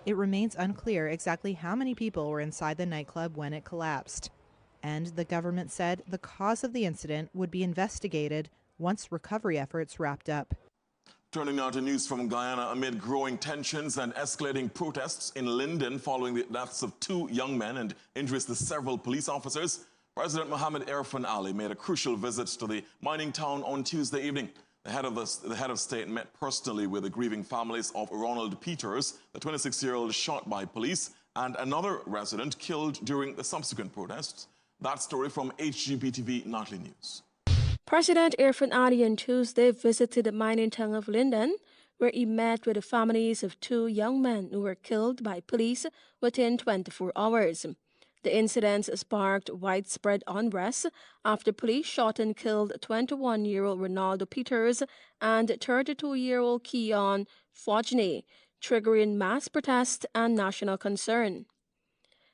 it remains unclear exactly how many people were inside the nightclub when it collapsed. And the government said the cause of the incident would be investigated once recovery efforts wrapped up. Turning now to news from Guyana, amid growing tensions and escalating protests in Linden following the deaths of 2 young men and injuries to several police officers, President Mohamed Irfan Ali made a crucial visit to the mining town on Tuesday evening. The head of state met personally with the grieving families of Ronald Peters, the 26-year-old shot by police, and another resident killed during the subsequent protests. That story from HGP-TV Nightly News. President Irfan Ali on Tuesday visited the mining town of Linden, where he met with the families of 2 young men who were killed by police within 24 hours. The incidents sparked widespread unrest after police shot and killed 21-year-old Ronaldo Peters and 32-year-old Keon Fogny, triggering mass protest and national concern.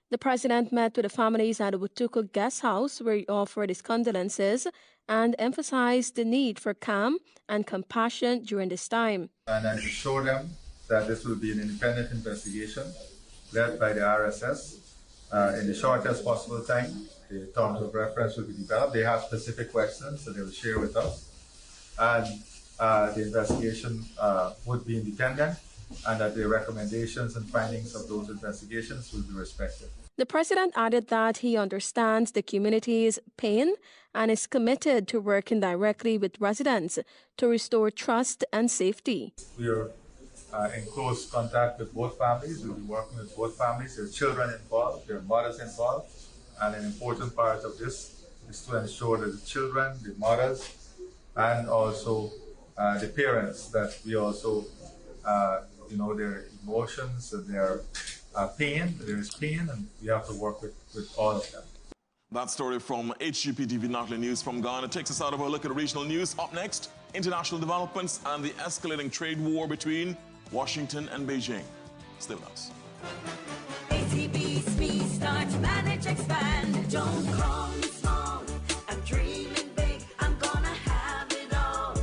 The president met with the families at the Watuka guest house, where he offered his condolences and emphasized the need for calm and compassion during this time. And I assured them that this will be an independent investigation led by the RSS in the shortest possible time. The terms of reference will be developed. They have specific questions that they will share with us. And the investigation would be independent, and that the recommendations and findings of those investigations will be respected. The president added that he understands the community's pain and is committed to working directly with residents to restore trust and safety. We are in close contact with both families. We'll be working with both families. There are children involved, there are mothers involved, and an important part of this is to ensure that the children, the mothers, and also the parents, that we also their emotions and their pain. There is pain, and we have to work with all of them. That story from HGP-TV Nightly News from Guyana takes us out of our look at regional news. Up next, international developments and the escalating trade war between Washington and Beijing. Stay with us. ATB's me start, manage, expand. Don't call me small. I'm dreaming big. I'm gonna have it all.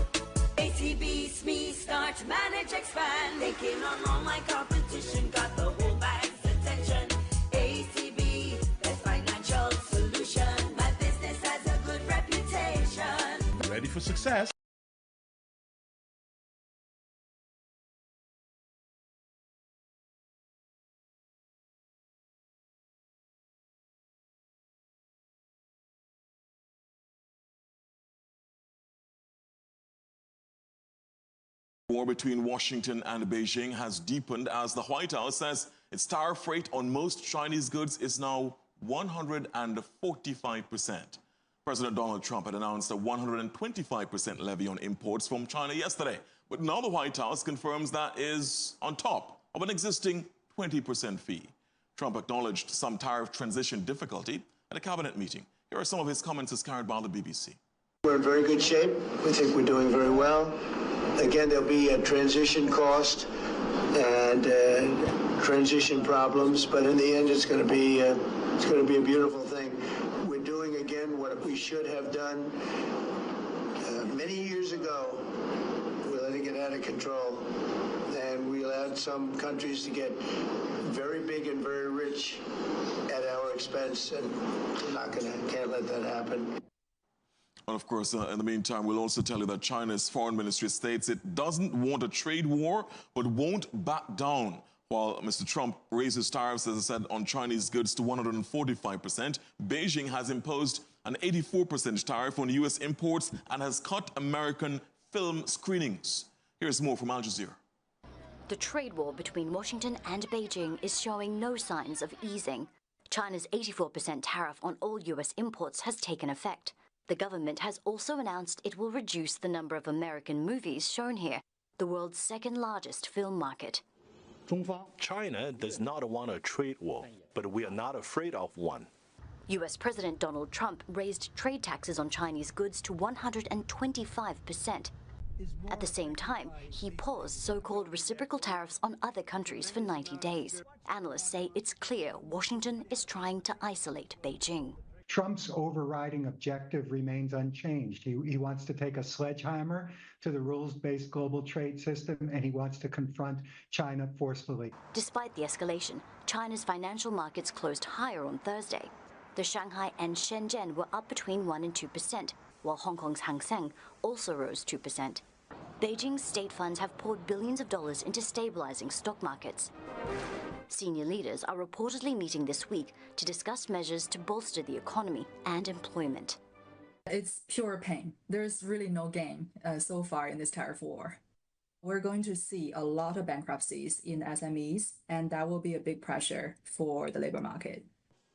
ATB's me start, manage, expand. Taking on all my competition, got the whole bag's attention. ATB, best financial solution. My business has a good reputation. Ready for success? War between Washington and Beijing has deepened as the White House says its tariff rate on most Chinese goods is now 145%. President Donald Trump had announced a 125% levy on imports from China yesterday, but now the White House confirms that is on top of an existing 20% fee. Trump acknowledged some tariff transition difficulty at a cabinet meeting. Here are some of his comments as carried by the BBC. We're in very good shape. We think we're doing very well. Again, there'll be a transition cost and transition problems, but in the end, it's going to be a beautiful thing. We're doing again what we should have done many years ago. We're letting it out of control, and we allowed some countries to get very big and very rich at our expense, and we're can't let that happen. And of course, in the meantime, we'll also tell you that China's foreign ministry states it doesn't want a trade war, but won't back down. While Mr. Trump raises tariffs, as I said, on Chinese goods to 145%, Beijing has imposed an 84% tariff on U.S. imports and has cut American film screenings. Here's more from Al Jazeera. The trade war between Washington and Beijing is showing no signs of easing. China's 84% tariff on all U.S. imports has taken effect. The government has also announced it will reduce the number of American movies shown here, the world's second largest film market. China does not want a trade war, but we are not afraid of one. U.S. President Donald Trump raised trade taxes on Chinese goods to 125%. At the same time, he paused so-called reciprocal tariffs on other countries for 90 days. Analysts say it's clear Washington is trying to isolate Beijing. Trump's overriding objective remains unchanged. He wants to take a sledgehammer to the rules-based global trade system, and he wants to confront China forcefully. Despite the escalation, China's financial markets closed higher on Thursday. The Shanghai and Shenzhen were up between 1% and 2%, while Hong Kong's Hang Seng also rose 2%. Beijing's state funds have poured billions of dollars into stabilizing stock markets. Senior leaders are reportedly meeting this week to discuss measures to bolster the economy and employment. It's pure pain. There's really no gain so far in this tariff war. We're going to see a lot of bankruptcies in SMEs, and that will be a big pressure for the labor market.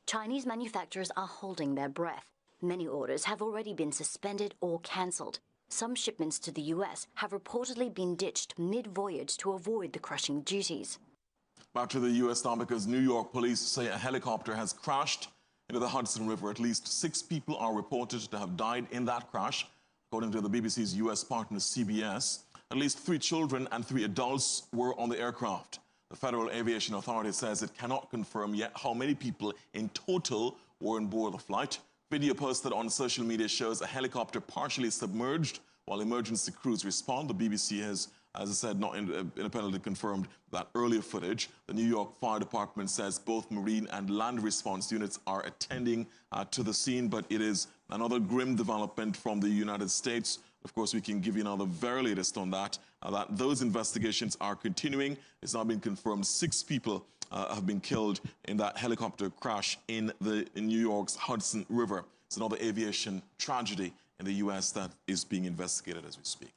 Chinese manufacturers are holding their breath. Many orders have already been suspended or cancelled. Some shipments to the US have reportedly been ditched mid-voyage to avoid the crushing duties. Back to the U.S. now, because New York police say a helicopter has crashed into the Hudson River. At least 6 people are reported to have died in that crash, according to the BBC's U.S. partner CBS. At least 3 children and 3 adults were on the aircraft. The Federal Aviation Authority says it cannot confirm yet how many people in total were on board the flight. Video posted on social media shows a helicopter partially submerged while emergency crews respond. The BBC has, as I said, not independently confirmed that earlier footage. The New York Fire Department says both marine and land response units are attending to the scene, but it is another grim development from the United States. Of course, we can give you now the very latest on that, that those investigations are continuing. It's now been confirmed 6 people have been killed in that helicopter crash in New York's Hudson River. It's another aviation tragedy in the U.S. that is being investigated as we speak.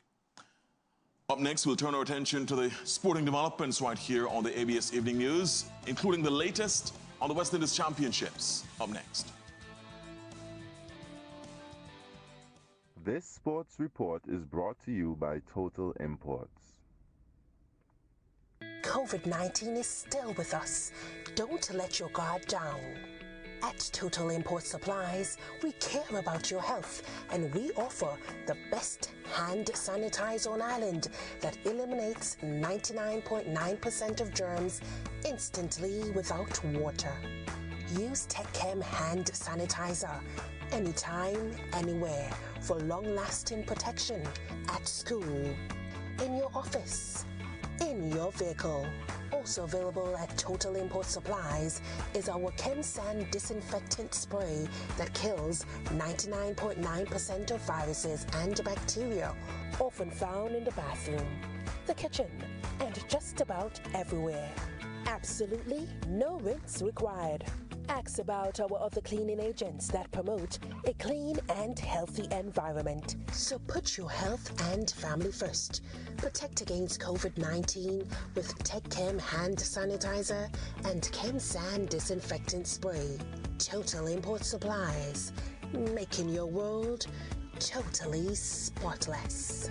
Up next, we'll turn our attention to the sporting developments right here on the ABS Evening News, including the latest on the West Indies Championships. Up next. This sports report is brought to you by Total Imports. COVID-19 is still with us. Don't let your guard down. At Total Import Supplies, we care about your health, and we offer the best hand sanitizer on island that eliminates 99.9% of germs instantly without water. Use TechChem hand sanitizer anytime, anywhere for long-lasting protection at school, in your office, in your vehicle. Also available at Total Import Supplies is our ChemSan disinfectant spray that kills 99.9% of viruses and bacteria often found in the bathroom, the kitchen, and just about everywhere. Absolutely no rinse required. Ask about our other cleaning agents that promote a clean and healthy environment. So put your health and family first. Protect against COVID-19 with TechChem hand sanitizer and ChemSan disinfectant spray. Total Import Supplies, making your world totally spotless.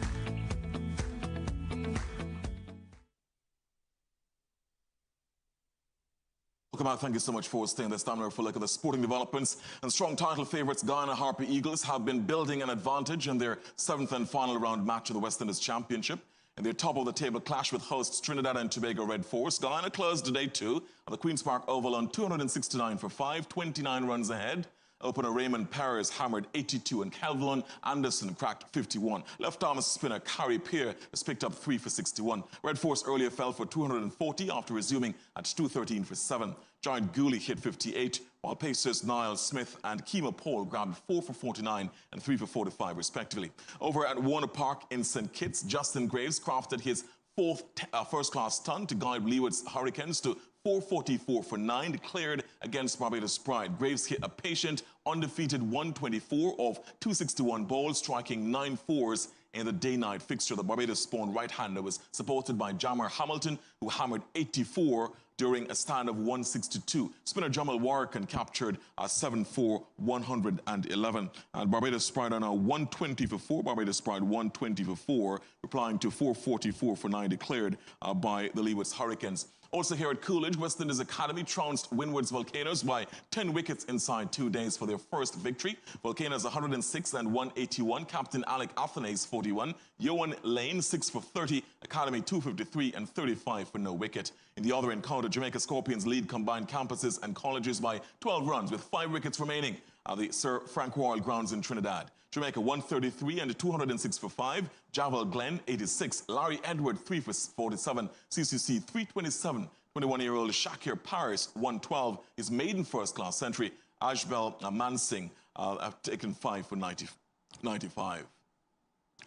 Welcome back. Thank you so much for staying this time. Now for a look at the sporting developments. And strong title favourites Guyana Harper Eagles have been building an advantage in their 7th and final round match of the West Indies Championship. In their top-of-the-table clash with hosts Trinidad and Tobago Red Force, Guyana closed day 2 at the Queen's Park Oval on 269 for 5, 29 runs ahead. Opener Raymond Perez hammered 82 and Calvin Anderson cracked 51. Left-arm spinner Carrie Peer has picked up 3 for 61. Red Force earlier fell for 240 after resuming at 213 for 7. Giant Gooley hit 58, while Pacers Niall Smith and Kima Paul grabbed 4 for 49 and 3 for 45 respectively. Over at Warner Park in St. Kitts, Justin Graves crafted his 4th first-class stun to guide Leeward's Hurricanes to 444 for 9, declared against Barbados Pride. Graves hit a patient, undefeated 124 of 261 balls, striking 9 fours in the day-night fixture. The Barbados-born right-hander was supported by Jamar Hamilton, who hammered 84 during a stand of 162. Spinner Jamal Warrican captured 7 for 111. And Barbados Pride are now 120 for 4. Barbados Pride 120 for 4, replying to 444 for 9 declared by the Leeward's Hurricanes. Also here at Coolidge, West Indies Academy trounced Windward's Volcanoes by 10 wickets inside 2 days for their first victory. Volcanoes 106 and 181. Captain Alec Athanase 41. Yohan Lane 6 for 30. Academy 253 and 35 for no wicket. In the other encounter, Jamaica Scorpions lead combined campuses and colleges by 12 runs with 5 wickets remaining. at the Sir Frank Royal Grounds in Trinidad. Jamaica 133 and 206 for 5. Javel Glenn 86. Larry Edward 3 for 47. CCC 327. 21-year-old Shakir Paris 112. His maiden first-class century. Ashbel Mansingh have taken 5 for 95.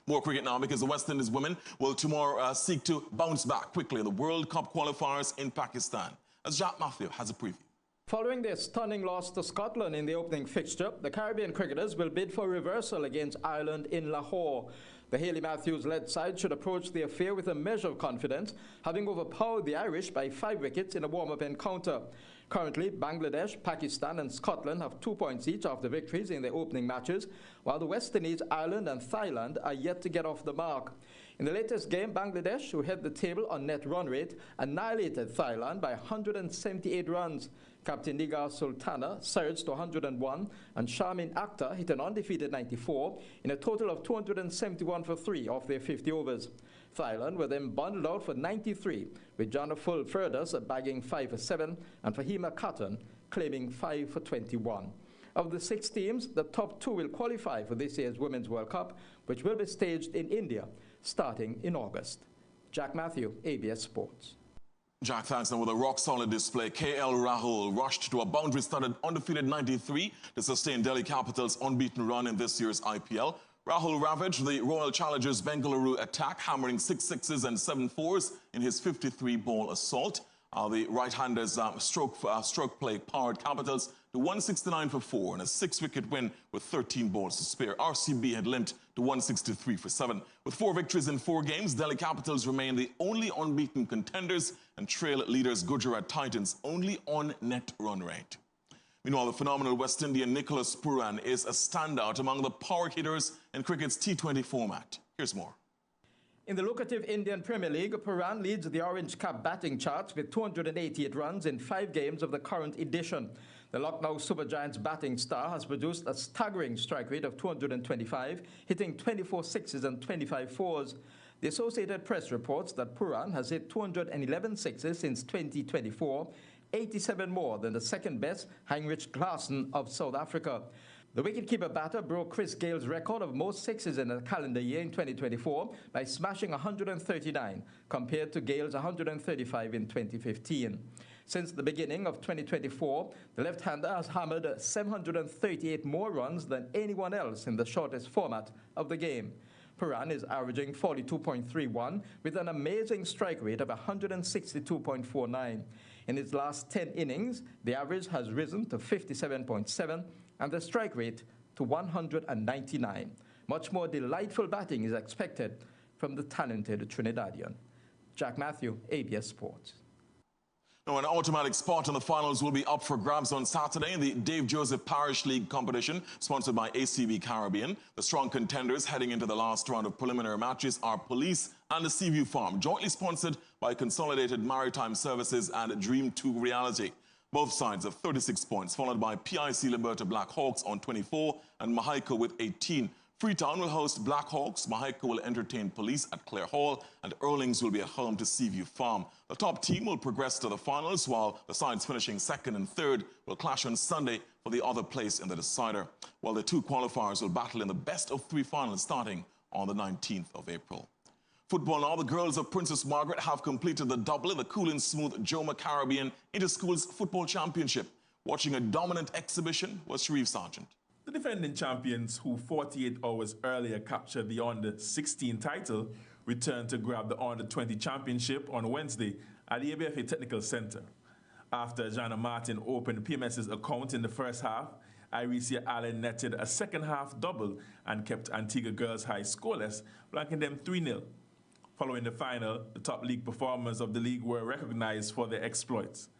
More cricket now, because the West Indies women will tomorrow seek to bounce back quickly in the World Cup qualifiers in Pakistan. As Jack Matthew has a preview. Following their stunning loss to Scotland in the opening fixture, the Caribbean cricketers will bid for reversal against Ireland in Lahore. The Haley Matthews-led side should approach the affair with a measure of confidence, having overpowered the Irish by 5 wickets in a warm-up encounter. Currently, Bangladesh, Pakistan and Scotland have 2 points each after victories in their opening matches, while the West Indies, Ireland and Thailand are yet to get off the mark. In the latest game, Bangladesh, who head the table on net run rate, annihilated Thailand by 178 runs. Captain Nigar Sultana surged to 101 and Sharmin Akhtar hit an undefeated 94 in a total of 271 for 3 off their 50 overs. Thailand were then bundled out for 93, with Jana Fulferdus bagging 5 for 7 and Fahima Khatun claiming 5 for 21. Of the 6 teams, the top 2 will qualify for this year's Women's World Cup, which will be staged in India starting in August. Jack Matthew, ABS Sports. Jack, thanks. Now with a rock-solid display, KL Rahul rushed to a boundary-studded undefeated 93 to sustain Delhi Capital's unbeaten run in this year's IPL. Rahul ravaged the Royal Challengers' Bengaluru attack, hammering 6 sixes and 7 fours in his 53-ball assault. The right-handers stroke play powered Capitals to 169 for 4 and a 6-wicket win with 13 balls to spare. RCB had limped to 163 for 7. With 4 victories in 4 games, Delhi Capitals remain the only unbeaten contenders and trail leaders Gujarat Titans only on net run rate. Meanwhile, the phenomenal West Indian Nicholas Pooran is a standout among the power hitters in cricket's T20 format. Here's more. In the lucrative Indian Premier League, Pooran leads the Orange Cap batting charts with 288 runs in 5 games of the current edition. The Lucknow Super Giants batting star has produced a staggering strike rate of 225, hitting 24 sixes and 25 fours. The Associated Press reports that Pooran has hit 211 sixes since 2024, 87 more than the second-best Heinrich Klaassen of South Africa. The wicketkeeper batter broke Chris Gale's record of most sixes in a calendar year in 2024 by smashing 139, compared to Gale's 135 in 2015. Since the beginning of 2024, the left-hander has hammered 738 more runs than anyone else in the shortest format of the game. Pooran is averaging 42.31 with an amazing strike rate of 162.49. In its last 10 innings, the average has risen to 57.7 and the strike rate to 199. Much more delightful batting is expected from the talented Trinidadian. Jack Matthew, ABS Sports. Now, an automatic spot in the finals will be up for grabs on Saturday in the Dave Joseph Parish League competition, sponsored by ACB Caribbean. The strong contenders heading into the last round of preliminary matches are Police and the Seaview Farm, jointly sponsored by Consolidated Maritime Services and Dream 2 Reality. Both sides have 36 points, followed by PIC Liberta Black Hawks on 24 and Mahaika with 18. Freetown will host Black Hawks, Mahaika will entertain Police at Clare Hall, and Earlings will be at home to Seaview Farm. The top team will progress to the finals, while the sides finishing second and third will clash on Sunday for the other place in the decider, while the 2 qualifiers will battle in the best-of-3 finals starting on the 19th of April. Football now, the girls of Princess Margaret have completed the double in the cool and smooth Joma Caribbean Inter-Schools Football Championship. Watching a dominant exhibition was Sharif Sargent. The defending champions, who 48 hours earlier captured the Under-16 title, returned to grab the Under-20 championship on Wednesday at the ABFA Technical Center. After Jana Martin opened PMS's account in the first half, Iricia Allen netted a second-half double and kept Antigua Girls High scoreless, blanking them 3-0. Following the final, the top league performers of the league were recognized for their exploits.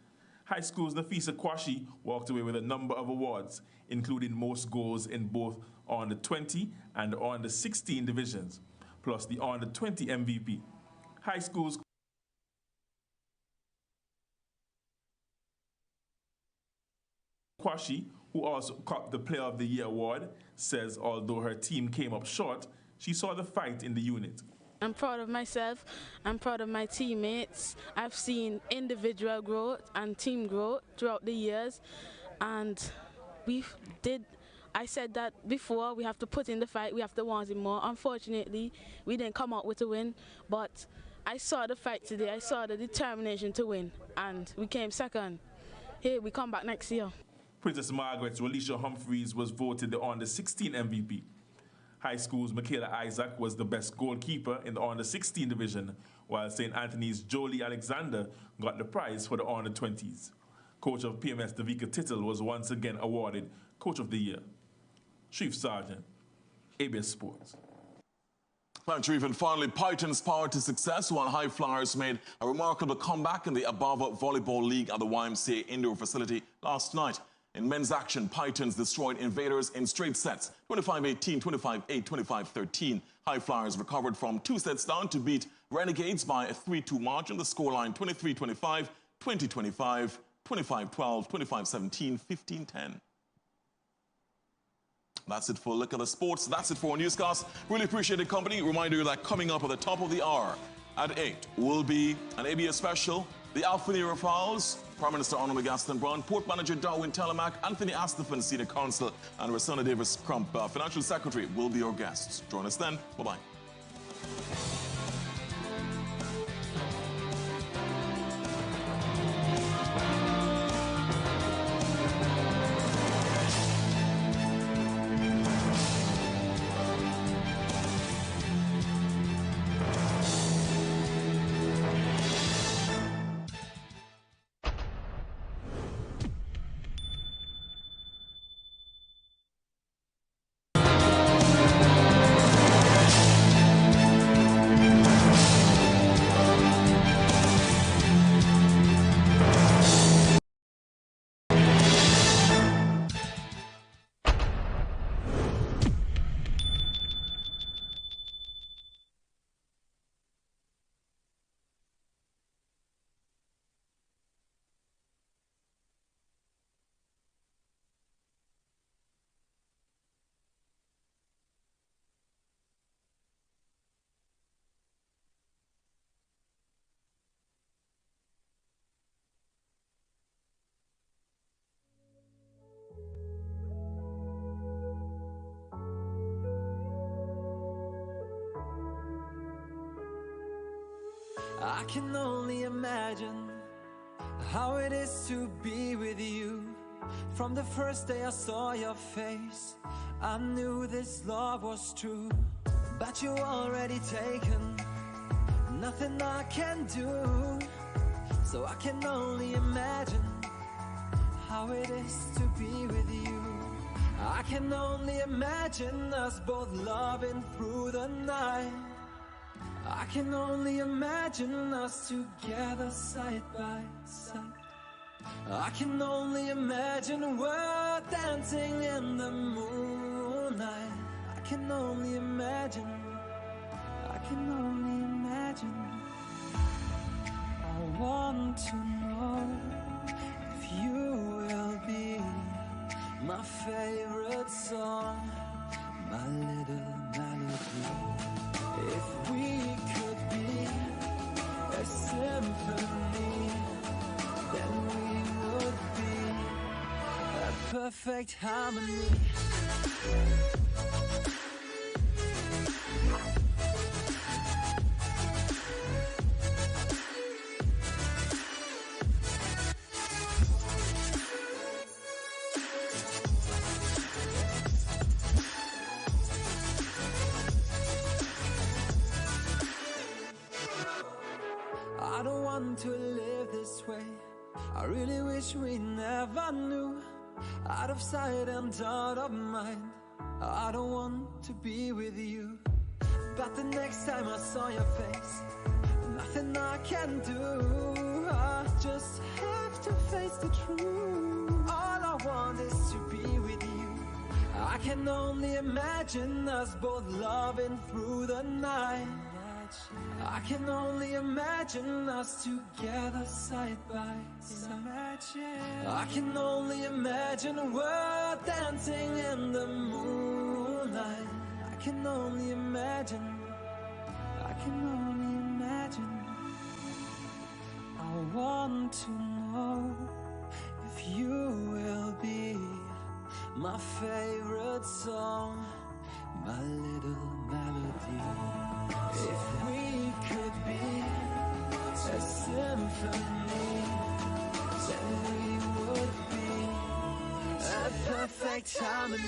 High School's Nafisa Kwashi walked away with a number of awards, including most goals in both Under-20 and Under-16 divisions, plus the Under-20 MVP. High School's Kwashi, who also caught the Player of the Year award, says although her team came up short, she saw the fight in the unit. I'm proud of myself. I'm proud of my teammates. I've seen individual growth and team growth throughout the years, and we did I said that before, we have to put in the fight, we have to want it more. Unfortunately, we didn't come out with a win, but I saw the fight today, I saw the determination to win, and we came second. Here, we come back next year. Princess Margaret's Relisha Humphreys was voted the under-16 MVP. High School's Michaela Isaac was the best goalkeeper in the under-16 division, while St. Anthony's Jolie Alexander got the prize for the under-20s. Coach of PMS Davika Tittle was once again awarded Coach of the Year. Chief Sergeant, ABS Sports. Thanks, Chief. And finally, Python's power to success, while High Flyers made a remarkable comeback in the Abava Volleyball League at the YMCA indoor facility last night. In men's action, Pythons destroyed Invaders in straight sets, 25-18, 25-8, 25-13. High Flyers recovered from 2 sets down to beat Renegades by a 3-2 margin. The scoreline 23-25, 20-25, 25-12, 25-17, 15-10. That's it for a look at the sports. That's it for our newscast. Really appreciate the company. Reminder you that coming up at the top of the hour at 8 will be an ABS special, the Alfa Nero Files, Prime Minister Arnold Gaston Brown, Port Manager Darwin Telemac, Anthony Astaphan, Senior Counsel, and Rosanna Davis Crump, Financial Secretary, will be our guests. Join us then. Bye-bye. I can only imagine how it is to be with you. From the first day I saw your face, I knew this love was true. But you already taken, nothing I can do. So I can only imagine how it is to be with you. I can only imagine us both loving through the night. I can only imagine us together side by side. I can only imagine we're dancing in the moonlight. I can only imagine, I can only imagine. I want to know if you will be my favorite song, my little melody. If we could be a symphony, then we would be a perfect harmony. I don't want to live this way. I really wish we never knew. Out of sight and out of mind, I don't want to be with you. But the next time I saw your face, nothing I can do. I just have to face the truth. All I want is to be with you. I can only imagine us both loving through the night. I can only imagine us together side by side. I can only imagine we're dancing in the moonlight. I can only imagine, I can only imagine. I want to know if you will be my favorite perfect harmony.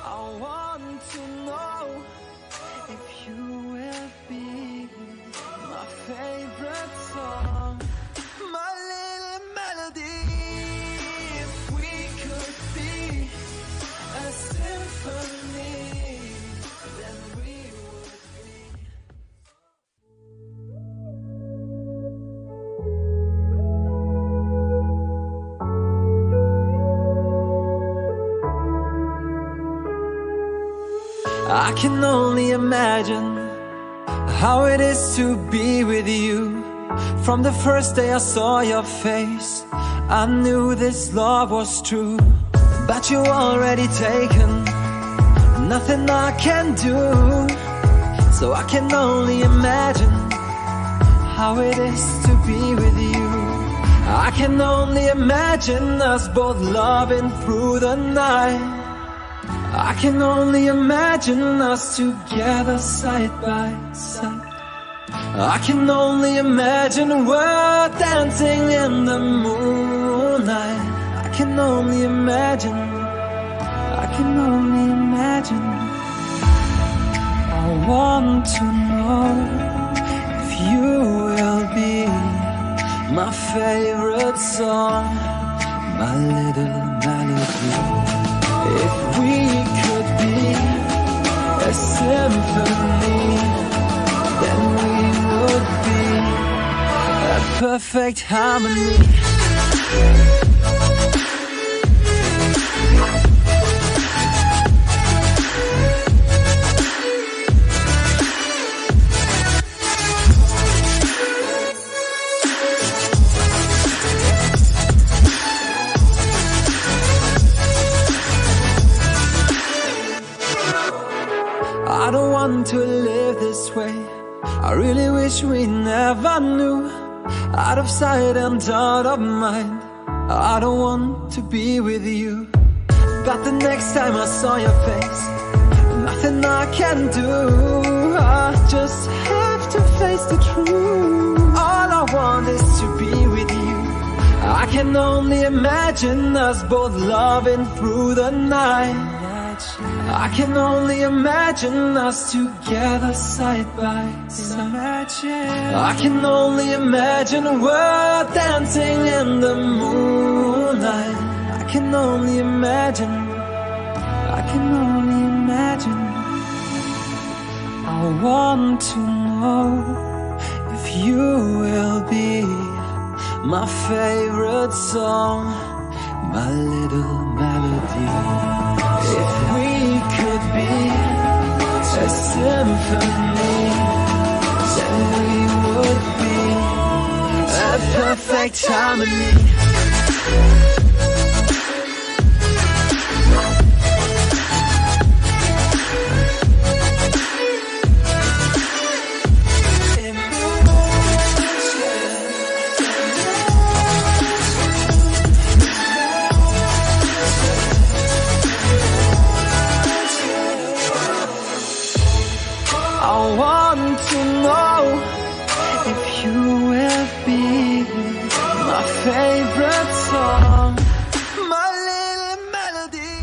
I want to know if you will be my favorite song, my little melody. If we could be a symphony, then we would be. I can only imagine how it is to be with you. From the first day I saw your face, I knew this love was true. But you already taken, nothing I can do. So I can only imagine how it is to be with you. I can only imagine us both loving through the night. I can only imagine us together side by side. I can only imagine we're dancing in the moonlight. I can only imagine, I can only imagine. I want to know if you will be my favorite song, my little melody. If we could be a symphony, then we would be a perfect harmony. I don't want to live this way. I really wish we never knew. Out of sight and out of mind, I don't want to be with you. But the next time I saw your face, nothing I can do. I just have to face the truth. All I want is to be with you. I can only imagine us both loving through the night. I can only imagine us together side by side. I can only imagine we're dancing in the moonlight. I can only imagine, I can only imagine. I want to know if you will be my favorite song, my little melody. If we could be a symphony, then we would be a perfect harmony. I want to know if you will be my favorite song, my little melody.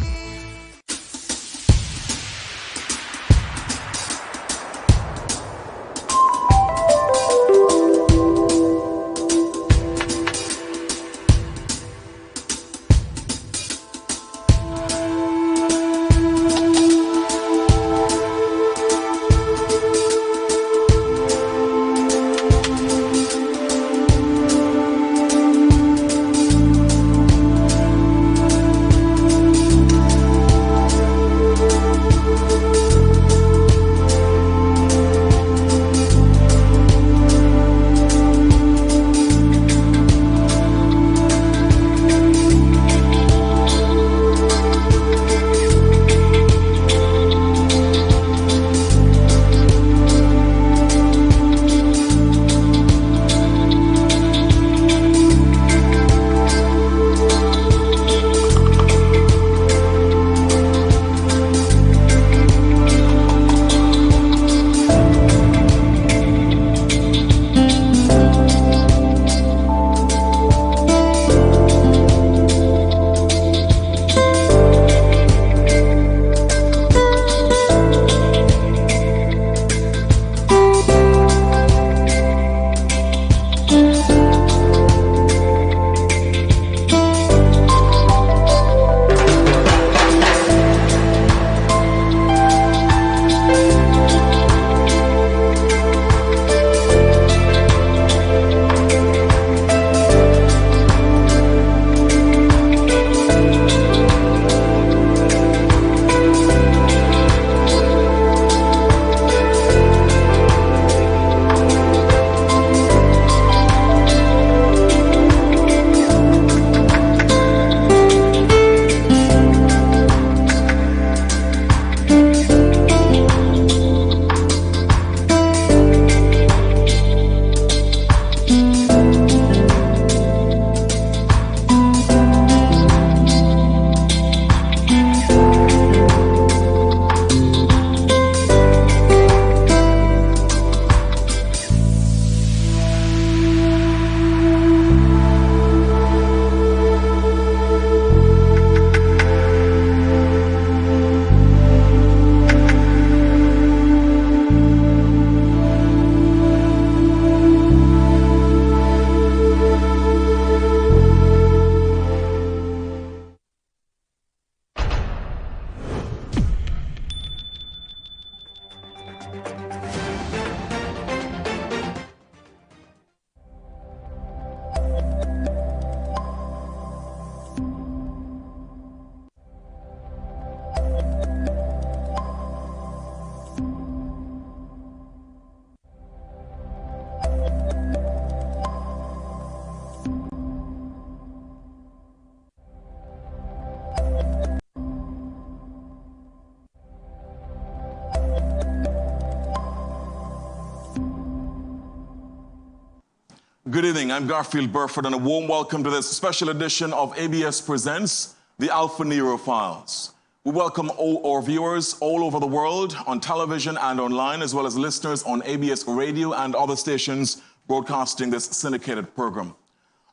Good evening, I'm Garfield Burford, and a warm welcome to this special edition of ABS Presents the Alfa Nero Files. We welcome all our viewers all over the world on television and online, as well as listeners on ABS Radio and other stations broadcasting this syndicated program.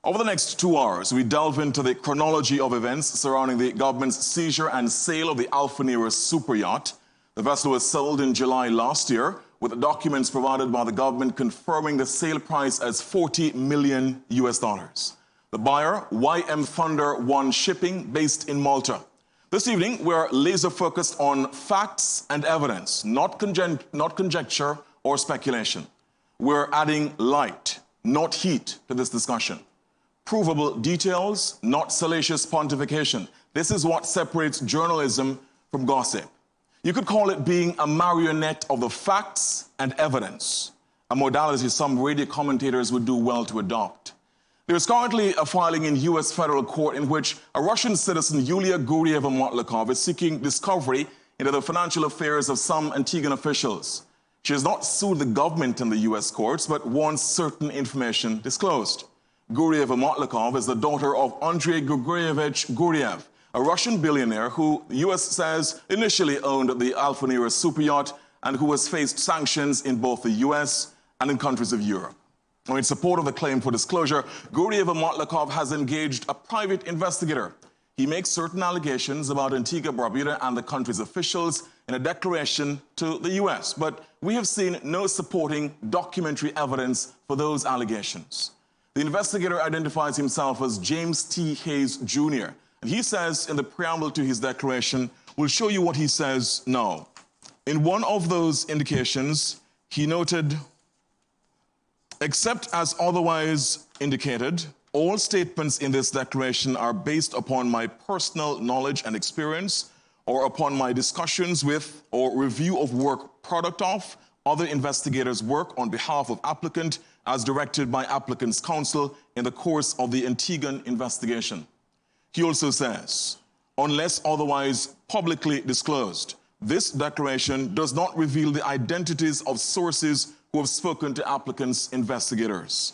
Over the next 2 hours, we delve into the chronology of events surrounding the government's seizure and sale of the Alfa Nero superyacht. The vessel was sold in July last year, with documents provided by the government confirming the sale price as $40 million. The buyer, YM Thunder One Shipping, based in Malta. This evening, we're laser focused on facts and evidence, not conjecture or speculation. We're adding light, not heat, to this discussion. Provable details, not salacious pontification. This is what separates journalism from gossip. You could call it being a marionette of the facts and evidence, a modality some radio commentators would do well to adopt. There's currently a filing in U.S. federal court in which a Russian citizen, Yulia Gurrieva-Motlakov, is seeking discovery into the financial affairs of some Antiguan officials. She has not sued the government in the U.S. courts, but wants certain information disclosed. Gurrieva-Motlakov is the daughter of Andrei Grigorievich Guriev, a Russian billionaire who the U.S. says initially owned the Alfa Nero superyacht and who has faced sanctions in both the U.S. and in countries of Europe. Now, in support of the claim for disclosure, Gurrieva-Motlakov has engaged a private investigator. He makes certain allegations about Antigua, Barbuda and the country's officials in a declaration to the U.S., but we have seen no supporting documentary evidence for those allegations. The investigator identifies himself as James T. Hayes, Jr., and he says in the preamble to his declaration, we'll show you what he says now. In one of those indications, he noted, except as otherwise indicated, all statements in this declaration are based upon my personal knowledge and experience or upon my discussions with or review of work product of other investigators' work on behalf of applicant as directed by applicant's counsel in the course of the Antiguan investigation. He also says, unless otherwise publicly disclosed, this declaration does not reveal the identities of sources who have spoken to applicants' investigators.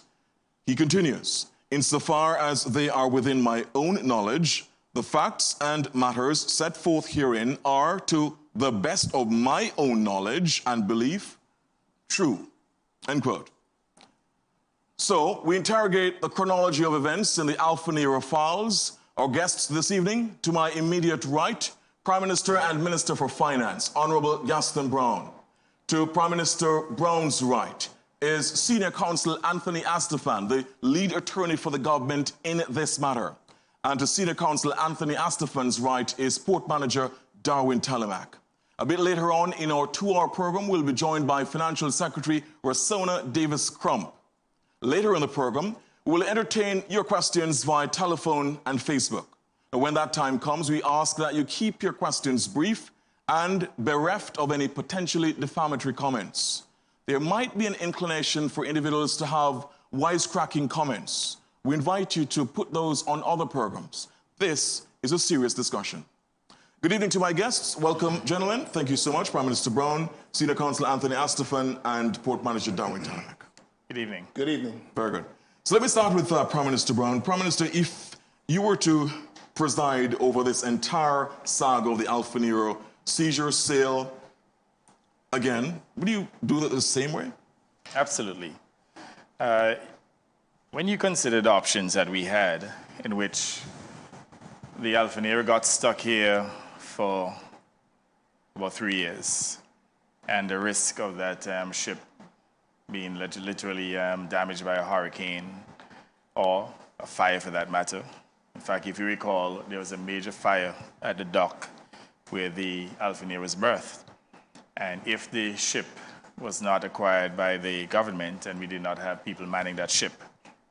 He continues, insofar as they are within my own knowledge, the facts and matters set forth herein are, to the best of my own knowledge and belief, true, end quote. So we interrogate the chronology of events in the Alfa Nero Files. Our guests this evening, to my immediate right, Prime Minister and Minister for Finance, Honorable Gaston Brown. To Prime Minister Brown's right is Senior Counsel Anthony Astafan, the lead attorney for the government in this matter. And to Senior Counsel Anthony Astafan's right is Port Manager Darwin Telemack. A bit later on in our 2-hour program, we'll be joined by Financial Secretary Rosona Davis-Crump. Later in the program, we will entertain your questions via telephone and Facebook. And when that time comes, we ask that you keep your questions brief and bereft of any potentially defamatory comments. There might be an inclination for individuals to have wisecracking comments. We invite you to put those on other programs. This is a serious discussion. Good evening to my guests. Welcome, gentlemen. Thank you so much, Prime Minister Brown, Senior Counsel Anthony Astafan, and Port Manager Darwin Telemack. Good evening. Good evening. Very good. So let me start with Prime Minister Brown. Prime Minister, if you were to preside over this entire saga of the Alfa Nero seizure, sale, again, would you do that the same way? Absolutely. When you consider the options that we had, in which the Alfa Nero got stuck here for about 3 years, and the risk of that ship being literally damaged by a hurricane or a fire for that matter. In fact, if you recall, there was a major fire at the dock where the Alfa Nero was berthed. And if the ship was not acquired by the government and we did not have people manning that ship,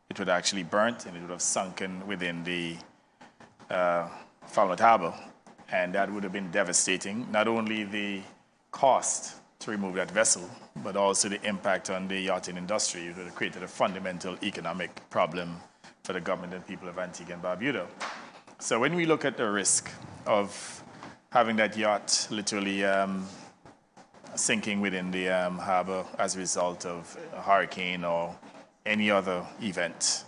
it would actually burnt and it would have sunken within the Falmouth Harbor. And that would have been devastating, not only the cost to remove that vessel, but also the impact on the yachting industry. It would have created a fundamental economic problem for the government and people of Antigua and Barbuda. So when we look at the risk of having that yacht literally sinking within the harbor as a result of a hurricane or any other event.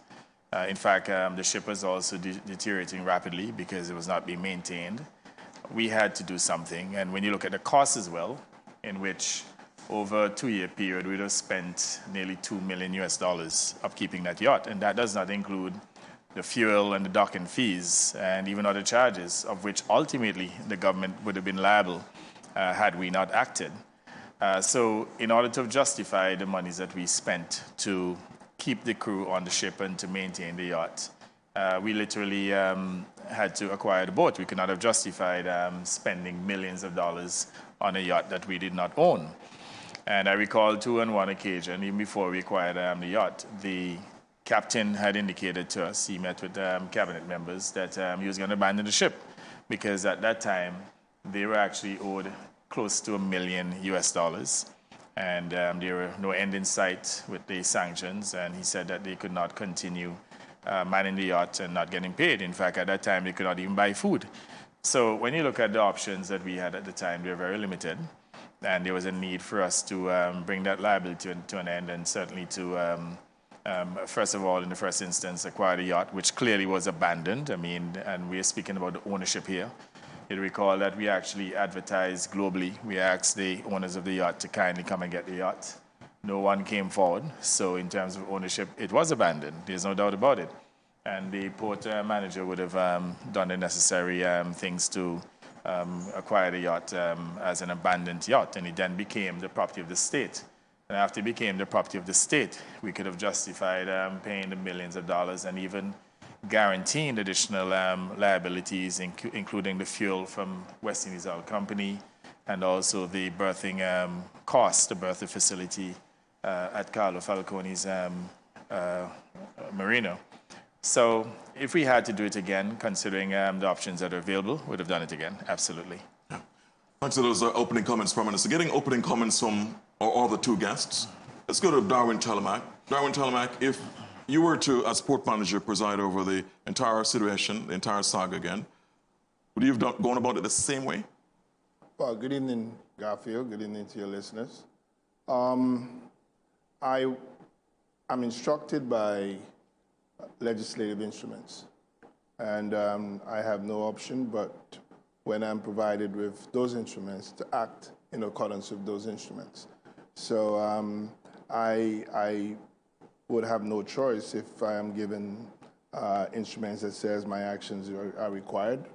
In fact, the ship was also deteriorating rapidly because it was not being maintained. We had to do something, and when you look at the cost as well, in which over a 2-year period, we'd have spent nearly $2 million upkeeping that yacht, and that does not include the fuel and the docking fees and even other charges, of which ultimately the government would have been liable had we not acted. So in order to justify the monies that we spent to keep the crew on the ship and to maintain the yacht, we literally had to acquire the boat. We could not have justified spending millions of dollars on a yacht that we did not own. And I recall on one occasion, even before we acquired the yacht, the captain had indicated to us, he met with cabinet members, that he was going to abandon the ship because at that time they were actually owed close to $1 million, and there were no end in sight with the sanctions, and he said that they could not continue manning the yacht and not getting paid. In fact, at that time, they could not even buy food. So when you look at the options that we had at the time, they were very limited, and there was a need for us to bring that liability to an end, and certainly to, first of all, in the first instance, acquire the yacht, which clearly was abandoned. I mean, and we are speaking about the ownership here. You'll recall that we actually advertised globally. We asked the owners of the yacht to kindly come and get the yacht. No one came forward. So in terms of ownership, it was abandoned. There's no doubt about it. And the port manager would have done the necessary things to acquire the yacht as an abandoned yacht. And it then became the property of the state. And after it became the property of the state, we could have justified paying the millions of dollars and even guaranteeing additional liabilities, including the fuel from West Indies Oil Company and also the berthing cost, the berthing facility at Carlo Falcone's marina. So if we had to do it again, considering the options that are available, we'd have done it again, absolutely. Yeah. Thanks for those opening comments, Prime Minister. Getting opening comments from our other two guests, let's go to Darwin Telemack. Darwin Telemack, if you were to, as port manager, preside over the entire situation, the entire saga again, would you have gone about it the same way? Well, good evening, Garfield. Good evening to your listeners. I'm instructed by legislative instruments, and I have no option but, when I'm provided with those instruments, to act in accordance with those instruments. So I would have no choice if I am given instruments that says my actions are required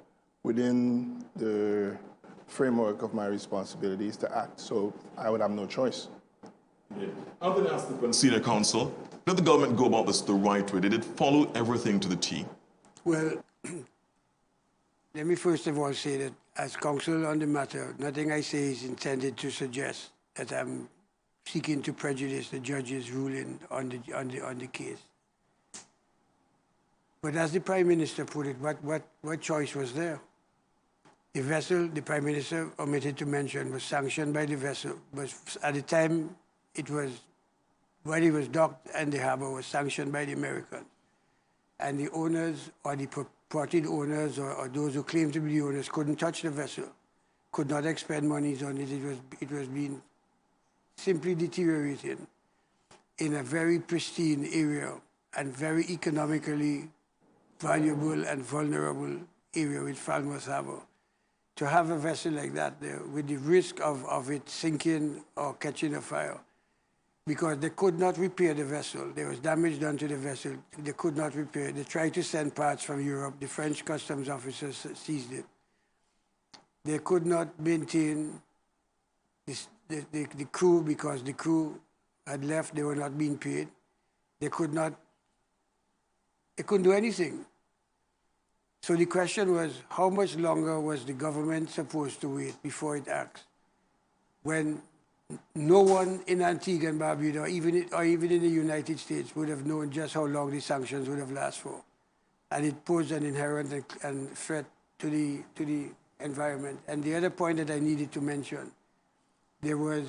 within the framework of my responsibilities to act. So I would have no choice. Yeah. I'm going to ask the Senior Counsel, did the government go about this the right way? Did it follow everything to the T? Well, let me first of all say that as counsel on the matter, nothing I say is intended to suggest that I'm seeking to prejudice the judge's ruling on the case. But as the Prime Minister put it, what choice was there? The vessel, the Prime Minister omitted to mention, was sanctioned by the vessel, but at the time when it was docked and the harbor was sanctioned by the Americans. And the owners or the purported owners or those who claim to be the owners couldn't touch the vessel, could not expend monies on it. It was being simply deteriorating in a very pristine area and very economically valuable and vulnerable area with Falmouth Harbor. To have a vessel like that there with the risk of it sinking or catching a fire, because they could not repair the vessel. There was damage done to the vessel. They could not repair it. They tried to send parts from Europe. The French customs officers seized it. They could not maintain the crew because the crew had left. They were not being paid. They couldn't do anything. So the question was, how much longer was the government supposed to wait before it acts? When no one in Antigua and Barbuda, or even in the United States, would have known just how long the sanctions would have lasted for. And it posed an inherent and threat to the environment. And the other point that I needed to mention, there was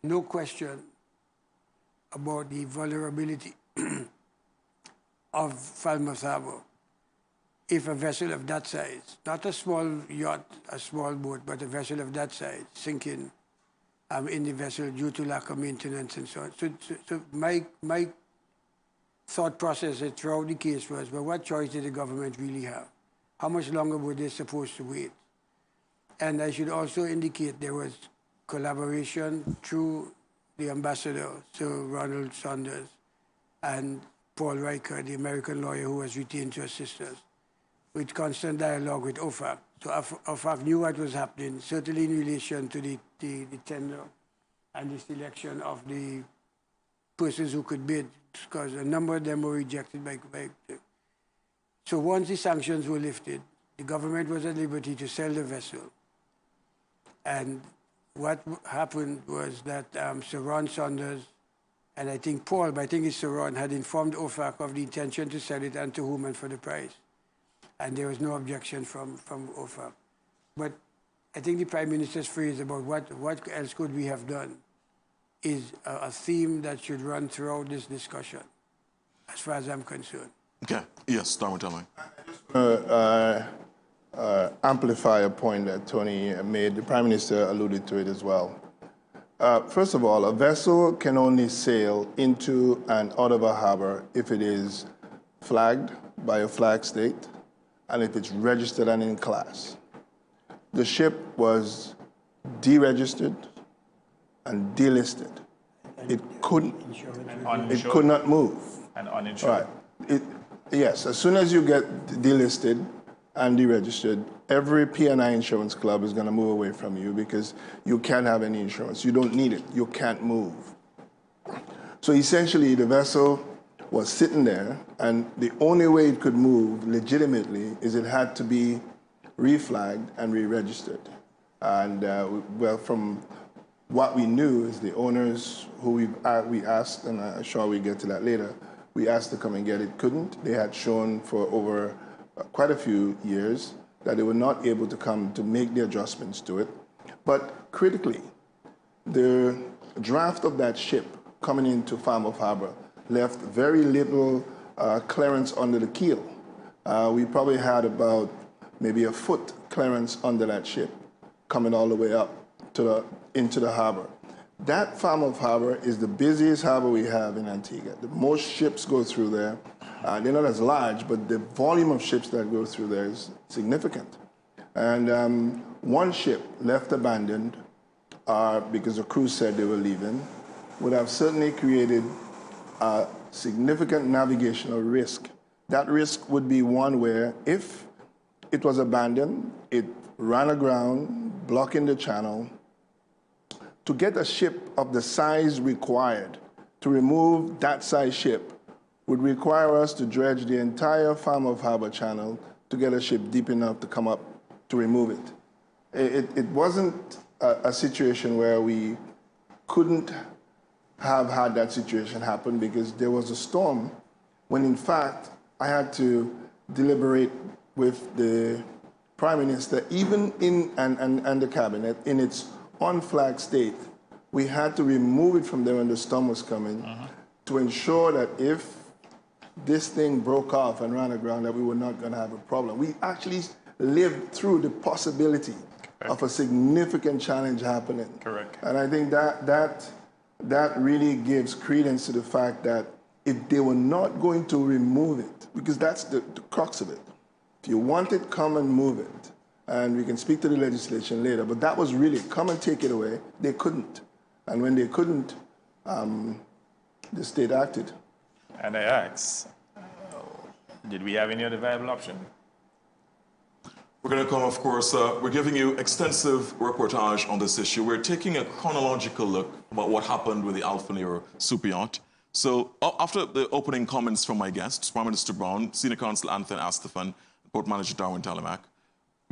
no question about the vulnerability of Falmouth Harbor. If a vessel of that size, not a small yacht, a small boat, but a vessel of that size, sinking in the vessel due to lack of maintenance and so on. So my thought process throughout the case was, well, what choice did the government really have? How much longer were they supposed to wait? And I should also indicate there was collaboration through the ambassador, Sir Ronald Saunders, and Paul Riker, the American lawyer who was retained to assist us, with constant dialogue with OFAC. So OFAC knew what was happening, certainly in relation to the tender and the selection of the persons who could bid, because a number of them were rejected by So once the sanctions were lifted, the government was at liberty to sell the vessel. And what happened was that Sir Ron Saunders, and I think Paul, but I think it's Sir Ron, had informed OFAC of the intention to sell it and to whom and for the price. And there was no objection from OFAC. But I think the Prime Minister's phrase about what else could we have done is a theme that should run throughout this discussion, as far as I'm concerned. Okay. Yes, Darwin, tell me. Amplify a point that Tony made. The Prime Minister alluded to it as well. First of all, a vessel can only sail into and out of a harbor if it is flagged by a flag state and if it's registered and in class. The ship was deregistered and delisted. It could not move. And uninsured. Right. Yes, as soon as you get delisted and deregistered, every P&I insurance club is going to move away from you because you can't have any insurance. You don't need it. You can't move. So essentially, the vessel was sitting there, and the only way it could move legitimately is it had to be reflagged and re-registered. And well, from what we knew is the owners who we asked, and I'm sure we'll get to that later, we asked to come and get it, couldn't. They had shown for over quite a few years that they were not able to come to make the adjustments to it. But critically, the draft of that ship coming into Falmouth Harbor left very little clearance under the keel. We probably had about maybe a foot clearance under that ship coming all the way up to into the harbor. That Falmouth Harbor is the busiest harbor we have in Antigua. The most ships go through there. They're not as large, but the volume of ships that go through there is significant. And one ship left abandoned because the crew said they were leaving would have certainly created a significant navigational risk. That risk would be one where if it was abandoned, it ran aground, blocking the channel. To get a ship of the size required to remove that size ship would require us to dredge the entire Falmouth Harbor channel to get a ship deep enough to come up to remove it. It wasn't a situation where we couldn't have had that situation happen because there was a storm when in fact I had to deliberate with the Prime Minister, even in and the Cabinet, in its on-flag state. We had to remove it from there when the storm was coming to ensure that if this thing broke off and ran aground, that we were not going to have a problem. We actually lived through the possibility of a significant challenge happening. Correct. And I think that really gives credence to the fact that if they were not going to remove it, because that's the crux of it. If you want it, come and move it. And we can speak to the legislation later, but that was really, come and take it away. They couldn't. And when they couldn't, the state acted. And I asked, did we have any other viable option? We're going to come, of course, we're giving you extensive reportage on this issue. We're taking a chronological look about what happened with the Alfa Nero superyacht. So after the opening comments from my guests, Prime Minister Brown, Senior Counsel Anthony Astafan, Port Manager Darwin Talamak,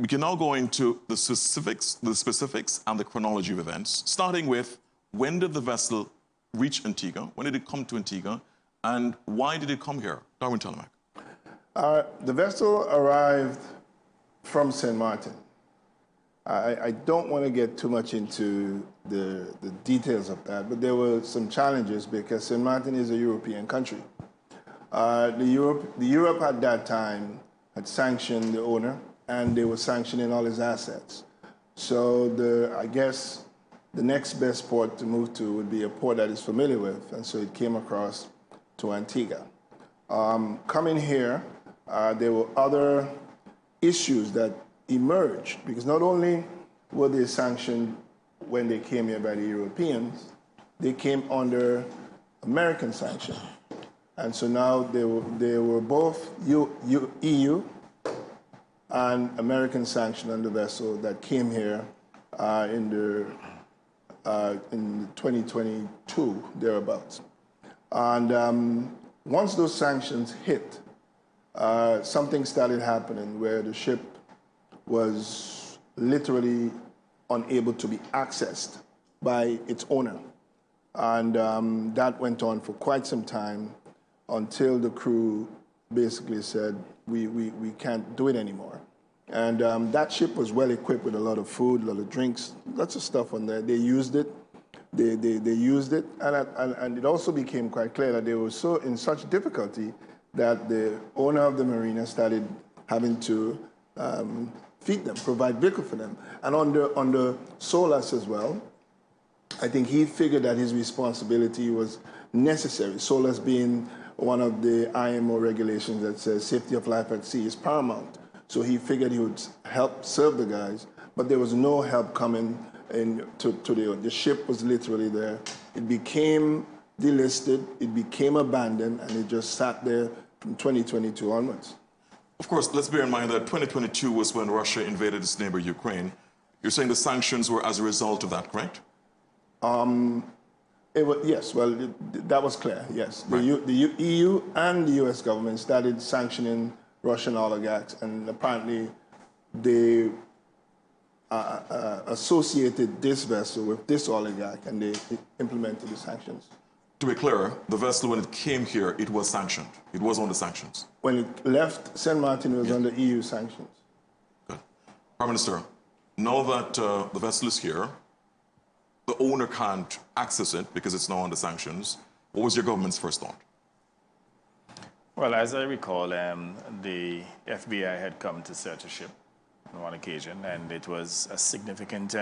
we can now go into the specifics and the chronology of events, starting with when did the vessel reach Antigua? When did it come to Antigua? And why did it come here? Darwin Telemak. The vessel arrived from St. Martin. I don't want to get too much into the details of that, but there were some challenges because St. Martin is a European country. Europe at that time had sanctioned the owner, and they were sanctioning all his assets. So I guess the next best port to move to would be a port that is familiar with, and so it came across to Antigua. Coming here, there were other issues that emerged, because not only were they sanctioned when they came here by the Europeans, they came under American sanction. And so now they were both EU and American sanction on the vessel that came here in 2022, thereabouts. And once those sanctions hit, something started happening where the ship was literally unable to be accessed by its owner. And that went on for quite some time until the crew basically said, we can't do it anymore. And that ship was well equipped with a lot of food, a lot of drinks, lots of stuff on there. They used it. They used it. And it also became quite clear that they were in such difficulty that the owner of the marina started having to feed them, provide vehicle for them. And under SOLAS as well, I think he figured that his responsibility was necessary. SOLAS being one of the IMO regulations that says safety of life at sea is paramount. So he figured he would help serve the guys, but there was no help coming in to the ship was literally there. It became delisted, it became abandoned, and it just sat there from 2022 onwards. Of course, let's bear in mind that 2022 was when Russia invaded its neighbor Ukraine. You're saying the sanctions were as a result of that, correct? Yes, well, that was clear, yes. Right. The EU and the US government started sanctioning Russian oligarchs, and apparently they associated this vessel with this oligarch, and they implemented the sanctions. To be clear, the vessel, when it came here, it was sanctioned. It was under sanctions. When it left St. Martin, it was under EU sanctions. Good. Prime Minister, now that the vessel is here, the owner can't access it because it's now under sanctions. What was your government's first thought? Well, as I recall, the FBI had come to search a ship on one occasion, and it was a significant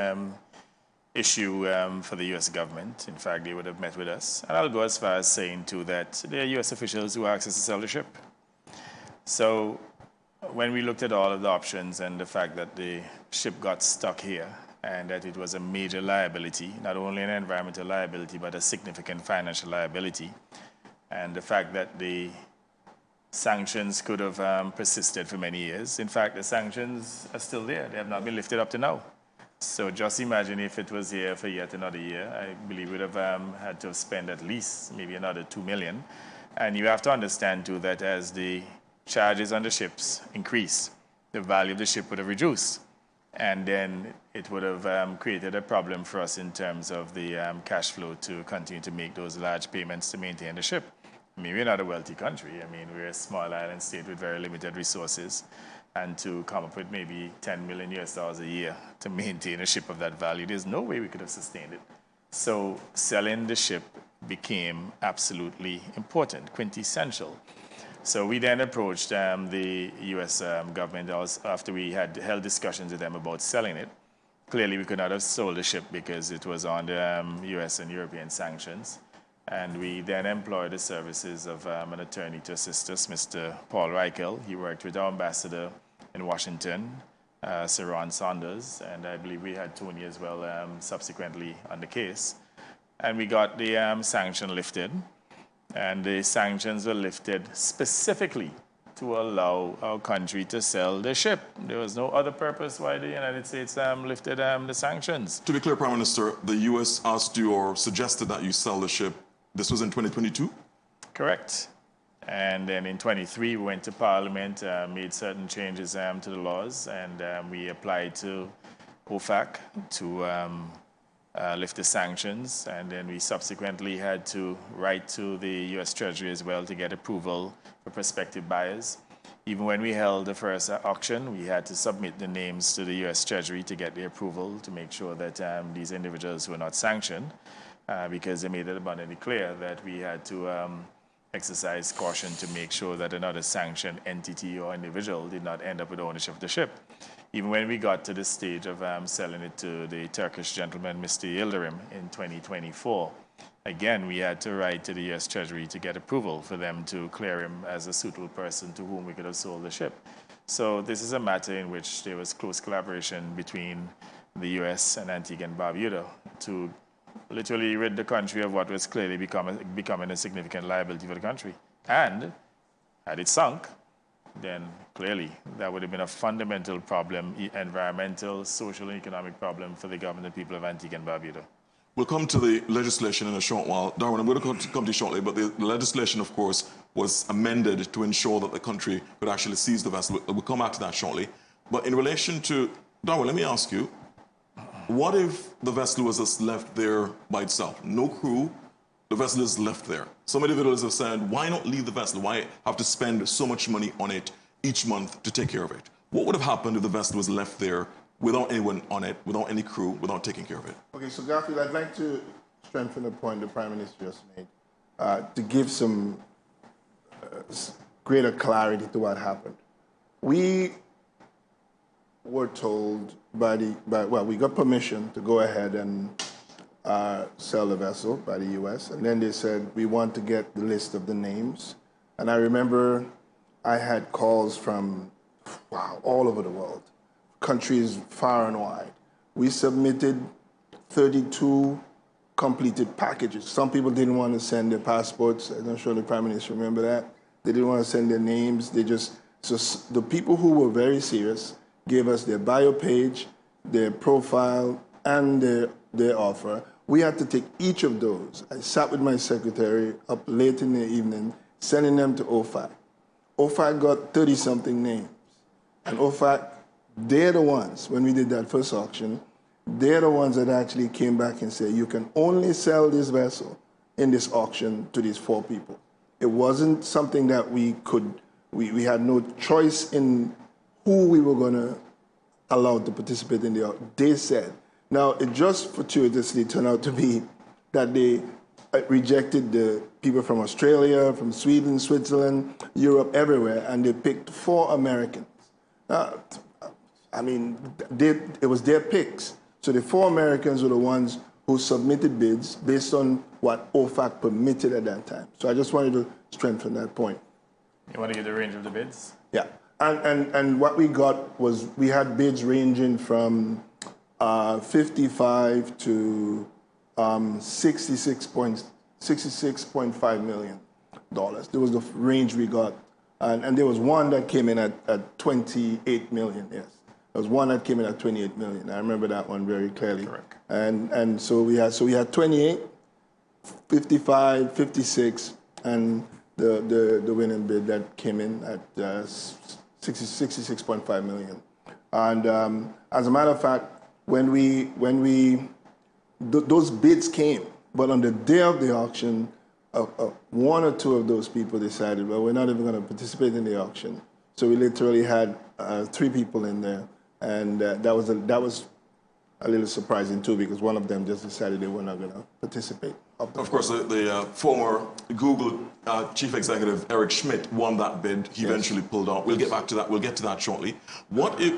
issue for the U.S. government. In fact, they would have met with us. And I'll go as far as saying, too, that there are U.S. officials who asked us to sell the ship. So when we looked at all of the options and the fact that the ship got stuck here and that it was a major liability, not only an environmental liability, but a significant financial liability, and the fact that the sanctions could have persisted for many years. In fact, the sanctions are still there. They have not been lifted up to now. So just imagine if it was here for yet another year. I believe we would have had to spend at least maybe another $2 million. And you have to understand, too, that as the charges on the ships increase, the value of the ship would have reduced. And then it would have created a problem for us in terms of the cash flow to continue to make those large payments to maintain the ship. I mean, we're not a wealthy country. I mean, we're a small island state with very limited resources. And to come up with maybe $10 million a year to maintain a ship of that value, there's no way we could have sustained it. So selling the ship became absolutely important, quintessential. So we then approached the U.S. government after we had held discussions with them about selling it. Clearly, we could not have sold the ship because it was under U.S. and European sanctions. And we then employed the services of an attorney to assist us, Mr. Paul Reichel. He worked with our ambassador in Washington, Sir Ron Saunders, and I believe we had Tony as well subsequently on the case. And we got the sanction lifted. And the sanctions were lifted specifically to allow our country to sell the ship. There was no other purpose why the United States lifted the sanctions. To be clear, Prime Minister, the U.S. asked you or suggested that you sell the ship. This was in 2022? Correct. And then in 23, we went to Parliament, made certain changes to the laws, and we applied to OFAC to lift the sanctions. And then we subsequently had to write to the U.S. Treasury as well to get approval for prospective buyers. Even when we held the first auction, we had to submit the names to the U.S. Treasury to get the approval to make sure that these individuals were not sanctioned, because they made it abundantly clear that we had to exercise caution to make sure that another sanctioned entity or individual did not end up with ownership of the ship. Even when we got to the stage of selling it to the Turkish gentleman, Mr. Yildirim, in 2024, again, we had to write to the U.S. Treasury to get approval for them to clear him as a suitable person to whom we could have sold the ship. So this is a matter in which there was close collaboration between the U.S. and Antigua and Barbuda to literally rid the country of what was clearly becoming a significant liability for the country. And had it sunk, then clearly that would have been a fundamental problem, environmental, social, and economic problem for the government and people of Antigua and Barbuda. We'll come to the legislation in a short while. Darwin, I'm going to come to you shortly, but the legislation, of course, was amended to ensure that the country could actually seize the vessel. We'll come back to that shortly. But in relation to, Darwin, let me ask you, what if the vessel was just left there by itself? No crew, the vessel is left there. Some individuals have said, why not leave the vessel? Why have to spend so much money on it each month to take care of it? What would have happened if the vessel was left there without anyone on it, without any crew, without taking care of it? Okay, so Garfield, I'd like to strengthen the point the Prime Minister just made, to give some greater clarity to what happened. We were told well, we got permission to go ahead and sell the vessel by the U.S., and then they said, we want to get the list of the names. And I remember I had calls from, all over the world, countries far and wide. We submitted 32 completed packages. Some people didn't want to send their passports. I'm not sure the Prime Minister remember that. They didn't want to send their names. So the people who were very serious gave us their bio page, their profile, and their offer. We had to take each of those. I sat with my secretary up late in the evening, sending them to OFAC. OFAC got 30-something names. And OFAC, they're the ones, when we did that first auction, they're the ones that actually came back and said, you can only sell this vessel in this auction to these 4 people. It wasn't something that we had no choice in who we were going to allow to participate in the auction. They said. Now, it just fortuitously turned out to be that they rejected the people from Australia, from Sweden, Switzerland, Europe, everywhere, and they picked 4 Americans. I mean, it was their picks. So the 4 Americans were the ones who submitted bids based on what OFAC permitted at that time. So I just wanted to strengthen that point. You want to give the range of the bids? Yeah. And what we got was, we had bids ranging from 55 to $66.5 million. There was the range we got. And there was one that came in at 28 million, yes. There was one that came in at 28 million. I remember that one very clearly. Correct. And so we had 28, 55, 56, and the winning bid that came in at 66.5 million. And as a matter of fact, when those bids came, but on the day of the auction, 1 or 2 of those people decided, well, we're not even going to participate in the auction. So we literally had 3 people in there, and that was a little surprising too, because one of them just decided they were not going to participate. Of course, the former Google chief executive Eric Schmidt won that bid. He eventually pulled out. We'll get back to that. We'll get to that shortly. What if?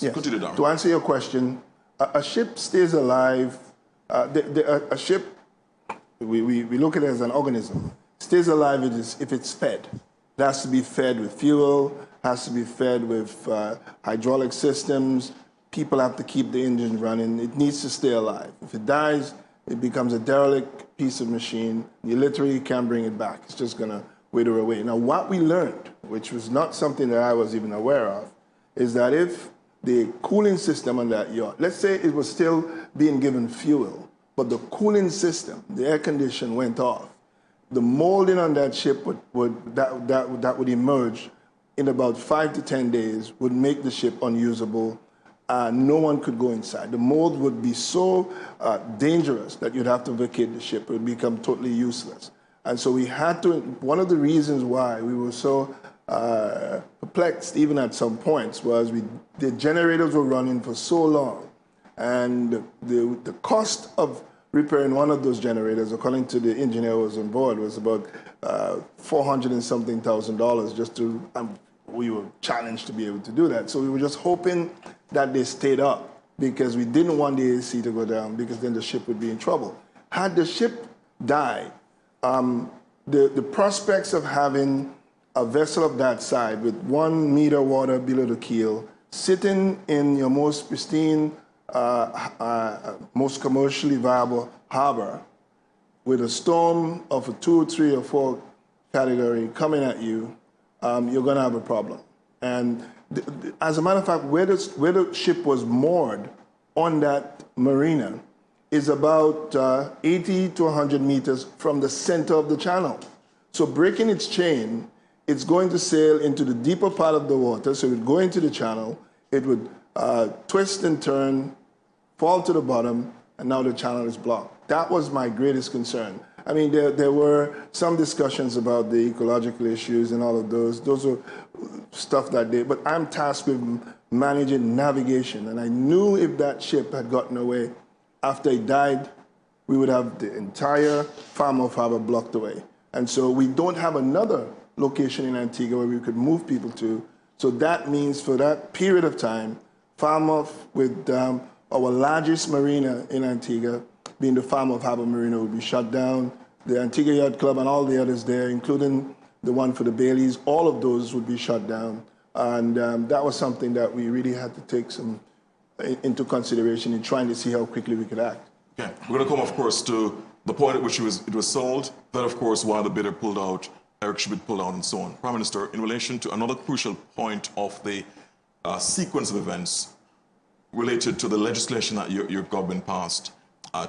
Yes. Continue, Darren. To answer your question, a ship stays alive. A ship, we look at it as an organism. Stays alive if it's fed. It has to be fed with fuel. Has to be fed with hydraulic systems. People have to keep the engine running. It needs to stay alive. If it dies, it becomes a derelict piece of machine. You literally can't bring it back. It's just going to wither away. Now, what we learned, which was not something that I was even aware of, is that if the cooling system on that yacht, let's say it was still being given fuel, but the cooling system, the air condition went off, the molding on that ship that would emerge in about 5 to 10 days would make the ship unusable. No one could go inside. The mold would be so dangerous that you'd have to vacate the ship. It would become totally useless. And so we had to, one of the reasons why we were so perplexed, even at some points, was the generators were running for so long. And the cost of repairing one of those generators, according to the engineer who was on board, was about $400 and something thousand just to, we were challenged to be able to do that. So we were just hoping that they stayed up because we didn't want the AC to go down because then the ship would be in trouble. Had the ship died, the prospects of having a vessel of that size with 1 meter water below the keel, sitting in your most pristine, most commercially viable harbor with a storm of a 2, 3, or 4 category coming at you, you're going to have a problem. And as a matter of fact, where the ship was moored on that marina is about 80 to 100 meters from the center of the channel. So breaking its chain, it's going to sail into the deeper part of the water, so it would go into the channel, it would twist and turn, fall to the bottom, and now the channel is blocked. That was my greatest concern. I mean, there were some discussions about the ecological issues and all of those. Those are stuff that day, but I'm tasked with managing navigation, and I knew if that ship had gotten away after it died, we would have the entire Falmouth Harbor blocked away. And so we don't have another location in Antigua where we could move people to. So that means for that period of time, Falmouth, with our largest marina in Antigua, being the Falmouth Harbor Marina, would be shut down. The Antigua Yacht Club and all the others there, including the one for the Baileys, all of those would be shut down. And that was something that we really had to take some into consideration in trying to see how quickly we could act. Okay, we're going to come, of course, to the point at which it was sold, then, of course, why the bidder pulled out, Eric Schmidt pulled out, and so on. Prime Minister, in relation to another crucial point of the sequence of events related to the legislation that your government passed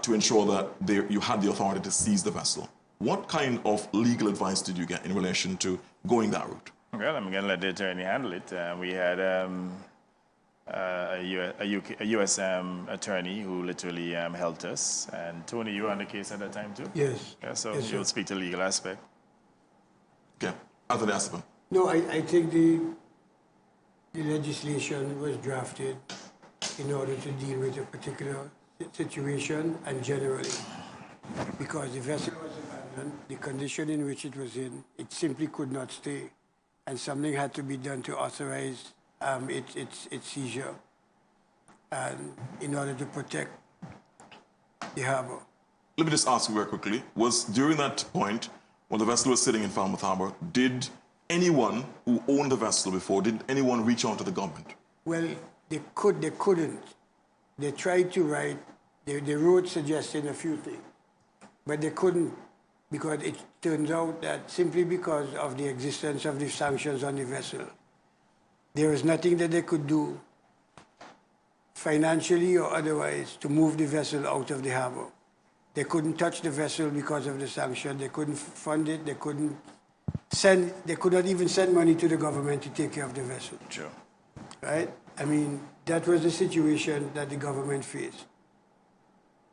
to ensure that you had the authority to seize the vessel, what kind of legal advice did you get in relation to going that route? Well, I'm going to let the attorney handle it. We had a U.S. attorney who literally helped us. And Tony, you were on the case at that time too? Yes. Yeah, so yes, you'll speak to the legal aspect. Okay. Anthony Aspen. No, I think the legislation was drafted in order to deal with a particular situation and generally. Because the vessel was abandoned, the condition in which it was in, it simply could not stay. And something had to be done to authorize its seizure, and in order to protect the harbor. Let me just ask you very quickly, was during that point, when the vessel was sitting in Falmouth Harbor, did anyone who owned the vessel before, did anyone reach out to the government? Well, they couldn't. They tried to write, they wrote suggesting a few things, but they couldn't, because it turns out that simply because of the existence of the sanctions on the vessel, there was nothing that they could do financially or otherwise to move the vessel out of the harbor. They couldn't touch the vessel because of the sanction. They couldn't fund it. They could not even send money to the government to take care of the vessel. Sure. Right? I mean, that was the situation that the government faced.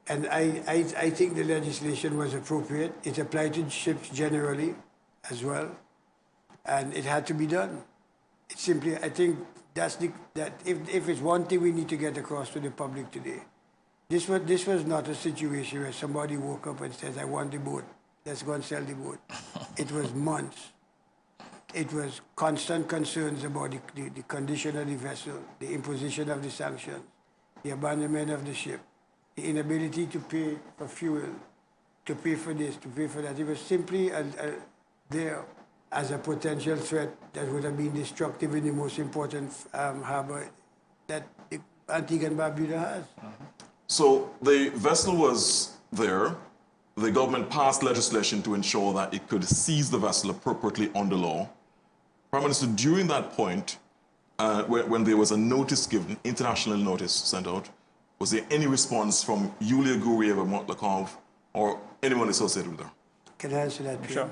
And I think the legislation was appropriate. It applied to ships generally as well. And it had to be done. It's simply, I think that if it's one thing we need to get across to the public today, this was not a situation where somebody woke up and says, I want the boat, let's go and sell the boat. It was months. It was constant concerns about the condition of the vessel, the imposition of the sanctions, the abandonment of the ship, the inability to pay for fuel, to pay for this, to pay for that. It was simply there as a potential threat that would have been destructive in the most important harbor that Antigua and Barbuda has. So the vessel was there. The government passed legislation to ensure that it could seize the vessel appropriately under law. Prime Minister, during that point, when there was a notice given, international notice sent out, was there any response from Yulia Gureva Motlakov or anyone associated with her? Can I answer that? Sure.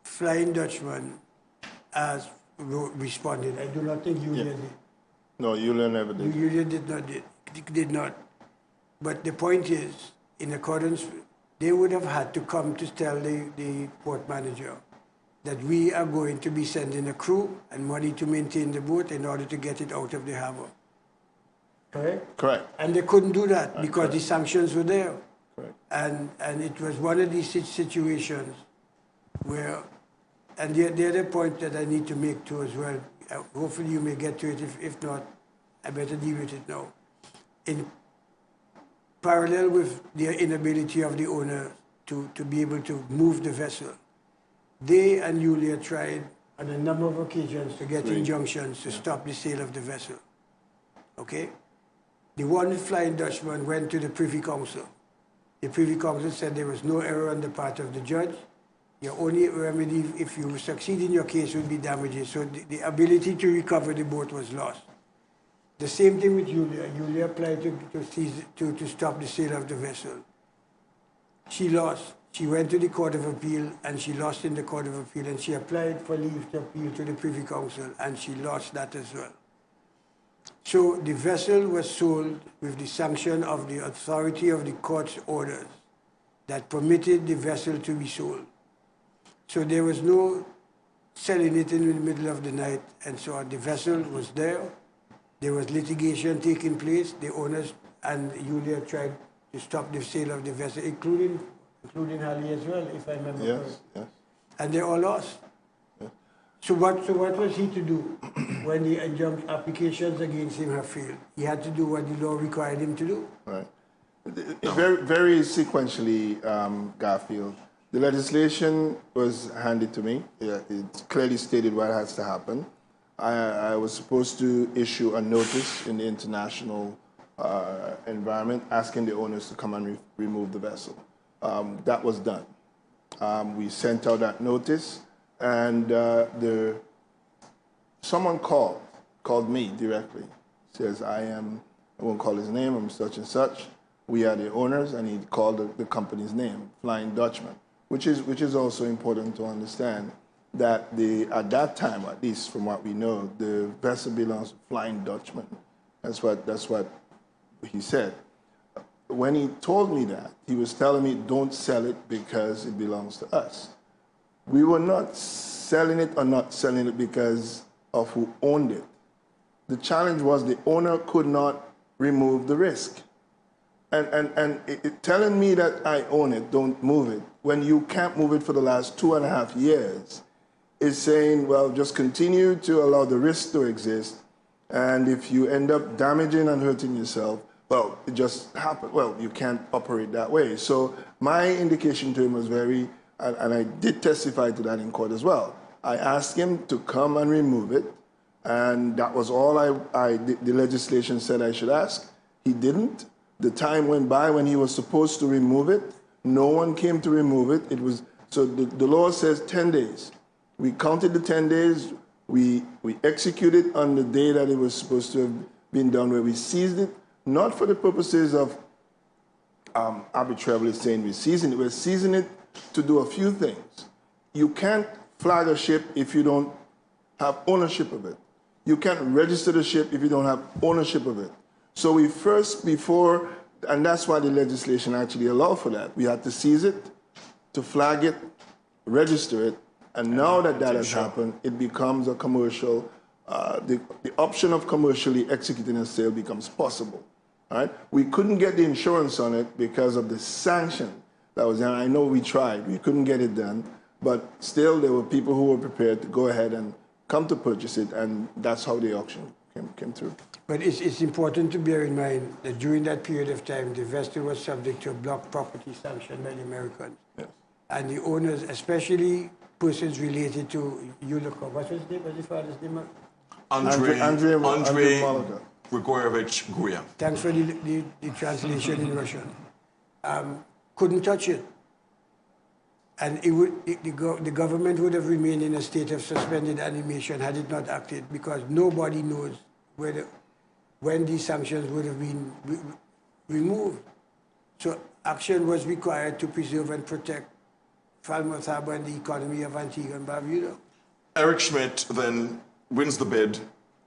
Flying Dutchman has responded. I do not think Julia did. No, Julia never did. Julia did not. But the point is, in accordance, they would have had to come to tell the port manager that we are going to be sending a crew and money to maintain the boat in order to get it out of the harbor. Correct? Correct. And they couldn't do that because correct. the sanctions were there. Correct. And it was one of these situations where, and the other point that I need to make too as well, hopefully you may get to it, if not, I better deal with it now. In parallel with the inability of the owner to be able to move the vessel, they and Julia tried on a number of occasions to get injunctions to stop the sale of the vessel. Okay? The one Flying Dutchman went to the Privy Council. The Privy Council said there was no error on the part of the judge. Your only remedy, if you succeed in your case, would be damages. So the ability to recover the boat was lost. The same thing with Julia. Julia applied to stop the sale of the vessel. She lost. She went to the Court of Appeal and she lost in the Court of Appeal, and she applied for leave to appeal to the Privy Council and she lost that as well. So the vessel was sold with the sanction of the authority of the court's orders that permitted the vessel to be sold. So there was no selling it in the middle of the night and so on. The vessel was there. There was litigation taking place. The owners and Julia tried to stop the sale of the vessel, including Halley as well, if I remember correctly. Yes. And they all lost. Yes. So what was he to do when the applications against him have failed? He had to do what the law required him to do. Right. Very, very sequentially, Garfield, the legislation was handed to me. It clearly stated what has to happen. I was supposed to issue a notice in the international environment asking the owners to come and remove the vessel. That was done. We sent out that notice, and someone called me directly. Says, I won't call his name, I'm such and such. We are the owners, and he called the company's name, Flying Dutchman, which is also important to understand that at that time, at least from what we know, the vessel belongs to Flying Dutchman. That's what he said. When he told me that, he was telling me, don't sell it because it belongs to us. We were not selling it or not selling it because of who owned it. The challenge was the owner could not remove the risk. And telling me that I own it, don't move it, when you can't move it for the last 2.5 years, is saying, well, just continue to allow the risk to exist, and if you end up damaging and hurting yourself, well, it just happened. Well, you can't operate that way. So my indication to him was and I did testify to that in court as well. I asked him to come and remove it, and that was all the legislation said I should ask. He didn't. The time went by when he was supposed to remove it. No one came to remove it. So the law says 10 days. We counted the 10 days. We executed on the day that it was supposed to have been done, where we seized it, not for the purposes of arbitrarily saying we're seizing it. We're seizing it to do a few things. You can't flag a ship if you don't have ownership of it. You can't register the ship if you don't have ownership of it. So we first, and that's why the legislation actually allowed for that. We had to seize it, to flag it, register it, and now that has happened, it becomes a commercial, the option of commercially executing a sale becomes possible. Right? We couldn't get the insurance on it because of the sanction that was there. I know we tried. We couldn't get it done. But still, there were people who were prepared to go ahead and come to purchase it, and that's how the auction came through. But it's important to bear in mind that during that period of time, the vessel was subject to a block property sanction by the Americans. Yes. And the owners, especially persons related to Yulikov, what's his name? What's his father's name? Andrei Grigorovich Guria. Thanks for the translation in Russian. Couldn't touch it. And the government would have remained in a state of suspended animation had it not acted, because nobody knows when these sanctions would have been removed. So action was required to preserve and protect Falmouth Harbor and the economy of Antigua and Barbuda. Eric Schmidt then wins the bid.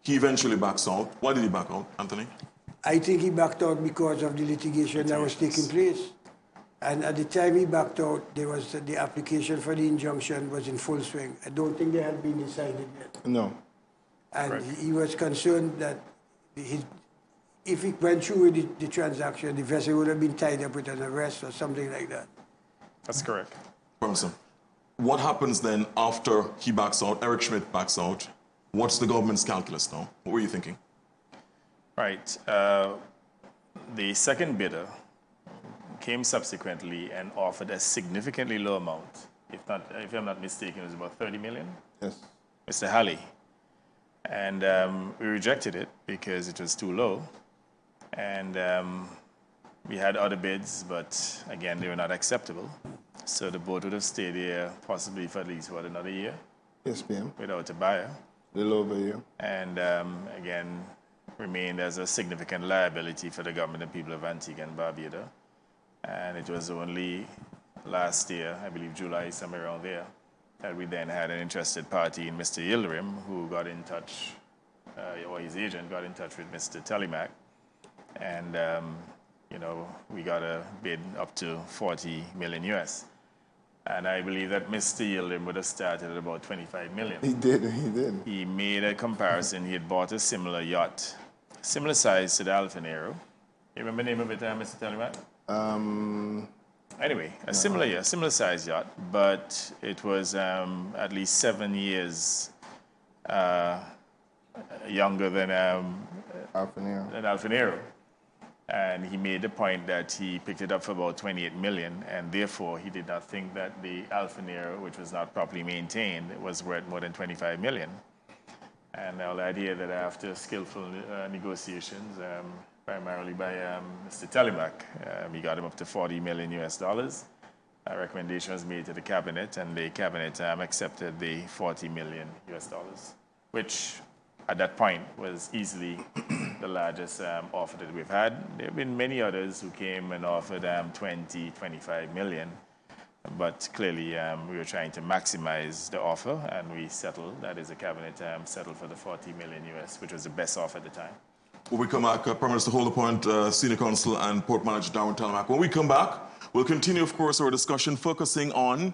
He eventually backs out. Why did he back out, Anthony? I think he backed out because of the litigation that was taking place. And at the time he backed out, there was the application for the injunction was in full swing. I don't think they had been decided yet. No. And Correct. he was concerned that if he went through with the transaction, the vessel would have been tied up with an arrest or something like that. That's correct. Professor, what happens then after he backs out, Eric Schmidt backs out? What's the government's calculus now? What were you thinking? Right. The second bidder came subsequently and offered a significantly low amount. If I'm not mistaken, it was about 30 million. Yes. Mr. Halley. And we rejected it because it was too low. And we had other bids, but again, they were not acceptable. So the boat would have stayed here possibly for at least, what, another year? Yes, ma'am. Without a buyer. A little over a year. And again, remained as a significant liability for the government and people of Antigua and Barbuda. And it was only last year, I believe July, somewhere around there, that we then had an interested party in Mr. Yildirim, who got in touch, or his agent got in touch with Mr. Telemac. And, you know, we got a bid up to 40 million US. And I believe that Mr. Yildirim would have started at about 25 million. He did. He made a comparison. He had bought a similar yacht, similar size to the Alfa Nero. You remember the name of it, Mr. Telemac? Anyway, a similar size yacht, but it was at least 7 years younger than Alfa Nero. And he made the point that he picked it up for about 28 million, and therefore he did not think that the Alfa Nero, which was not properly maintained, was worth more than 25 million. And the idea that after skillful negotiations, primarily by Mr. Telemac, he got him up to 40 million US dollars. A recommendation was made to the cabinet, and the cabinet accepted the 40 million US dollars, which at that point was easily the largest offer that we've had. There have been many others who came and offered 20, 25 million, but clearly we were trying to maximize the offer, and we settled, that is the cabinet settled for the 40 million US, which was the best offer at the time. When we come back, Prime Minister Holderpoint, Senior Counsel and Port Manager Darren Telemac. When we come back, we'll continue, of course, our discussion focusing on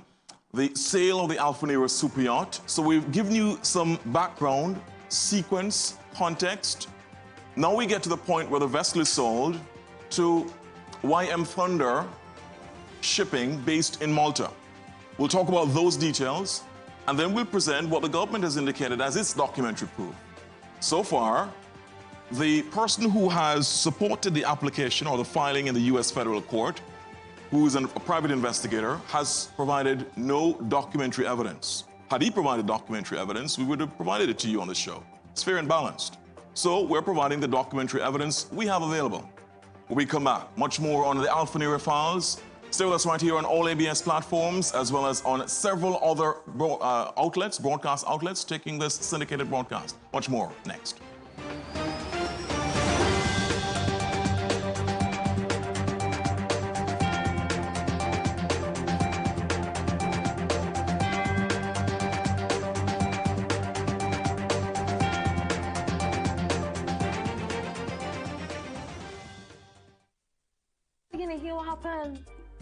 the sale of the Alfa Nero superyacht. So we've given you some background, sequence, context. Now we get to the point where the vessel is sold to YM Thunder Shipping based in Malta. We'll talk about those details, and then we'll present what the government has indicated as its documentary proof. So far, the person who has supported the application or the filing in the U.S. federal court, who is a private investigator, has provided no documentary evidence. Had he provided documentary evidence, we would have provided it to you on the show. It's fair and balanced. So we're providing the documentary evidence we have available. When we come back, much more on the Alfa Nero Files. Stay with us right here on all ABS platforms, as well as on several other broadcast outlets, taking this syndicated broadcast. Much more next.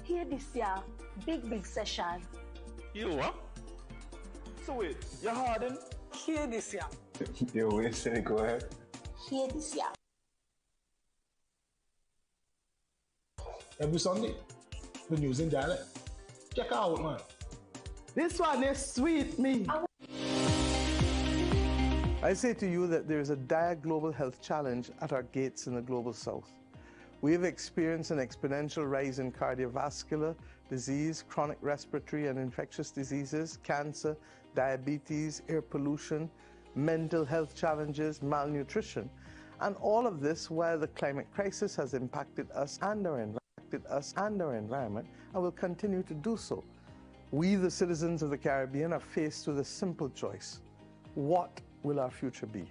Here this year, big session. You what? So wait, you're hardened? Here this year. Yo, wait a second, go ahead. Here this year. Every Sunday, the news in dialect. Check out, man. This one is sweet, me. I say to you that there is a dire global health challenge at our gates in the global south. We have experienced an exponential rise in cardiovascular disease, chronic respiratory and infectious diseases, cancer, diabetes, air pollution, mental health challenges, malnutrition, and all of this while the climate crisis has impacted us and our environment and will continue to do so. We, the citizens of the Caribbean, are faced with a simple choice. What will our future be?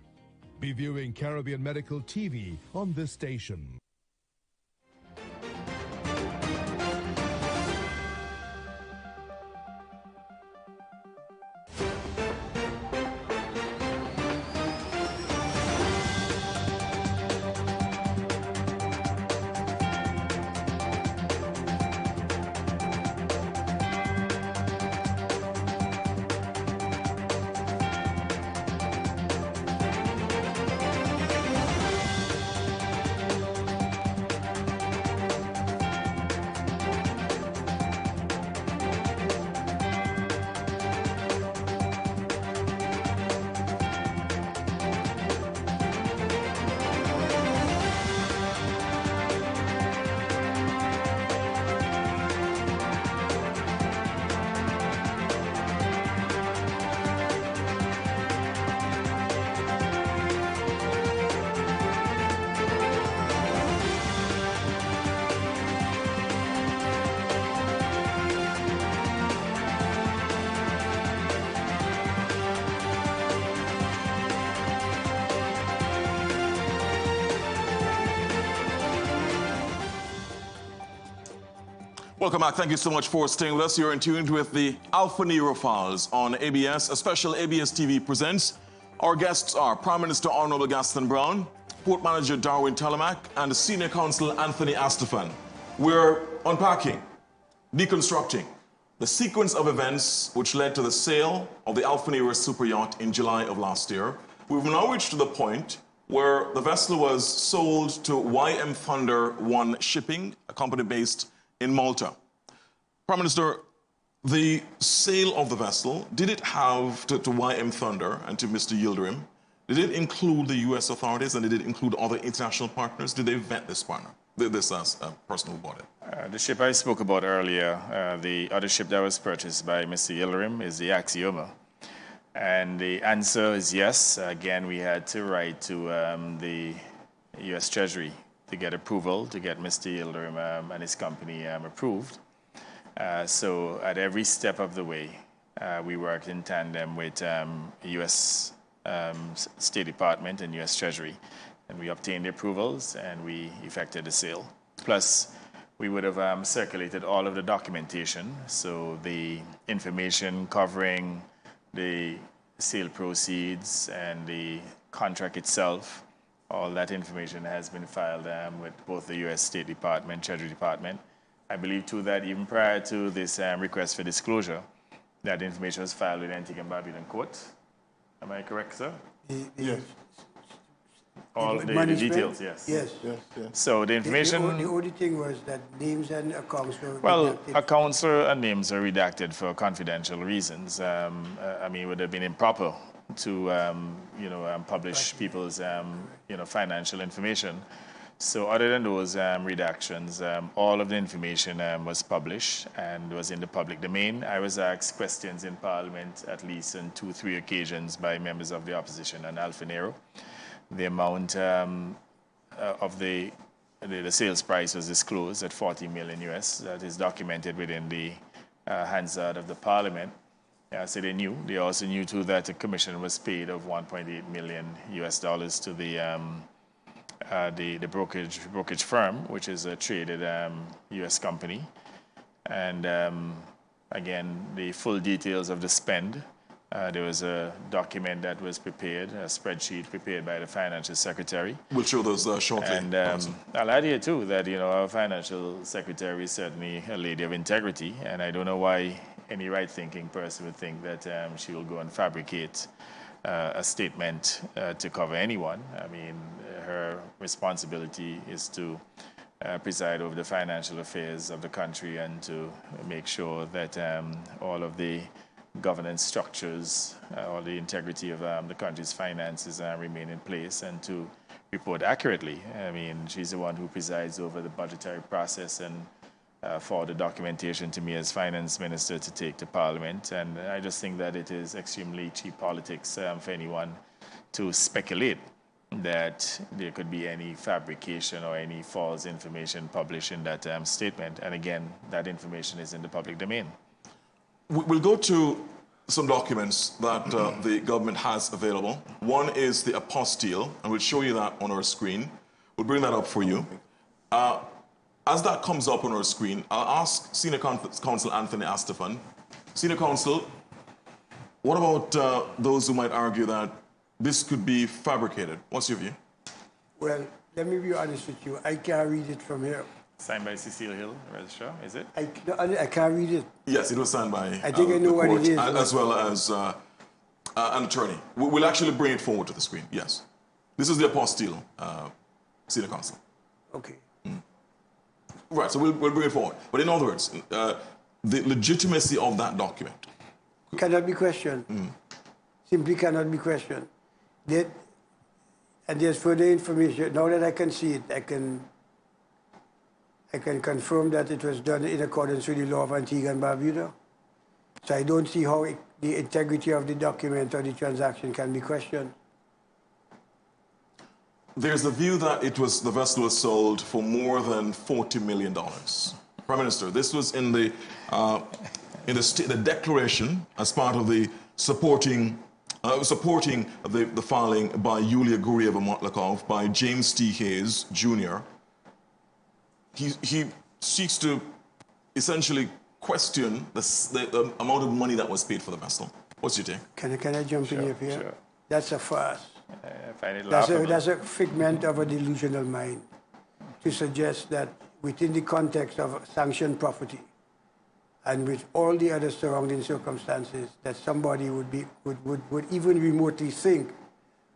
Be viewing Caribbean Medical TV on this station. Welcome back. Thank you so much for staying with us. You're in tune with the Alfa Nero Files on ABS. A special ABS TV presents. Our guests are Prime Minister Honorable Gaston Brown, Port Manager Darwin Telemack, and Senior Counsel Anthony Astafan. We're unpacking, deconstructing the sequence of events which led to the sale of the Alfa Nero superyacht in July of last year. We've now reached to the point where the vessel was sold to YM Thunder One Shipping, a company based in Malta. Prime Minister, the sale of the vessel, did it have to YM Thunder and to Mr. Yildirim, did it include the U.S. authorities and did it include other international partners? Did they vet this partner, this person who bought it? The ship I spoke about earlier, the other ship that was purchased by Mr. Yildirim is the Axioma. And the answer is yes. Again, we had to write to the U.S. Treasury to get approval, to get Mr. Yildirim and his company approved. So at every step of the way, we worked in tandem with U.S. State Department and U.S. Treasury. And we obtained the approvals and we effected the sale. Plus, we would have circulated all of the documentation. So the information covering the sale proceeds and the contract itself, all that information has been filed with both the U.S. State Department, Treasury Department. I believe, too, that even prior to this request for disclosure, that information was filed with Antigua and Barbuda Court. Am I correct, sir? Yes. All the details, yes. Yes. So the information... The only thing was that names and accounts were Well, redacted. accounts and names are redacted for confidential reasons. I mean, it would have been improper to, publish people's, financial information. So other than those redactions, all of the information was published and was in the public domain. I was asked questions in Parliament at least on 2-3 occasions by members of the opposition on Alfa Nero. The amount of the sales price was disclosed at $40 million US. That is documented within the Hansard of the Parliament. So they knew. They also knew too that a commission was paid of $1.8 million US to the brokerage firm, which is a traded U.S. company. And again, the full details of the spend. There was a document that was prepared, a spreadsheet prepared by the financial secretary. We'll show those shortly. And I'll add here too that our financial secretary is certainly a lady of integrity, and I don't know why any right-thinking person would think that she will go and fabricate a statement to cover anyone. I mean, her responsibility is to preside over the financial affairs of the country and to make sure that all of the governance structures, all the integrity of the country's finances remain in place and to report accurately. I mean, she's the one who presides over the budgetary process and for the documentation to me as finance minister to take to Parliament. And I just think that it is extremely cheap politics for anyone to speculate that there could be any fabrication or any false information published in that statement. And again, that information is in the public domain. We'll go to some documents that the government has available. One is the apostille, and we'll show you that on our screen. We'll bring that up for you. As that comes up on our screen, I'll ask Senior Counsel Anthony Astafan. Senior Counsel, what about those who might argue that this could be fabricated? What's your view? Well, let me be honest with you. I can't read it from here. Signed by Cecile Hill, Registrar, is it? I can't read it. Yes, it was signed by I think I know what it is. As well as an attorney. We'll actually bring it forward to the screen, yes. This is the apostille, Senior Counsel. Okay. Right, so we'll bring it forward. But in other words, the legitimacy of that document cannot be questioned. Simply cannot be questioned. And there's further information. Now that I can see it, I can confirm that it was done in accordance with the law of Antigua and Barbuda. So I don't see how the integrity of the document or the transaction can be questioned. There's a view that the vessel was sold for more than $40 million. Prime Minister, this was in the declaration as part of the supporting the filing by Yulia Gureva-Motlakov, by James T. Hayes, Jr. He seeks to essentially question the amount of money that was paid for the vessel. What's your take? Can I jump in here? Sure. That's a farce. I find it That's laughable. a figment of a delusional mind to suggest that within the context of sanctioned property and with all the other surrounding circumstances, that somebody would even remotely think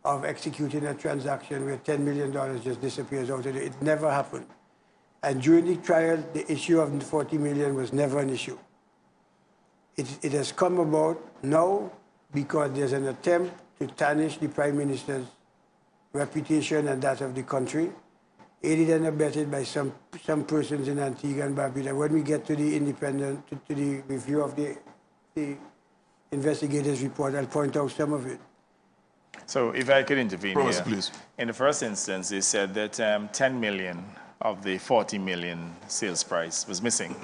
of executing a transaction where $10 million just disappears out of it. It never happened. And during the trial, the issue of $40 million was never an issue. It has come about now because there's an attempt to tarnish the Prime Minister's reputation and that of the country, aided and abetted by some persons in Antigua and Barbuda. When we get to the to the review of the investigators' report, I'll point out some of it. So if I could intervene here. Please. In the first instance, they said that 10 million of the 40 million sales price was missing.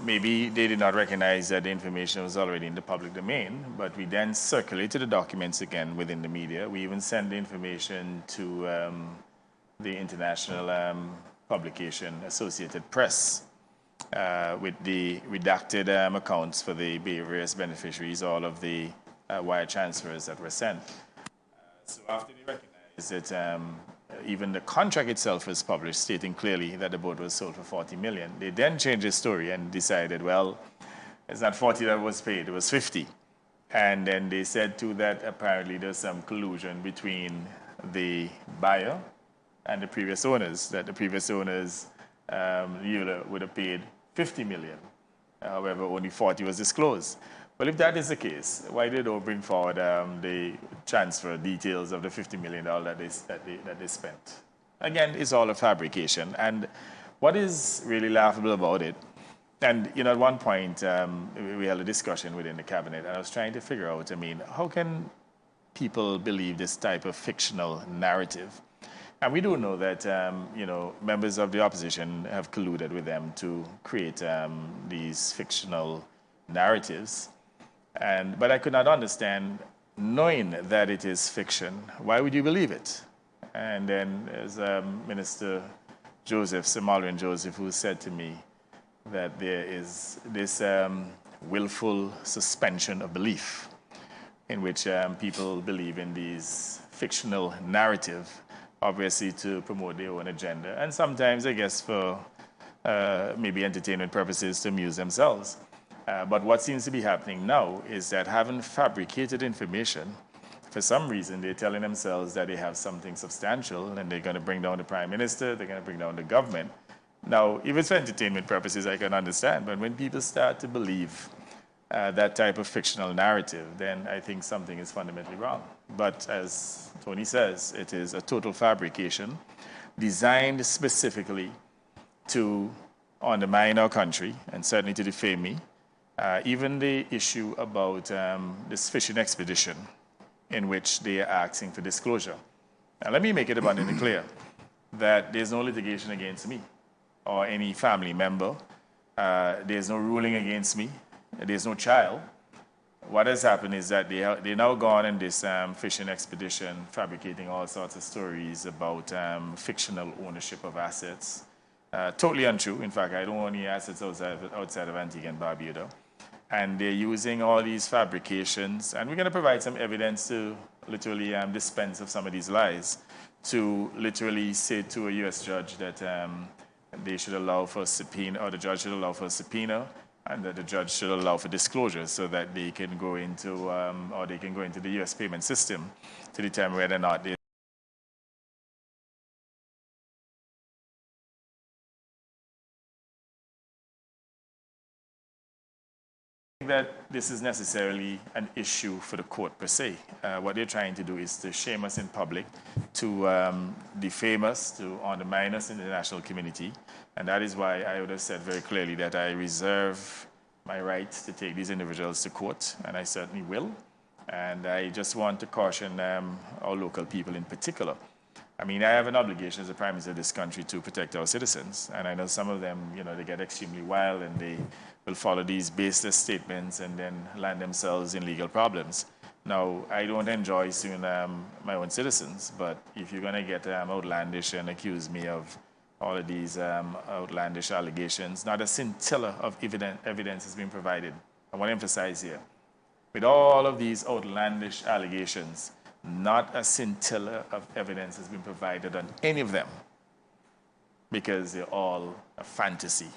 Maybe they did not recognize that the information was already in the public domain, but we then circulated the documents again within the media. We even sent the information to the international publication Associated Press with the redacted accounts for the various beneficiaries, all of the wire transfers that were sent. So after they recognized that even the contract itself was published, stating clearly that the boat was sold for 40 million, they then changed the story and decided, well, it's not 40 that was paid, it was 50. And then they said too that apparently there's some collusion between the buyer and the previous owners, that the previous owners would have paid 50 million. However, only 40 was disclosed. Well, if that is the case, why did they bring forward the transfer details of the $50 million that they spent? Again, it's all a fabrication. And what is really laughable about it, and at one point we had a discussion within the cabinet, and I was trying to figure out, how can people believe this type of fictional narrative? And we do know that, members of the opposition have colluded with them to create these fictional narratives. But I could not understand, knowing that it is fiction, why would you believe it? And then there's Minister Joseph, Somalian Joseph, who said to me that there is this willful suspension of belief in which people believe in these fictional narrative, obviously to promote their own agenda, and sometimes, I guess, for maybe entertainment purposes to amuse themselves. But what seems to be happening now is that having fabricated information, for some reason they're telling themselves that they have something substantial and they're going to bring down the Prime Minister, they're going to bring down the government. Now, if it's for entertainment purposes, I can understand, but when people start to believe that type of fictional narrative, then I think something is fundamentally wrong. But as Tony says, it is a total fabrication designed specifically to undermine our country and certainly to defame me. Even the issue about this fishing expedition in which they are asking for disclosure. Now, let me make it abundantly clear that there's no litigation against me or any family member. There's no ruling against me. There's no trial. What has happened is that they're now gone in this fishing expedition, fabricating all sorts of stories about fictional ownership of assets. Totally untrue. In fact, I don't own any assets outside of Antigua and Barbuda. And they're using all these fabrications, and we're going to provide some evidence to literally dispense of some of these lies, to literally say to a U.S. judge that they should allow for a subpoena, or the judge should allow for a subpoena, and that the judge should allow for disclosure so that they can go into, the U.S. payment system to determine whether or not they that this is necessarily an issue for the court per se. What they're trying to do is to shame us in public, to defame us, to undermine us in the national community. And that is why I would have said very clearly that I reserve my right to take these individuals to court, and I certainly will. And I just want to caution our local people in particular. I have an obligation as the Prime Minister of this country to protect our citizens. And I know some of them, they get extremely wild and they will follow these baseless statements and then land themselves in legal problems. Now, I don't enjoy suing my own citizens, but if you're going to get outlandish and accuse me of all of these outlandish allegations. Not a scintilla of evidence has been provided. I want to emphasize here, with all of these outlandish allegations, not a scintilla of evidence has been provided on any of them, because they're all a fantasy,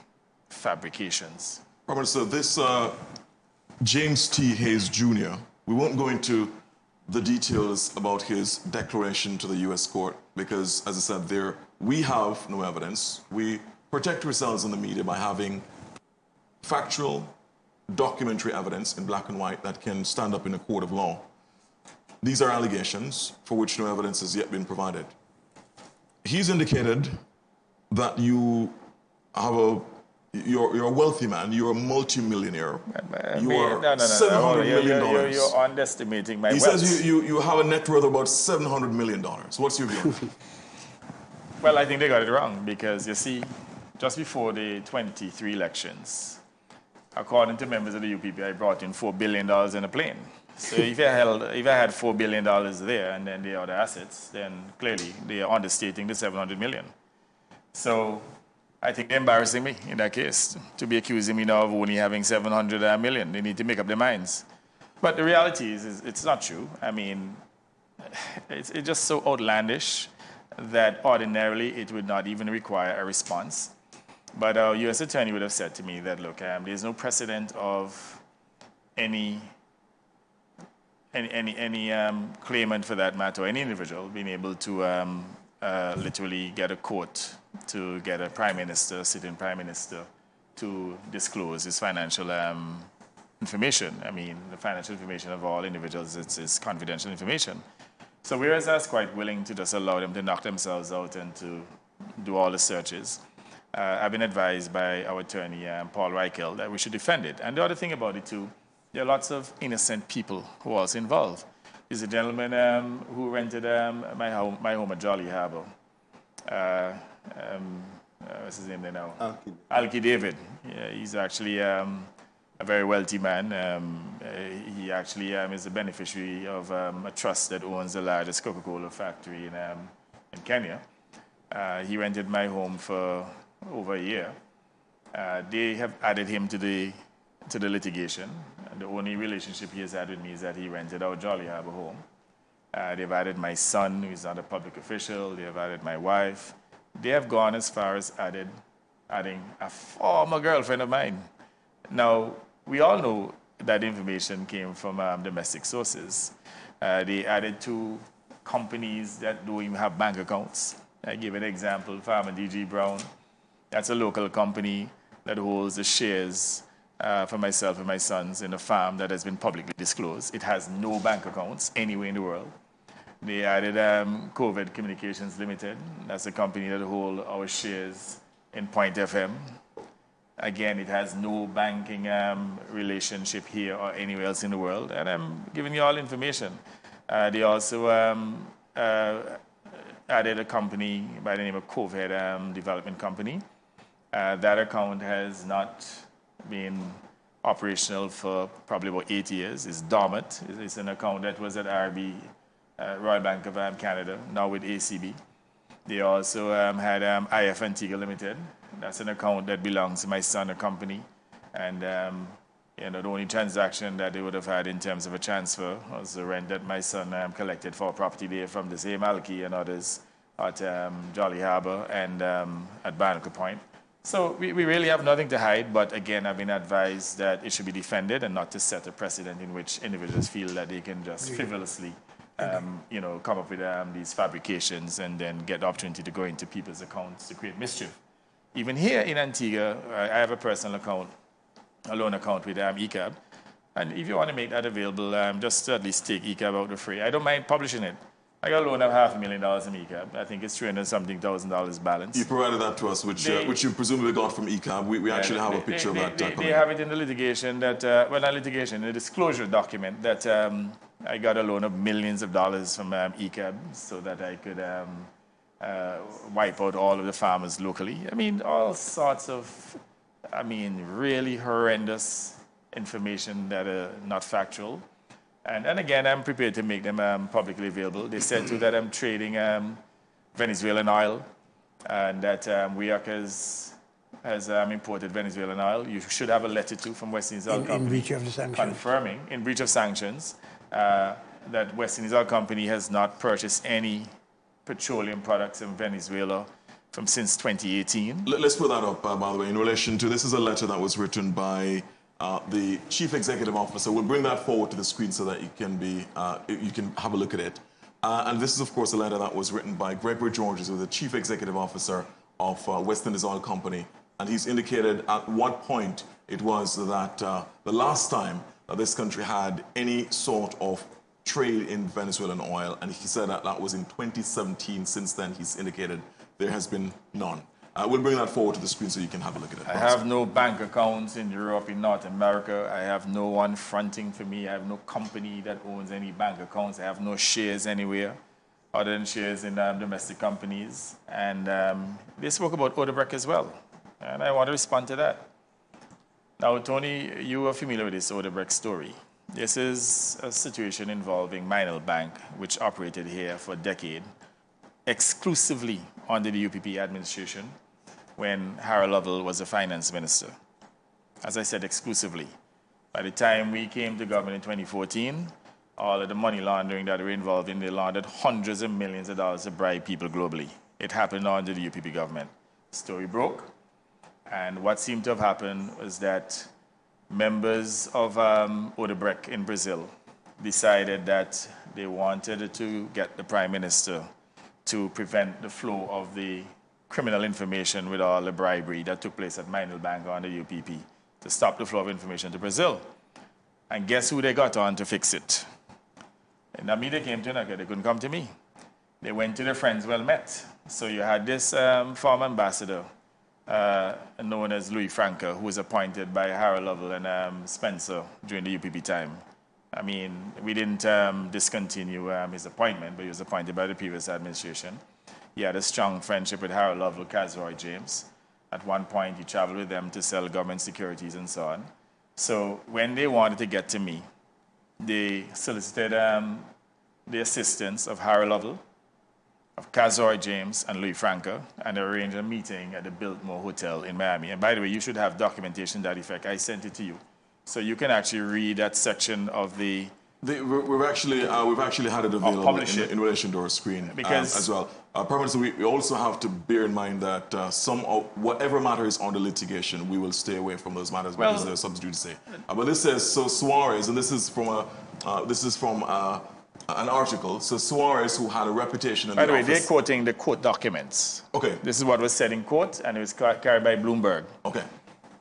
fabrications. Robert, so this James T. Hayes Jr., we won't go into the details about his declaration to the U.S. court because, as I said, we have no evidence. We protect ourselves in the media by having factual, documentary evidence in black and white that can stand up in a court of law. These are allegations for which no evidence has yet been provided. He's indicated that you have you're a wealthy man, you're a multi-millionaire. You are $700 million. You're underestimating my wealth. He says you have a net worth of about $700 million. What's your view? Well, I think they got it wrong because, you see, just before the 23 elections, according to members of the UPP, I brought in $4 billion in a plane. So if I had $4 billion there and then the other assets, then clearly they are understating the $700 million. So I think they're embarrassing me in that case to be accusing me now of only having $700 million. They need to make up their minds. But the reality is it's not true. I mean, it's just so outlandish that ordinarily it would not even require a response. But our U.S. attorney would have said to me that, look, there's no precedent of any claimant for that matter, or any individual being able to literally get a court to get a prime minister, sitting prime minister, to disclose his financial information. I mean, the financial information of all individuals, it's confidential information. So whereas I was quite willing to just allow them to knock themselves out and to do all the searches, I've been advised by our attorney, Paul Reichel, that we should defend it. And the other thing about it, too, there are lots of innocent people who are also involved. There's a gentleman who rented my home at Jolly Harbour. What's his name there now? Alki David. Yeah, he's actually a very wealthy man. He actually is a beneficiary of a trust that owns the largest Coca-Cola factory in Kenya. He rented my home for over a year. They have added him to the litigation. And the only relationship he has had with me is that he rented our Jolly Harbour home. They've added my son, who's not a public official. They've added my wife. They have gone as far as adding a former girlfriend of mine. Now, we all know that information came from domestic sources. They added 2 companies that don't even have bank accounts. I give an example, Farmer D.G. Brown. That's a local company that holds the shares for myself and my sons in a farm that has been publicly disclosed. It has no bank accounts anywhere in the world. They added COVID Communications Limited. That's a company that holds our shares in Point FM. Again, it has no banking relationship here or anywhere else in the world. And I'm giving you all information. They also added a company by the name of COVID Development Company. That account has not been operational for probably about 8 years. It's dormant. It's an account that was at RB, Royal Bank of Canada, now with ACB. They also had IF Antigua Limited. That's an account that belongs to my son, a company. And the only transaction that they would have had in terms of a transfer was the rent that my son collected for a property there from the same Alki and others at Jolly Harbour and at Barnacle Point. So we really have nothing to hide, but again, I've been advised that it should be defended and not to set a precedent in which individuals feel that they can just frivolously, come up with these fabrications and then get the opportunity to go into people's accounts to create mischief. Even here in Antigua, I have a personal account, a loan account with ECAB, and if you want to make that available, just to at least take ECAB out of free. I don't mind publishing it. I got a loan of $500,000 in ECAB. I think it's $300-something thousand balance. You provided that to us, which you presumably got from ECAB. We actually have a picture of that. They have it in the litigation that, not litigation, the disclosure document that I got a loan of millions of dollars from ECAB so that I could wipe out all of the farmers locally. I mean, all sorts of, really horrendous information that are not factual. And again, I'm prepared to make them publicly available. They said too that I'm trading Venezuelan oil and that WIAC has imported Venezuelan oil. You should have a letter too from West Indies Oil Company in breach of the sanctions. Confirming, in breach of sanctions, that West Indies Oil Company has not purchased any petroleum products in Venezuela since 2018. Let's put that up, by the way, in relation to, this is a letter that was written by the Chief Executive Officer. We'll bring that forward to the screen so that you can have a look at it. And this is, of course, a letter that was written by Gregory Georges, who is the Chief Executive Officer of West Indies Oil Company. And he's indicated at what point it was that the last time that this country had any sort of trade in Venezuelan oil, and he said that that was in 2017. Since then, he's indicated there has been none. We'll bring that forward to the screen so you can have a look at it. I have no bank accounts in Europe, in North America. I have no one fronting for me. I have no company that owns any bank accounts. I have no shares anywhere other than shares in domestic companies. And they spoke about Odebrecht as well. And I want to respond to that. Now, Tony, you are familiar with this Odebrecht story. This is a situation involving Minel Bank, which operated here for a decade, exclusively under the UPP administration when Harold Lovell was the finance minister. As I said, exclusively. By the time we came to government in 2014, all of the money laundering that were involved in, they laundered hundreds of millions of dollars to bribe people globally. It happened under the UPP government. Story broke. And what seemed to have happened was that members of Odebrecht in Brazil decided that they wanted to get the prime minister to prevent the flow of the criminal information with all the bribery that took place at Minel Bank under the UPP, to stop the flow of information to Brazil. And guess who they got on to fix it? And I mean, they came to Naka, they couldn't come to me. They went to their friends well met. So you had this former ambassador known as Louis Franca, who was appointed by Harold Lovell and Spencer during the UPP time. I mean, we didn't discontinue his appointment, but he was appointed by the previous administration. He had a strong friendship with Harold Lovell, Casroy James. At one point, he traveled with them to sell government securities and so on. So when they wanted to get to me, they solicited the assistance of Harold Lovell, of Casroy James, and Louis Franca, and they arranged a meeting at the Biltmore Hotel in Miami. And by the way, you should have documentation to that effect. I sent it to you. So you can actually read that section of the... We've actually had it available in relation to our screen as well. Permanently, we also have to bear in mind that some of whatever matters under litigation, we will stay away from those matters because they're substitute to say. But this says, so Suarez, and this is from an article. So Suarez, who had a reputation in the office. By the way, they're quoting the court documents. Okay. This is what was said in court, and it was carried by Bloomberg. Okay.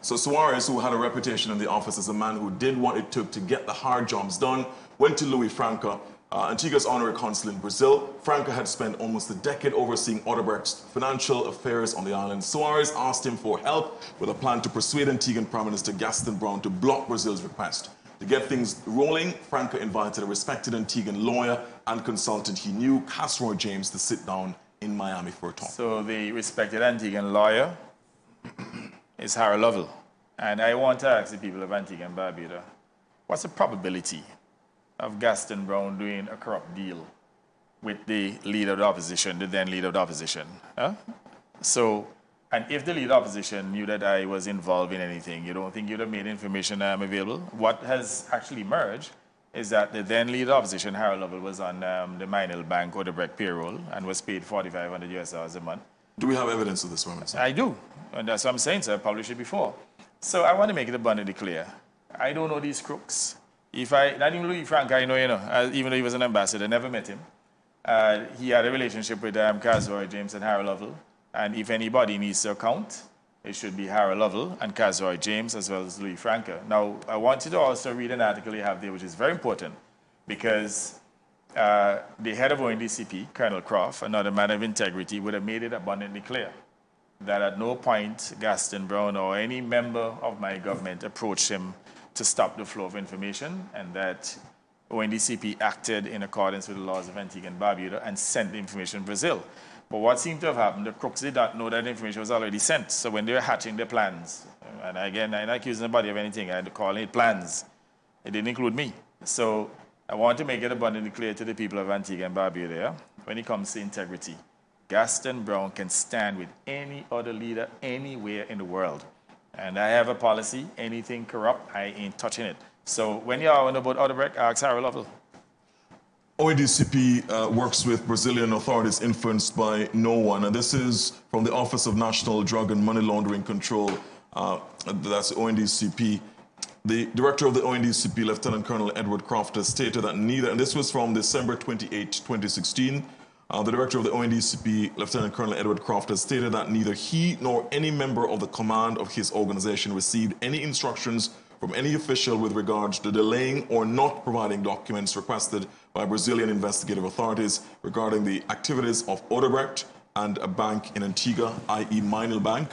So Suarez, who had a reputation in the office as a man who did what it took to get the hard jobs done, went to Louis Franca, Antigua's honorary consul in Brazil. Franca had spent almost a decade overseeing Odebrecht's financial affairs on the island. Suarez asked him for help with a plan to persuade Antiguan Prime Minister Gaston Brown to block Brazil's request. To get things rolling, Franca invited a respected Antiguan lawyer and consultant he knew, Casroy James, to sit down in Miami for a talk. So the respected Antiguan lawyer is Harold Lovell. And I want to ask the people of Antigua and Barbuda, what's the probability of Gaston Brown doing a corrupt deal with the leader of the opposition, the then leader of the opposition? Huh? So, and if the leader of the opposition knew that I was involved in anything, you don't think you'd have made information available? What has actually emerged is that the then leader of the opposition, Harold Lovell, was on the Minel Bank Odebrecht payroll and was paid $4,500 US a month. Do we have evidence of this, Roman? I do. And that's what I'm saying, sir. I published it before. So I want to make it abundantly clear. I don't know these crooks. Not even Louis Franca, I know, even though he was an ambassador, I never met him. He had a relationship with Casroy James and Harold Lovell. And if anybody needs to account, it should be Harold Lovell and Casroy James as well as Louis Franca. Now, I want you to also read an article you have there, which is very important, because the head of ONDCP, Colonel Croft, another man of integrity, would have made it abundantly clear that at no point Gaston Brown or any member of my government approached him to stop the flow of information, and that ONDCP acted in accordance with the laws of Antigua and Barbuda and sent the information to Brazil. But what seemed to have happened, the crooks did not know that the information was already sent. So when they were hatching their plans, and again, I'm not accusing anybody of anything, I had to call it plans. It didn't include me. So I want to make it abundantly clear to the people of Antigua and Barbuda, when it comes to integrity, Gaston Brown can stand with any other leader anywhere in the world. And I have a policy, anything corrupt, I ain't touching it. So when you are on about Odebrecht, ask Harry Lovell. ONDCP works with Brazilian authorities influenced by no one, and this is from the Office of National Drug and Money Laundering Control. That's ONDCP. The director of the ONDCP, Lieutenant Colonel Edward Croft, has stated that neither, and this was from December 28, 2016, the director of the ONDCP, Lieutenant Colonel Edward Croft, has stated that neither he nor any member of the command of his organization received any instructions from any official with regards to delaying or not providing documents requested by Brazilian investigative authorities regarding the activities of Odebrecht and a bank in Antigua, i.e. Minel Bank.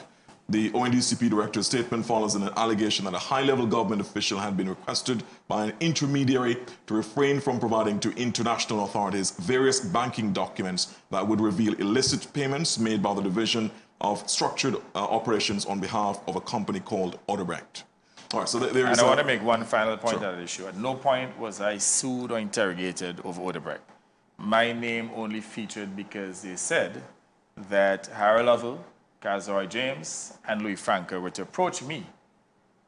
The ONDCP director's statement follows an allegation that a high-level government official had been requested by an intermediary to refrain from providing to international authorities various banking documents that would reveal illicit payments made by the Division of Structured Operations on behalf of a company called Odebrecht. All right, so there is. And I want to make one final point on that issue. At no point was I sued or interrogated over Odebrecht. My name only featured because they said that Harry Lovell, Kazroy James, and Louis Franca were to approach me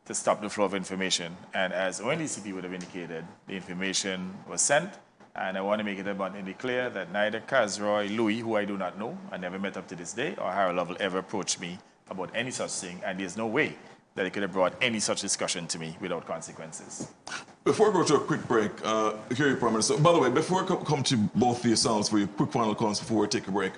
to stop the flow of information. And as ONDCP would have indicated, the information was sent. And I want to make it abundantly clear that neither Kazroy, Louis, who I do not know, I never met up to this day, or Harry Lovell ever approached me about any such thing. And there's no way that he could have brought any such discussion to me without consequences. Before we go to a quick break, here you, Prime Minister. By the way, before I come to both of yourselves for your quick final comments before we take a break,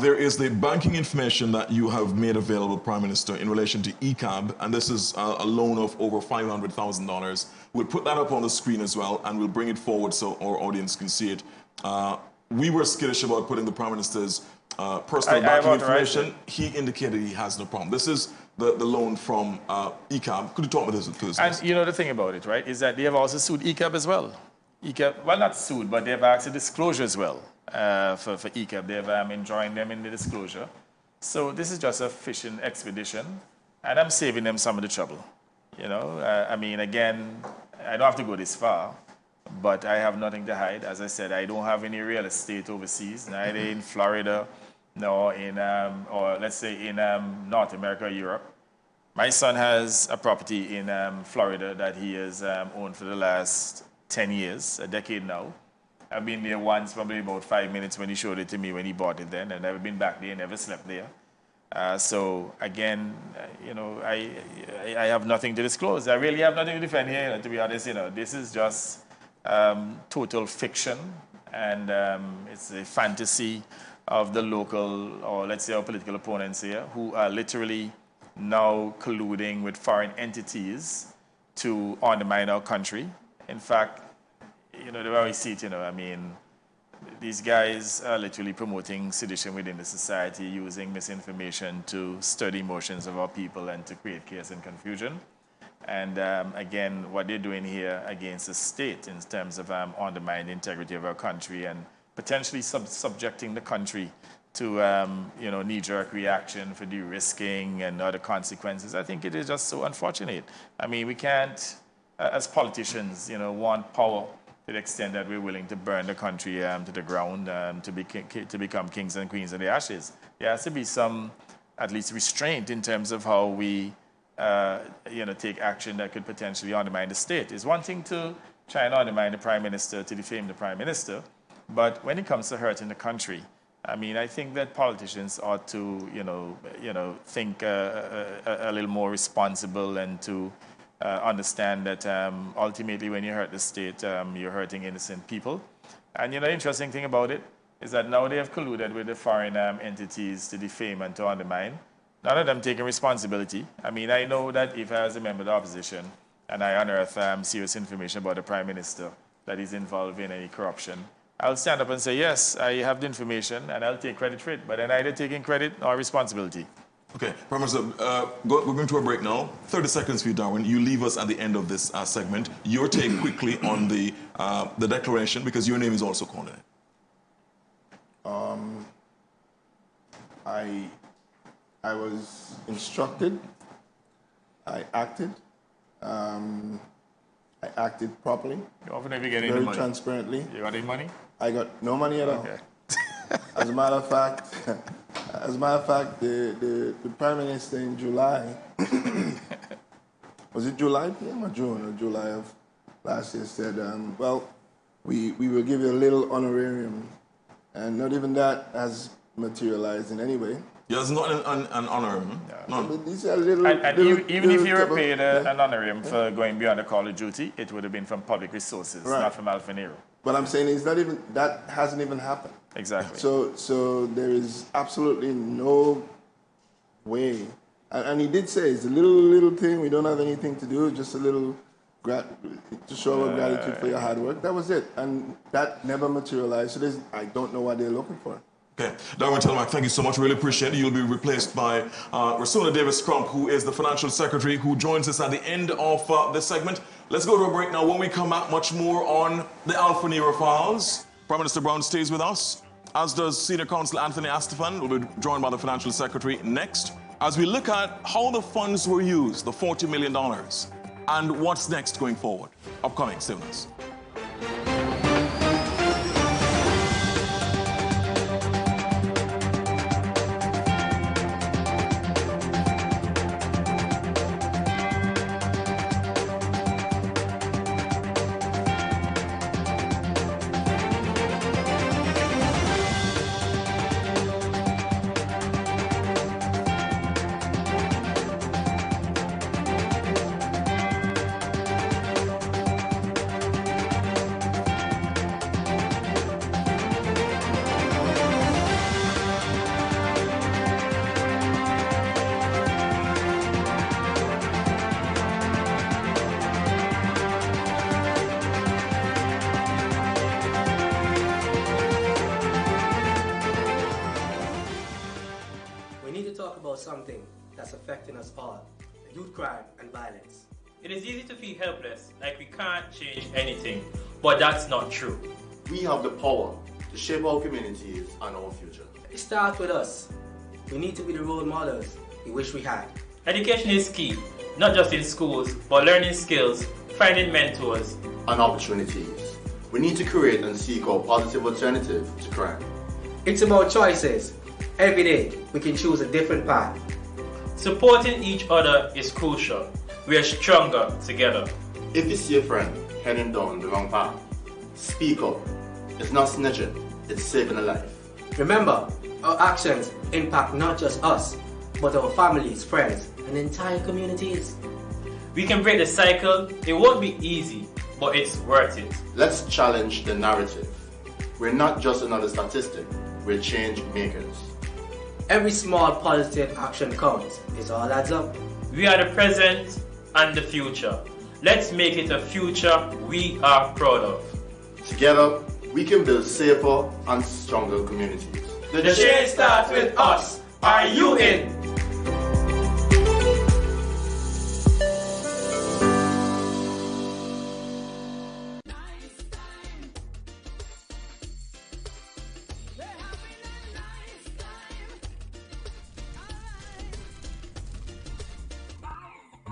there is the banking information that you have made available, Prime Minister, in relation to ECAB, and this is a loan of over $500,000. We'll put that up on the screen as well, and we'll bring it forward so our audience can see it. We were skittish about putting the Prime Minister's personal banking information. He indicated he has no problem. This is the loan from ECAB. Could you talk about this? And you know the thing about it, right, is that they have also sued ECAB as well. ECAB, well, not sued, but they've asked a disclosure as well. For ECAB, they've enjoined them in the disclosure. So this is just a fishing expedition, and I'm saving them some of the trouble. You know, I mean, again, I don't have to go this far, but I have nothing to hide. As I said, I don't have any real estate overseas, neither in Florida, nor in, or let's say in North America or Europe. My son has a property in Florida that he has owned for the last 10 years, a decade now. I've been there once, probably about 5 minutes when he showed it to me when he bought it then. I've never been back there, never slept there. So again, you know, I have nothing to disclose. I really have nothing to defend here, to be honest. You know, this is just total fiction, and it's a fantasy of the local, or let's say our political opponents here, who are literally now colluding with foreign entities to undermine our country. In fact, you know, the way I see it, you know, I mean, these guys are literally promoting sedition within the society, using misinformation to stir the emotions of our people and to create chaos and confusion. And again, what they're doing here against the state in terms of undermining the integrity of our country and potentially subjecting the country to, you know, knee-jerk reaction for de-risking and other consequences, I think it is just so unfortunate. I mean, we can't, as politicians, you know, want power to the extent that we're willing to burn the country to the ground to become kings and queens of the ashes. There has to be some, at least, restraint in terms of how we, you know, take action that could potentially undermine the state. It's one thing to try and undermine the Prime Minister, to defame the Prime Minister, but when it comes to hurting the country, I mean, I think that politicians ought to, you know, think a little more responsible and to understand that ultimately when you hurt the state, you're hurting innocent people. And you know, the interesting thing about it is that now they have colluded with the foreign entities to defame and to undermine. None of them taking responsibility. I mean, I know that if I was a member of the opposition and I unearth serious information about the Prime Minister that is involved in any corruption, I'll stand up and say, yes, I have the information and I'll take credit for it, but I'm neither taking credit nor responsibility. Okay, Prime Minister, we're going to a break now. 30 seconds for you, Darwin. You leave us at the end of this segment. Your take quickly on the declaration, because your name is also called in it. I was instructed. I acted. I acted properly. You often never get any very money. Transparently. You got any money? I got no money at all. Okay. As a matter of fact, the Prime Minister in July, was it July PM or June or July of last year, said, well, we will give you a little honorarium. And not even that has materialized in any way. Yes, not an honorarium. No. But these are little, Even if you were paid an honorarium for going beyond the call of duty, it would have been from public resources, not from Alfa Nero. But I'm saying it's not even, that hasn't even happened. Exactly. So there is absolutely no way. And he did say it's a little thing, we don't have anything to do, just a little to show our gratitude for your hard work. That was it. And that never materialized. So I don't know what they're looking for. Okay, Darwin Telmack, thank you so much. Really appreciate it. You'll be replaced by Rasuna Davis-Crump, who is the Financial Secretary, who joins us at the end of this segment. Let's go to a break now. When we come back, much more on the Alfa Nero Files. Prime Minister Brown stays with us, as does Senior Counsel Anthony Astafan. We'll be joined by the Financial Secretary next, as we look at how the funds were used, the $40 million, and what's next going forward. Upcoming, stay with us. Something that's affecting us all, youth crime and violence. It is easy to feel helpless, like we can't change anything, but that's not true. We have the power to shape our communities and our future. It starts with us. We need to be the role models we wish we had. Education is key, not just in schools, but learning skills, finding mentors, and opportunities. We need to create and seek out positive alternatives to crime. It's about choices. Every day, we can choose a different path. Supporting each other is crucial. We are stronger together. If you see a friend heading down the wrong path, speak up. It's not snitching, it's saving a life. Remember, our actions impact not just us, but our families, friends, and entire communities. We can break the cycle. It won't be easy, but it's worth it. Let's challenge the narrative. We're not just another statistic, we're change makers. Every small positive action counts. It all adds up. We are the present and the future. Let's make it a future we are proud of. Together, we can build safer and stronger communities. The change starts with us. Are you in?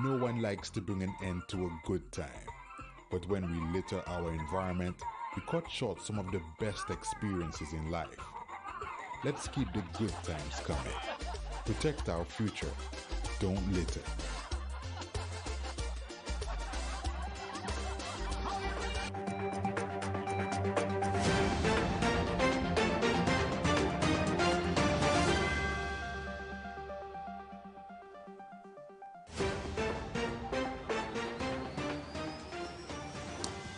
No one likes to bring an end to a good time, but when we litter our environment, we cut short some of the best experiences in life. Let's keep the good times coming. Protect our future. Don't litter.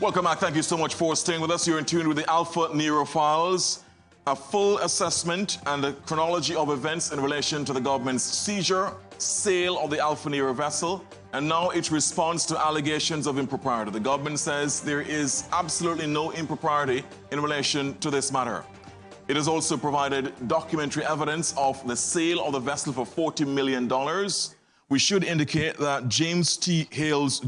Welcome back. Thank you so much for staying with us. You're in tune with the Alfa Nero Files. A full assessment and a chronology of events in relation to the government's seizure, sale of the Alfa Nero vessel, and now its response to allegations of impropriety. The government says there is absolutely no impropriety in relation to this matter. It has also provided documentary evidence of the sale of the vessel for $40 million. We should indicate that James T. Hayes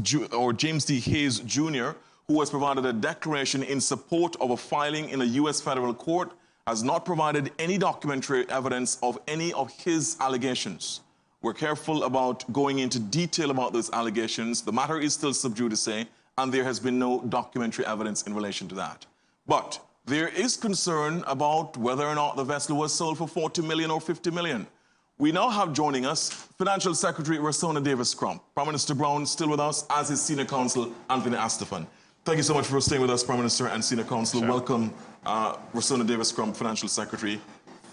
Jr., who has provided a declaration in support of a filing in a U.S. federal court, has not provided any documentary evidence of any of his allegations. We're careful about going into detail about those allegations. The matter is still sub judice, and there has been no documentary evidence in relation to that. But there is concern about whether or not the vessel was sold for 40 million or 50 million. We now have joining us Financial Secretary Rossona Davis-Crump. Prime Minister Brown still with us, as is Senior Counsel Anthony Astaphan. Thank you so much for staying with us, Prime Minister and Senior Counsel. Sure. Welcome, Rossona Davis-Crump, Financial Secretary.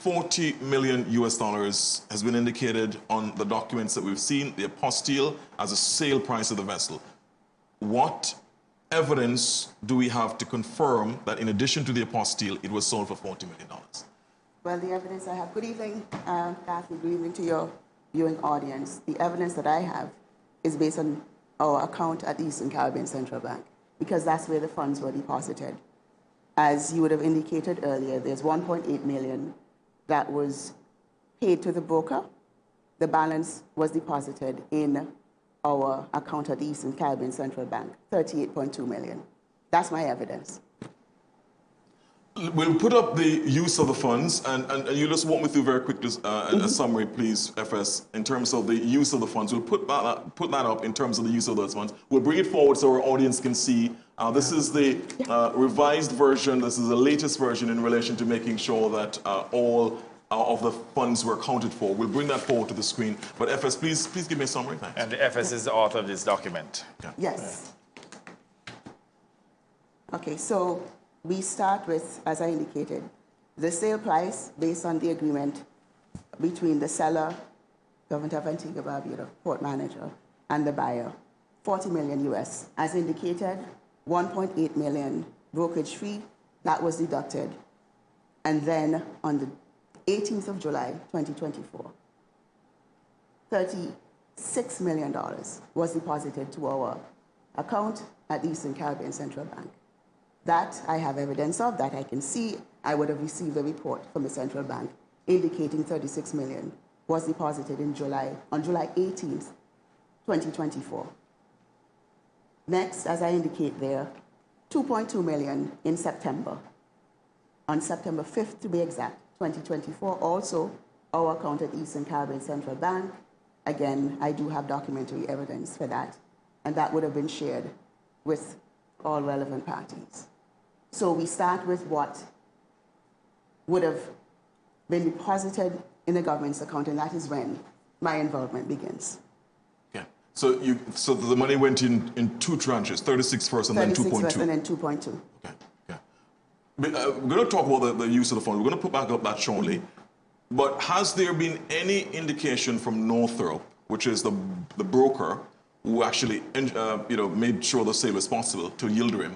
$40 million has been indicated on the documents that we've seen, the apostille, as a sale price of the vessel. What evidence do we have to confirm that in addition to the apostille, it was sold for $40 million? Well, the evidence I have, good evening, Kathy, good evening to your viewing audience. The evidence that I have is based on our account at the Eastern Caribbean Central Bank, because that's where the funds were deposited. As you would have indicated earlier, there's $1.8 million that was paid to the broker. The balance was deposited in our account at the Eastern Caribbean Central Bank, $38.2 million. That's my evidence. We'll put up the use of the funds, and you just walk me through very quickly a summary, please, FS, in terms of the use of the funds. We'll put that up in terms of the use of those funds. We'll bring it forward so our audience can see. This is the revised version. This is the latest version in relation to making sure that all of the funds were accounted for. We'll bring that forward to the screen. But FS, please give me a summary. Thanks. And the FS is the author of this document. Yeah. Yes. Okay, so we start with, as I indicated, the sale price based on the agreement between the seller, Government of Antigua Barbuda, port manager, and the buyer, $40 million US. As indicated, $1.8 million brokerage fee, that was deducted. And then on the 18th of July, 2024, $36 million was deposited to our account at the Eastern Caribbean Central Bank. That I have evidence of, that I can see. I would have received a report from the central bank indicating $36 million was deposited on July 18th, 2024. Next, as I indicate there, $2.2 million in September. On September 5th, to be exact, 2024, also our account at Eastern Caribbean Central Bank. Again, I do have documentary evidence for that, and that would have been shared with all relevant parties. So we start with what would have been deposited in the government's account, and that is when my involvement begins. Yeah. So the money went in two tranches, 36 first and then 2.2. And then 2.2. Okay. Yeah. We're going to talk about the use of the fund. We're going to put back up that shortly. But has there been any indication from Northrop, which is the broker, who actually made sure the sale was possible, to Yildirim?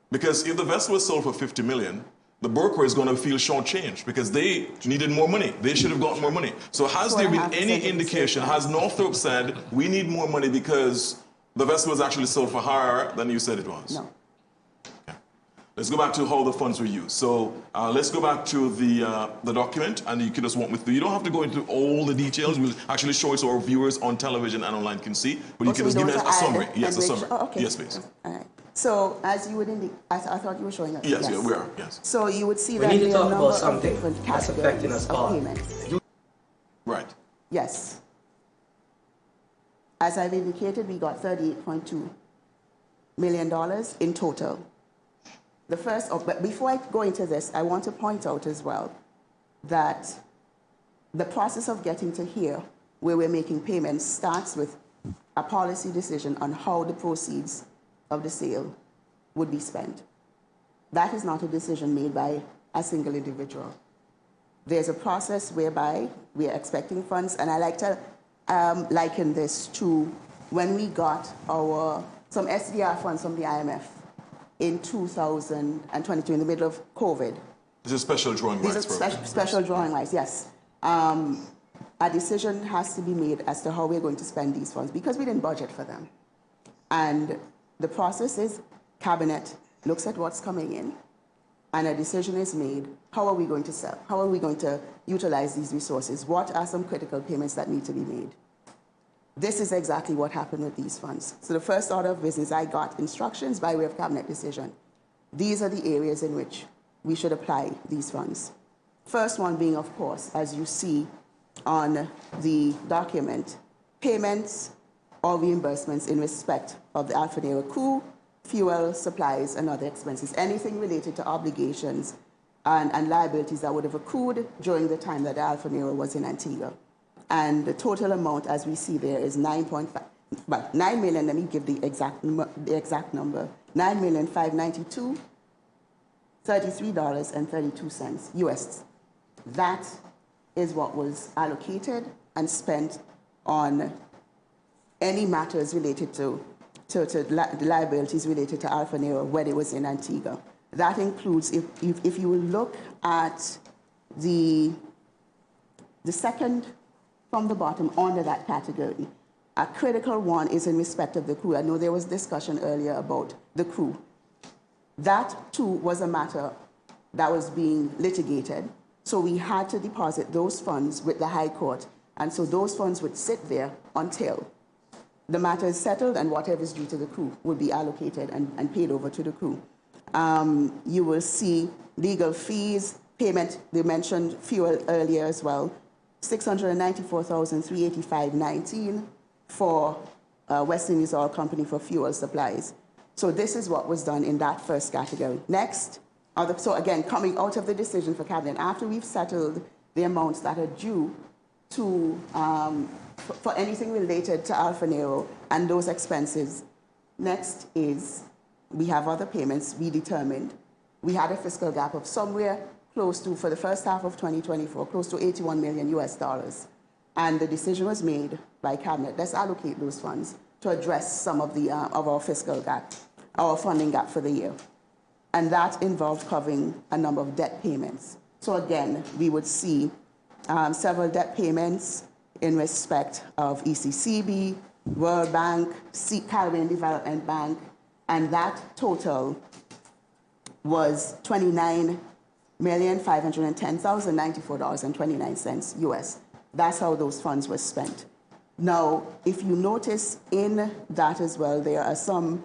Because if the vessel was sold for $50 million, the broker is going to feel shortchanged because they needed more money. They should have gotten more money. So has there been any indication, has Northrop said, we need more money because the vessel was actually sold for higher than you said it was? No. Okay. Let's go back to how the funds were used. So let's go back to the document, and you can just walk me through. You don't have to go into all the details. We'll actually show it so our viewers on television and online can see. But you can just give me a summary. Yes, a summary. Oh, okay. Yes, please. All right. So as you would indicate, I thought you were showing us. Yes, yeah, we are. Yes. So you would see we that need to there are talk a number about of something different that's affecting us all. Payments. Right. Yes. As I've indicated, we got $38.2 million in total. The first, but before I go into this, I want to point out as well that the process of getting to here, where we're making payments, starts with a policy decision on how the proceeds of the sale would be spent. That is not a decision made by a single individual. There's a process whereby we are expecting funds, and I like to liken this to when we got some SDR funds from the IMF in 2022, in the middle of COVID. These are special drawing rights. These are special drawing rights, yes. A decision has to be made as to how we're going to spend these funds because we didn't budget for them. And the process is Cabinet looks at what's coming in, and a decision is made. How are we going to sell? How are we going to utilize these resources? What are some critical payments that need to be made? This is exactly what happened with these funds. So the first order of business, I got instructions by way of Cabinet decision. These are the areas in which we should apply these funds. First one being, of course, as you see on the document, payments or reimbursements in respect of the Alfa Nero crew, fuel, supplies, and other expenses, anything related to obligations and liabilities that would have accrued during the time that the Alfa Nero was in Antigua. And the total amount, as we see there, is 9 million, let me give the exact number, $9,592,33.32 US. That is what was allocated and spent on any matters related to the liabilities related to Alfa Nero when it was in Antigua. That includes, if you look at the second from the bottom under that category, a critical one is in respect of the crew. I know there was discussion earlier about the crew. That too was a matter that was being litigated. So we had to deposit those funds with the High Court. And so those funds would sit there until the matter is settled and whatever is due to the crew would be allocated and paid over to the crew. You will see legal fees, payment, they mentioned fuel earlier as well, $694,385.19 for West Indies Oil Company for fuel supplies. So this is what was done in that first category. Next, so again, coming out of the decision for Cabinet, after we've settled the amounts that are due to, for anything related to Alfa Nero and those expenses, next is we have other payments we determined. We had a fiscal gap of somewhere close to, for the first half of 2024, close to $81 million US. And the decision was made by Cabinet, let's allocate those funds to address some of our fiscal gap, our funding gap for the year. And that involved covering a number of debt payments. So again, we would see several debt payments in respect of ECCB, World Bank, Caribbean Development Bank, and that total was $29,510,094.29 US. That's how those funds were spent. Now, if you notice in that as well, there are some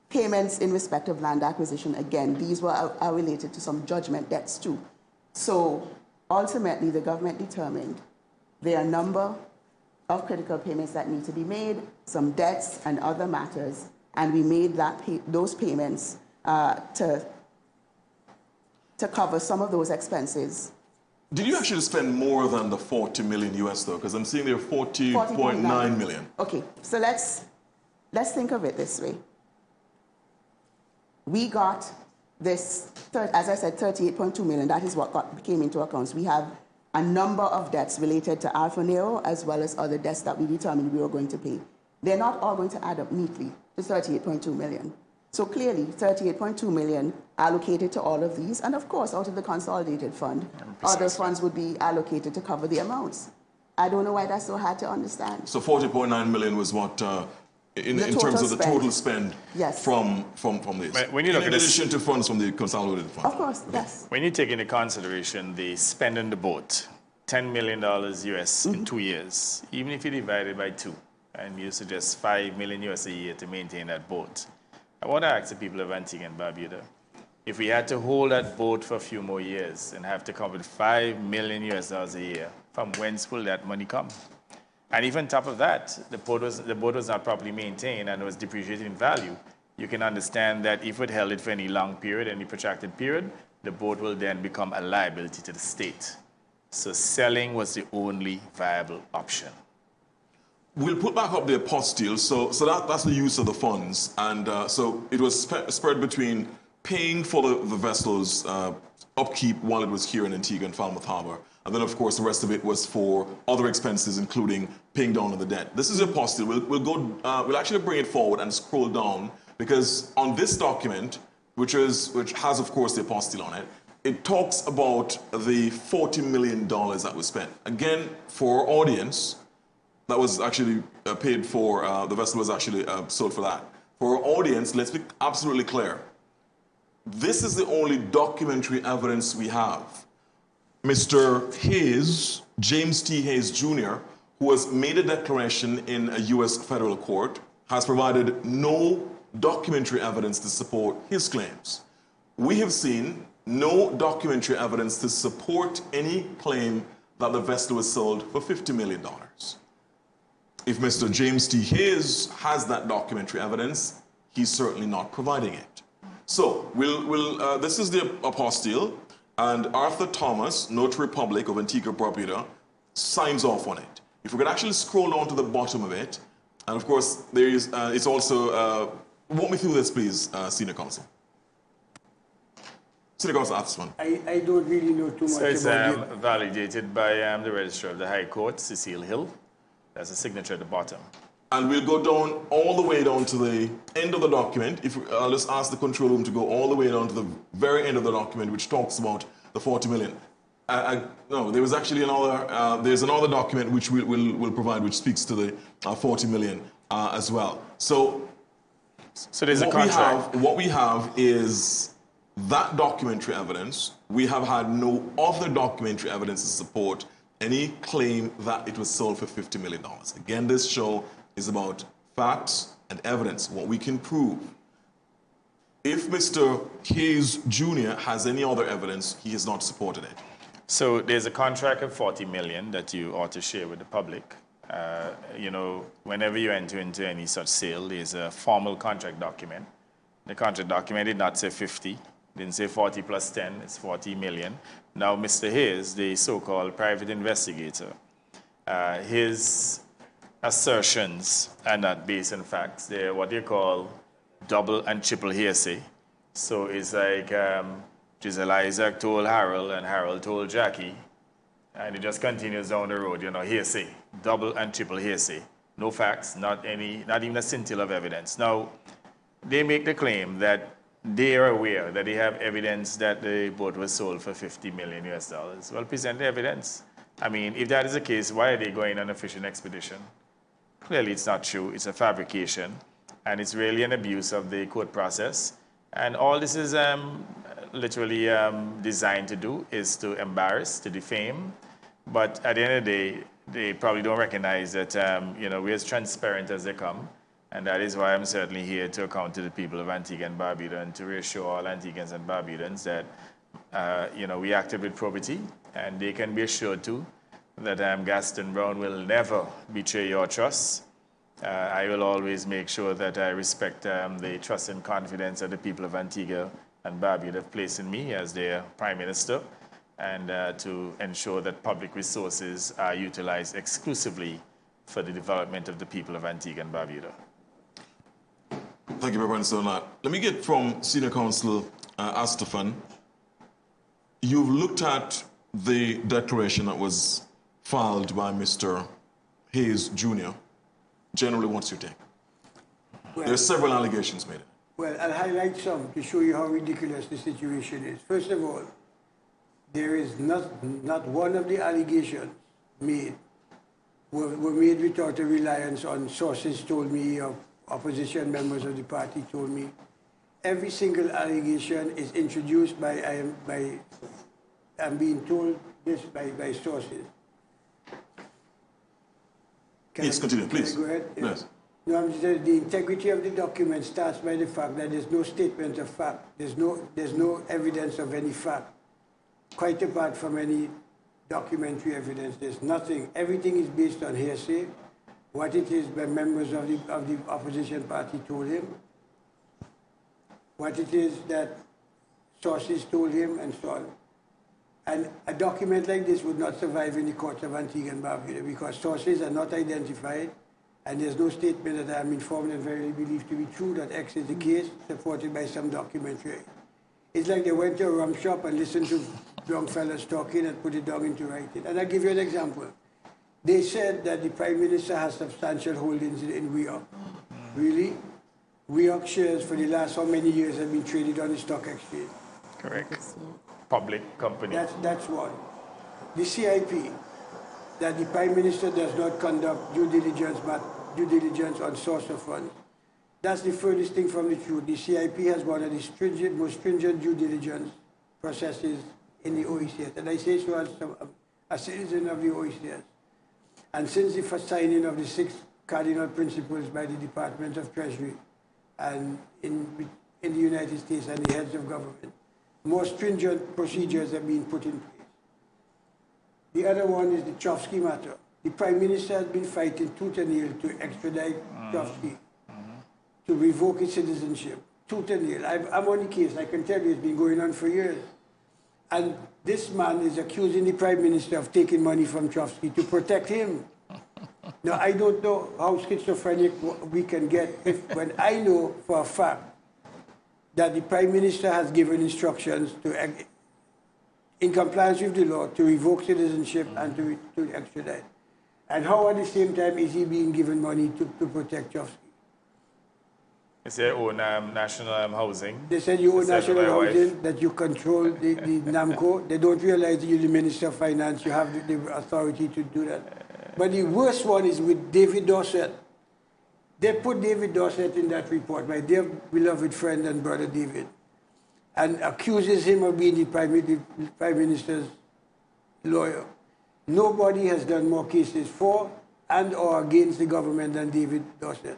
payments in respect of land acquisition. Again, these are related to some judgment debts too. So ultimately, the government determined there are a number of critical payments that need to be made, some debts and other matters, and we made those payments to cover some of those expenses. Did you actually spend more than the 40 million US though? Because I'm seeing there 40.9 million. Okay, so let's think of it this way. We got this, as I said, 38.2 million. That is what came into accounts. We have a number of debts related to Alfa Nero as well as other debts that we determined we were going to pay. They're not all going to add up neatly to 38.2 million. So clearly, 38.2 million allocated to all of these, and of course, out of the consolidated fund, other funds would be allocated to cover the amounts. I don't know why that's so hard to understand. So 40.9 million was what, in terms of the total spend from this? When you look in addition to funds from the consolidated fund? Of course, yes. When you take into consideration the spend on the boat, $10 million US in 2 years, even if you divide it by 2, and you suggest $5 million US a year to maintain that boat, I want to ask the people of Antigua and Barbuda, if we had to hold that boat for a few more years and have to come with $5 million US a year, from whence will that money come? And even on top of that, the boat was not properly maintained and was depreciated in value. You can understand that if it held it for any long period, any protracted period, the boat will then become a liability to the state. So selling was the only viable option. We'll put back up the apostille, so that's the use of the funds, and so it was spread between paying for the vessel's upkeep while it was here in Antigua and Falmouth Harbor, and then of course the rest of it was for other expenses, including paying down on the debt. This is the apostille. We'll actually bring it forward and scroll down, because on this document, which has of course the apostille on it, it talks about the $40 million that was spent. Again, for our audience, that was actually paid for, the vessel was actually sold for that. For our audience, let's be absolutely clear. This is the only documentary evidence we have. Mr. Hayes, James T. Hayes Jr., who has made a declaration in a U.S. federal court, has provided no documentary evidence to support his claims. We have seen no documentary evidence to support any claim that the vessel was sold for $50 million. If Mr. James T. Hayes has that documentary evidence, he's certainly not providing it. So this is the apostille, and Arthur Thomas, Notary Public of Antigua Barbuda, signs off on it. If we could actually scroll down to the bottom of it, and of course there is, it's also, walk me through this please, Senior Counsel. Senior Counsel Athsman. I don't really know too much so it's, about it. validated by the Registrar of the High Court, Cecile Hill. That's a signature at the bottom. And we'll go down all the way down to the end of the document. If I'll just ask the control room to go all the way down to the very end of the document, which talks about the 40 million. No, there was actually another. There's another document which we'll provide, which speaks to the 40 million as well. So there's a contract. What we have is that documentary evidence. We have had no other documentary evidence to support any claim that it was sold for $50 million. Again, this show is about facts and evidence, what we can prove. If Mr. Hayes Jr. has any other evidence, he has not supported it. So there's a contract of $40 million that you ought to share with the public. You know, whenever you enter into any such sale, there's a formal contract document. The contract document did not say 50, didn't say 40 plus 10, it's 40 million. Now, Mr. Hayes, the so-called private investigator, his assertions are not based on facts. They're what they call double and triple hearsay. So it's like Giselle Isaac told Harold and Harold told Jackie, and it just continues down the road, you know, hearsay, double and triple hearsay. No facts, not even a scintilla of evidence. Now, they make the claim that they are aware that they have evidence that the boat was sold for $50 million US. Well, present the evidence. I mean, if that is the case, why are they going on a fishing expedition? Clearly, it's not true. It's a fabrication, and it's really an abuse of the court process. And all this is literally designed to do is to embarrass, to defame. But at the end of the day, they probably don't recognize that you know, we're as transparent as they come. And that is why I'm certainly here to account to the people of Antigua and Barbuda and to reassure all Antiguans and Barbudans that you know, we acted with probity, and they can be assured too that Gaston Brown will never betray your trust. I will always make sure that I respect the trust and confidence that the people of Antigua and Barbuda have placed in me as their Prime Minister, and to ensure that public resources are utilized exclusively for the development of the people of Antigua and Barbuda. Thank you very much, Sir. Let me get from Senior Counsel Astafan. You've looked at the declaration that was filed by Mr. Hayes Jr. Generally, what's your take? Well, there are several allegations made. Well, I'll highlight some to show you how ridiculous the situation is. First of all, there is not one of the allegations made were made without a reliance on sources told me or opposition members of the party told me. Every single allegation is introduced I'm being told this by sources. Yes, continue, please. Go ahead? Yes. No, I'm just saying the integrity of the document starts by the fact that there's no statement of fact. There's no evidence of any fact. Quite apart from any documentary evidence, there's nothing. Everything is based on hearsay. What it is by members of the opposition party told him, what it is that sources told him, and so on. And a document like this would not survive in the courts of Antigua and Barbuda because sources are not identified, and there's no statement that I am informed and verily believed to be true that X is the case, supported by some documentary. It's like they went to a rum shop and listened to young fellas talking and put it down into writing. And I'll give you an example. They said that the Prime Minister has substantial holdings in WEOC. Really? WEOC shares for the last how many years have been traded on the stock exchange? Correct. Public company. That's one. The CIP, that the Prime Minister does not conduct due diligence on source of funds. That's the furthest thing from the truth. The CIP has one of the most stringent due diligence processes in the OECS. And I say so as a citizen of the OECS. And since the first signing of the 6 cardinal principles by the Department of Treasury and in the United States and the heads of government, more stringent procedures have been put in place. The other one is the Chofsky matter. The Prime Minister has been fighting tooth and nail to extradite Chofsky to revoke his citizenship. Tooth and nail. I'm on the case. I can tell you it's been going on for years. And this man is accusing the Prime Minister of taking money from Trotsky to protect him. Now, I don't know how schizophrenic we can get when I know for a fact that the Prime Minister has given instructions to, in compliance with the law, to revoke citizenship and to extradite. And how at the same time is he being given money to protect Trotsky? It's their own national housing. They said you own national housing, that you control the NAMCO. They don't realize you're the Minister of Finance. You have the authority to do that. But the worst one is with David Dorset. They put David Dorset in that report, my dear beloved friend and brother David, and accuses him of being the Prime Minister's lawyer. Nobody has done more cases for and or against the government than David Dorset.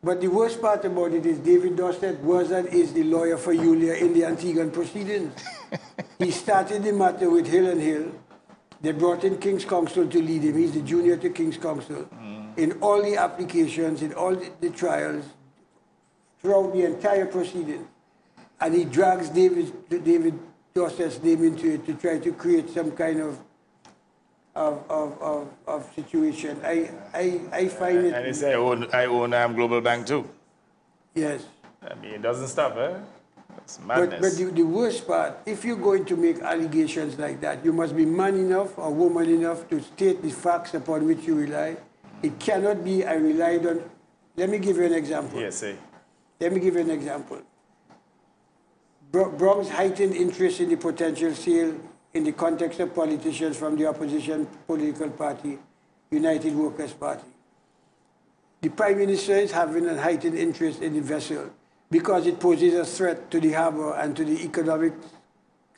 But the worst part about it is David Dorset was and is the lawyer for Yulia in the Antiguan proceedings. He started the matter with Hill and Hill. They brought in King's Counsel to lead him. He's the junior to King's Counsel. In all the applications, in all the trials, throughout the entire proceeding. And he drags David Dorset's name into it to try to create some kind of situation. I find it... And he said, I own Global Bank too. Yes. I mean, it doesn't stop, eh? It's madness. But the worst part, if you're going to make allegations like that, you must be man enough or woman enough to state the facts upon which you rely. It cannot be, I relied on... Let me give you an example. Yes, sir. Let me give you an example. Brown's heightened interest in the potential sale in the context of politicians from the opposition political party, United Workers' Party. The Prime Minister is having a heightened interest in the vessel because it poses a threat to the harbor and to the economic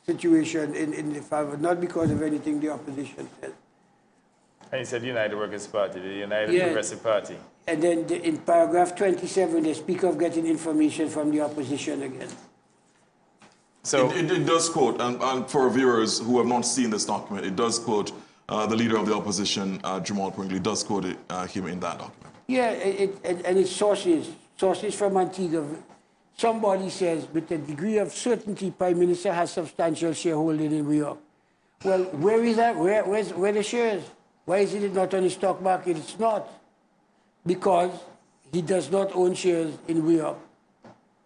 situation in the harbor, not because of anything the opposition said. And he said United Workers' Party, the United Progressive Party. And then in paragraph 27, they speak of getting information from the opposition again. So it does quote, and for viewers who have not seen this document, it does quote the leader of the opposition, Jamal Pringley, does quote him in that document. Yeah, and it's sources from Antigua. Somebody says, with a degree of certainty, Prime Minister has substantial shareholding in New York. Well, where is that? Where are the shares? Why is it not on the stock market? It's not. Because he does not own shares in New York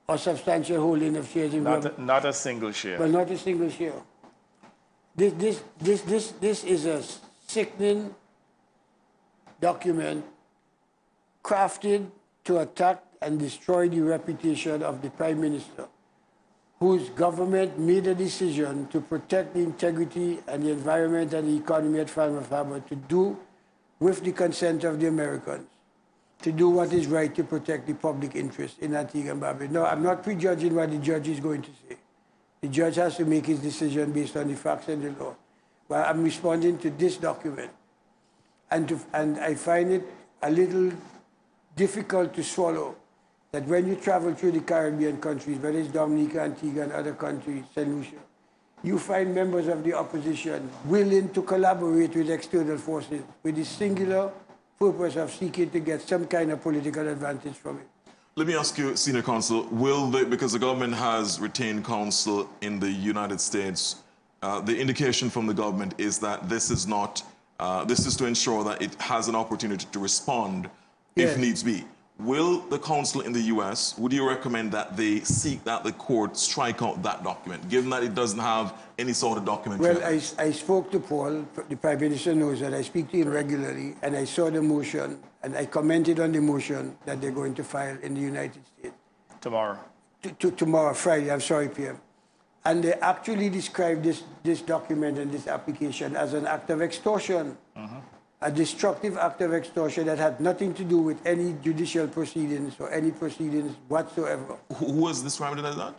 or substantial holding of shares in New York. Not a single share. Well, not a single share. This is a sickening document crafted to attack and destroy the reputation of the Prime Minister, whose government made a decision to protect the integrity and the environment and the economy at Falmouth Harbor, to do, with the consent of the Americans, to do what is right to protect the public interest in Antigua and Barbuda. No, I'm not prejudging what the judge is going to say. The judge has to make his decision based on the facts and the law. But I'm responding to this document. And I find it a little difficult to swallow that when you travel through the Caribbean countries, whether it's Dominica, Antigua, and other countries, St. Lucia, you find members of the opposition willing to collaborate with external forces with the singular purpose of seeking to get some kind of political advantage from it. Let me ask you, Senior Counsel, because the government has retained counsel in the United States, the indication from the government is that this is not, this is to ensure that it has an opportunity to respond if needs be. Will the counsel in the U.S., would you recommend that they seek that the court strike out that document, given that it doesn't have any sort of document? Well, I spoke to Paul, the Prime Minister knows that I speak to him regularly, and I saw the motion, and I commented on the motion that they're going to file in the United States. Tomorrow. Tomorrow, Friday, I'm sorry, PM. And they actually described this document and this application as an act of extortion. A destructive act of extortion that had nothing to do with any judicial proceedings or any proceedings whatsoever. Who was described as that?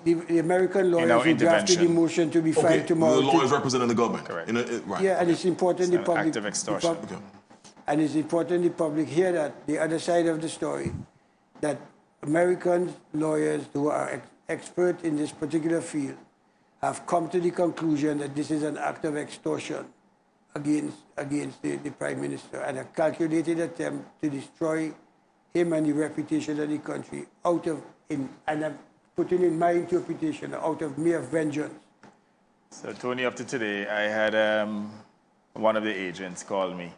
The American lawyers who drafted the motion to be filed tomorrow. The lawyers representing the government. Correct. Right. Yeah, and it's important the public... Act of extortion. And it's important the public hear that, the other side of the story, that American lawyers who are expert in this particular field have come to the conclusion that this is an act of extortion against the Prime Minister and a calculated attempt to destroy him and the reputation of the country and I'm putting in my interpretation, out of mere vengeance. So, Tony, up to today, I had one of the agents call me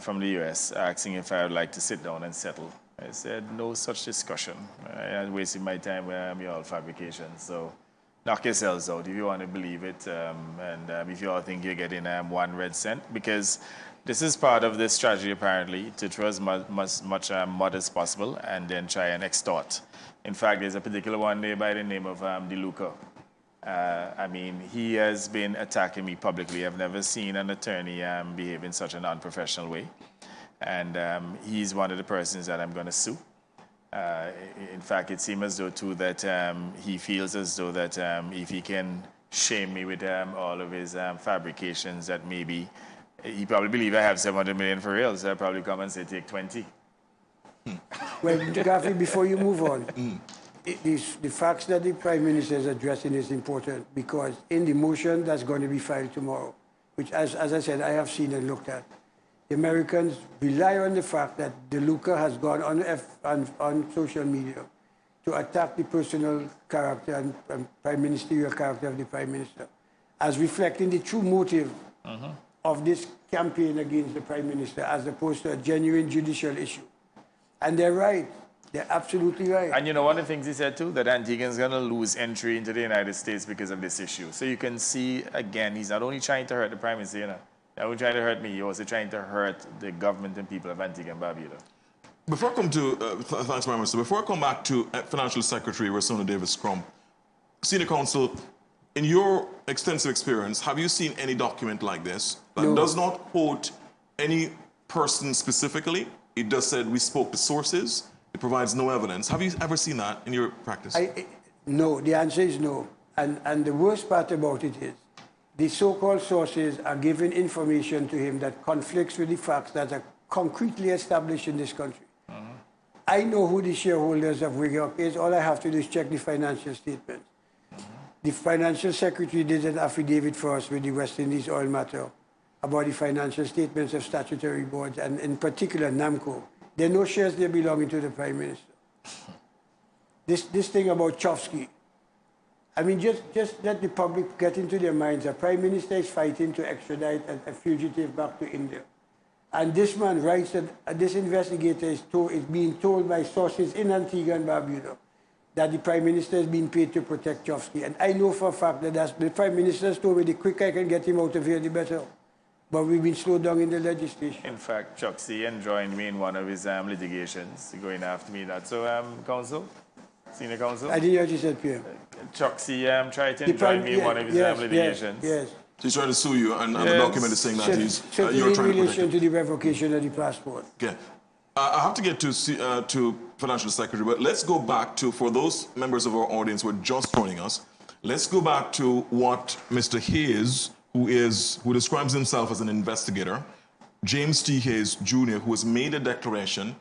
from the U.S. asking if I would like to sit down and settle. I said, no such discussion. I'm wasting my time with your all fabrications. So, knock yourselves out if you want to believe it, and if you all think you're getting 1 red cent, because this is part of the strategy, apparently, to throw as much mud as possible and then try and extort. In fact, there's a particular one there by the name of DeLuca. I mean, he has been attacking me publicly. I've never seen an attorney behave in such an unprofessional way. And he's one of the persons that I'm going to sue. In fact, it seems as though, too, that he feels as though that if he can shame me with all of his fabrications, that maybe he probably believes I have 700 million for real, so I'll probably come and say, take 20. Well, Gaffy, before you move on, the facts that the Prime Minister is addressing is important, because in the motion that's going to be filed tomorrow, which, as I said, I have seen and looked at, the Americans rely on the fact that DeLuca has gone on social media to attack the personal character and prime ministerial character of the Prime Minister, as reflecting the true motive of this campaign against the Prime Minister, as opposed to a genuine judicial issue. And they're right. They're absolutely right. And you know, one of the things he said too, that Antigua's going to lose entry into the United States because of this issue. So you can see, again, he's not only trying to hurt the Prime Minister, you know, not only trying to hurt me, he's also trying to hurt the government and people of Antigua and Barbuda. Before I come to, thanks, Prime Minister, before I come back to Financial Secretary Rosona Davis-Crump, Senior Counsel, in your extensive experience, have you seen any document like this that does not quote any person specifically? It just said we spoke to sources. It provides no evidence. Have you ever seen that in your practice? No, the answer is no. And the worst part about it is the so-called sources are giving information to him that conflicts with the facts that are concretely established in this country. I know who the shareholders of Wigop is. All I have to do is check the financial statements. The Financial Secretary did an affidavit for us with the West Indies oil matter about the financial statements of statutory boards, and in particular NAMCO. There are no shares there belonging to the Prime Minister. This thing about Chofsky, I mean, just let the public get into their minds. The Prime Minister is fighting to extradite a fugitive back to India. And this man writes that this investigator is being told by sources in Antigua and Barbuda that the Prime Minister is being paid to protect Chofsky. And I know for a fact that the Prime Minister has told me the quicker I can get him out of here, the better. But we've been slowed down in the legislation. In fact, Chofsky joined me in one of his litigations, going after me. That so, Counsel, Senior Counsel. I didn't hear what you said, Pierre. Chofsky tried to join me in one of his litigations. Yes. He's trying to sue you, and the document is saying that you're trying in relation to the revocation of the passport. Okay. I have to get to Financial Secretary, but let's go back to, for those members of our audience who are just joining us, let's go back to what Mr. Hayes, who describes himself as an investigator, James T. Hayes Jr., who has made a declaration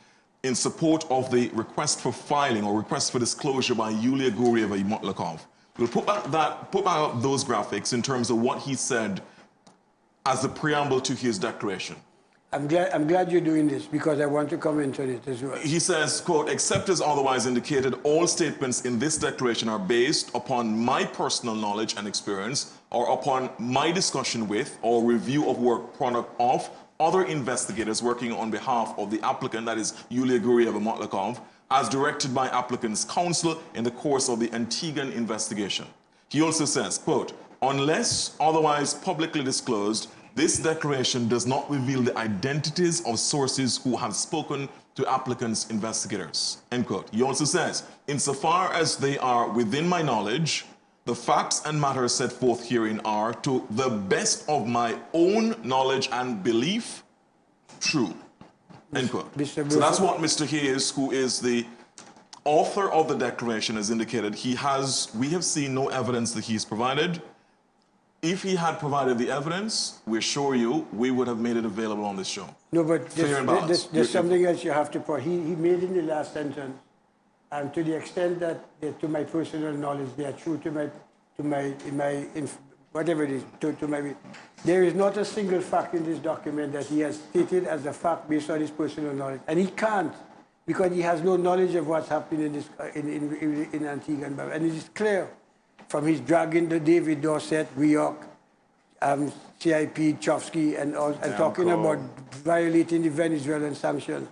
in support of the request for filing or request for disclosure by Yulia Gureva-Motlakov. We'll put back those graphics in terms of what he said as the preamble to his declaration. I'm glad you're doing this, because I want to comment on it as well. He says, quote, except as otherwise indicated, all statements in this declaration are based upon my personal knowledge and experience, or upon my discussion with or review of work product of other investigators working on behalf of the applicant, that is Yulia Gureva-Motlakov, as directed by applicant's counsel in the course of the Antiguan investigation. He also says, quote, unless otherwise publicly disclosed, this declaration does not reveal the identities of sources who have spoken to applicants' investigators, end quote. He also says, insofar as they are within my knowledge, the facts and matters set forth herein are, to the best of my own knowledge and belief, true, end quote. So that's what Mr. Hayes, who is the author of the declaration, has indicated. We have seen no evidence that he's provided. If he had provided the evidence, we assure you, we would have made it available on this show. No, but there's something else you have to put. He made in the last sentence, and to the extent that, to my personal knowledge, they are true whatever it is, there is not a single fact in this document that he has stated as a fact based on his personal knowledge. And he can't, because he has no knowledge of what's happening in, this, in Antigua and Barbuda. And it is clear from his dragging the David Dorset, Rioch, CIP, Chofsky, and talking about violating the Venezuelan sanctions.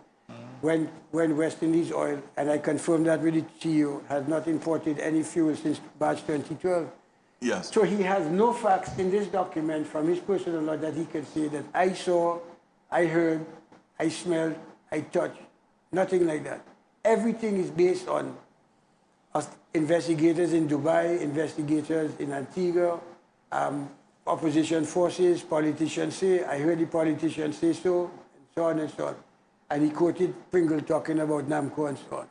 When West Indies Oil, and I confirm that with the CEO, has not imported any fuel since March 2012. Yes. So he has no facts in this document from his personal law that he can say that I saw, I heard, I smelled, I touched. Nothing like that. Everything is based on investigators in Dubai, investigators in Antigua, opposition forces, politicians say, I heard the politicians say so, and so on and so on. And he quoted Pringle talking about Namco and so on.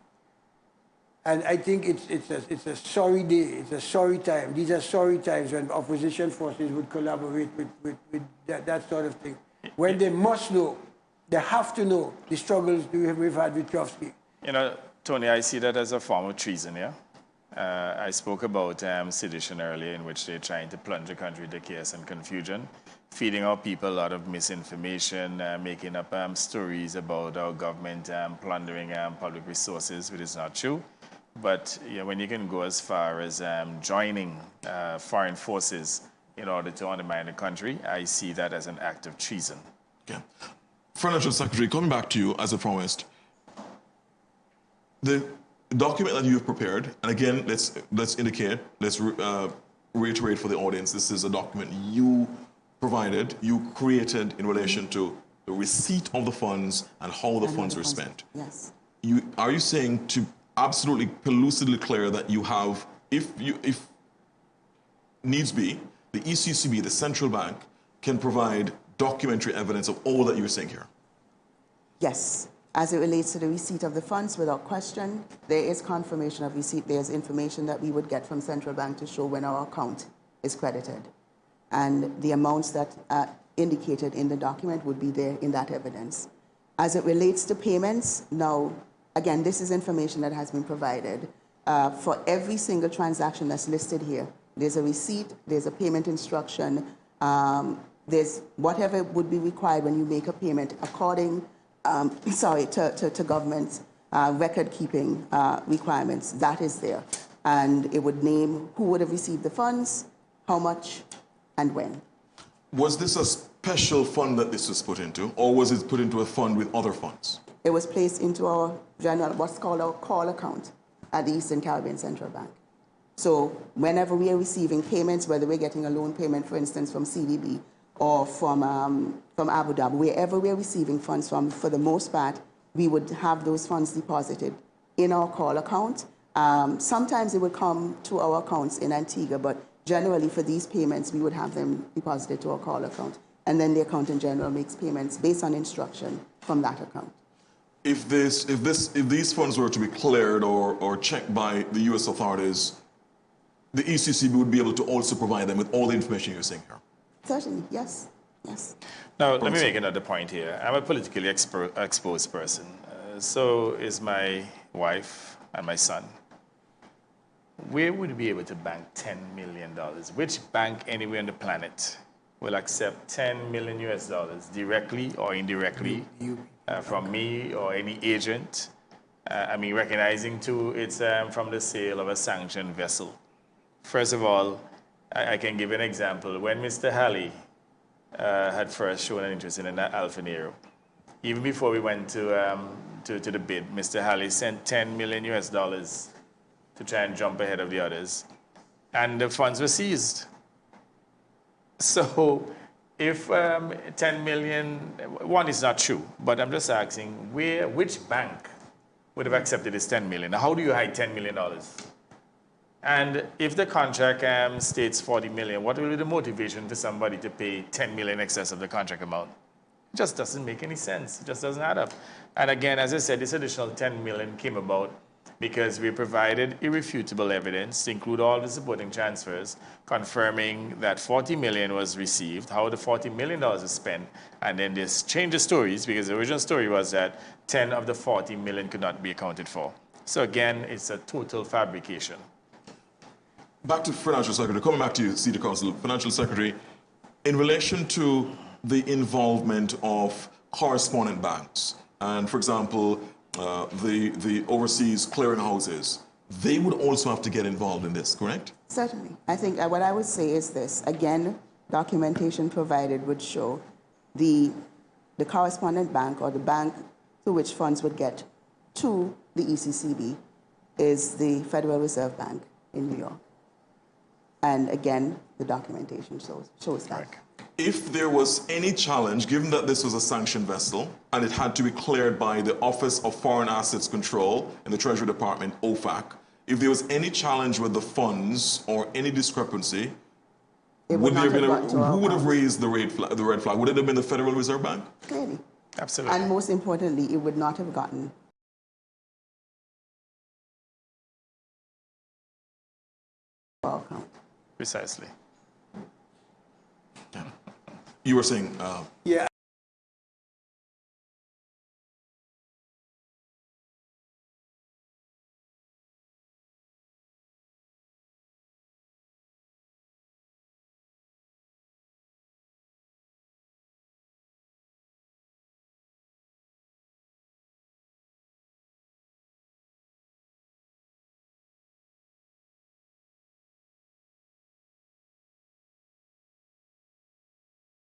And I think it's a sorry day, it's a sorry time. These are sorry times when opposition forces would collaborate with that sort of thing. When they must know, they have to know the struggles we've had with Chofsky. You know, Tony, I see that as a form of treason, yeah? I spoke about sedition earlier, in which they're trying to plunge the country into chaos and confusion, feeding our people a lot of misinformation, making up stories about our government plundering public resources, which is not true. But when you can go as far as joining foreign forces in order to undermine the country, I see that as an act of treason. Okay. Financial Secretary, coming back to you as a promised, the document that you've prepared, and again, let's reiterate for the audience, this is a document you provided, you created in relation to the receipt of the funds and how the funds were spent. Yes. Are you saying to absolutely lucidly clear that you have, if needs be, the ECCB, the central bank, can provide documentary evidence of all that you're saying here? Yes. As it relates to the receipt of the funds, without question, there is confirmation of receipt. There's information that we would get from central bank to show when our account is credited. And the amounts that are indicated in the document would be there in that evidence. As it relates to payments, now, again, this is information that has been provided. For every single transaction that's listed here, there's a receipt, there's a payment instruction, there's whatever would be required when you make a payment according to government's record-keeping requirements. That is there. And it would name who would have received the funds, how much, and when. Was this a special fund that this was put into, or was it put into a fund with other funds? It was placed into our general, what's called our call account at the Eastern Caribbean Central Bank. So whenever we are receiving payments, whether we're getting a loan payment, for instance, from CDB, or from Abu Dhabi, wherever we're receiving funds from, for the most part, we would have those funds deposited in our call account. Sometimes it would come to our accounts in Antigua, but generally for these payments, we would have them deposited to our call account. And then the account in general makes payments based on instruction from that account. If these funds were to be cleared or checked by the U.S. authorities, the ECCB would be able to also provide them with all the information you're saying here? Certainly, yes, yes. Now, let me make another point here. I'm a politically exposed person. So is my wife and my son. Where would we be able to bank $10 million? Which bank anywhere on the planet will accept $10 million directly or indirectly from me or any agent? I mean, recognizing too, it's from the sale of a sanctioned vessel. First of all, I can give an example. When Mr. Halley had first shown an interest in that Alfa Nero, even before we went to the bid, Mr. Halley sent $10 million to try and jump ahead of the others, and the funds were seized. So if 10 million, one is not true, but I'm just asking, which bank would have accepted this 10 million? How do you hide $10 million? And if the contract states 40 million, what will be the motivation to somebody to pay 10 million excess of the contract amount? It just doesn't make any sense. It just doesn't add up. And again, as I said, this additional 10 million came about because we provided irrefutable evidence to include all the supporting transfers, confirming that 40 million was received, how the $40 million was spent, and then this changed the stories because the original story was that 10 of the 40 million could not be accounted for. So again, it's a total fabrication. Back to Financial Secretary, coming back to you, Cedar Council, Financial Secretary, in relation to the involvement of correspondent banks, and for example, the overseas clearinghouses, they would also have to get involved in this, correct? Certainly. I think what I would say is this. Again, documentation provided would show the correspondent bank or the bank to which funds would get to the ECCB is the Federal Reserve Bank in New York. And again, the documentation shows that. If there was any challenge, given that this was a sanctioned vessel and it had to be cleared by the Office of Foreign Assets Control in the Treasury Department, OFAC, if there was any challenge with the funds or any discrepancy, would there have been who would have raised the red flag? Would it have been the Federal Reserve Bank? Clearly. Absolutely. And most importantly, it would not have gotten account. Precisely. You were saying... Yeah.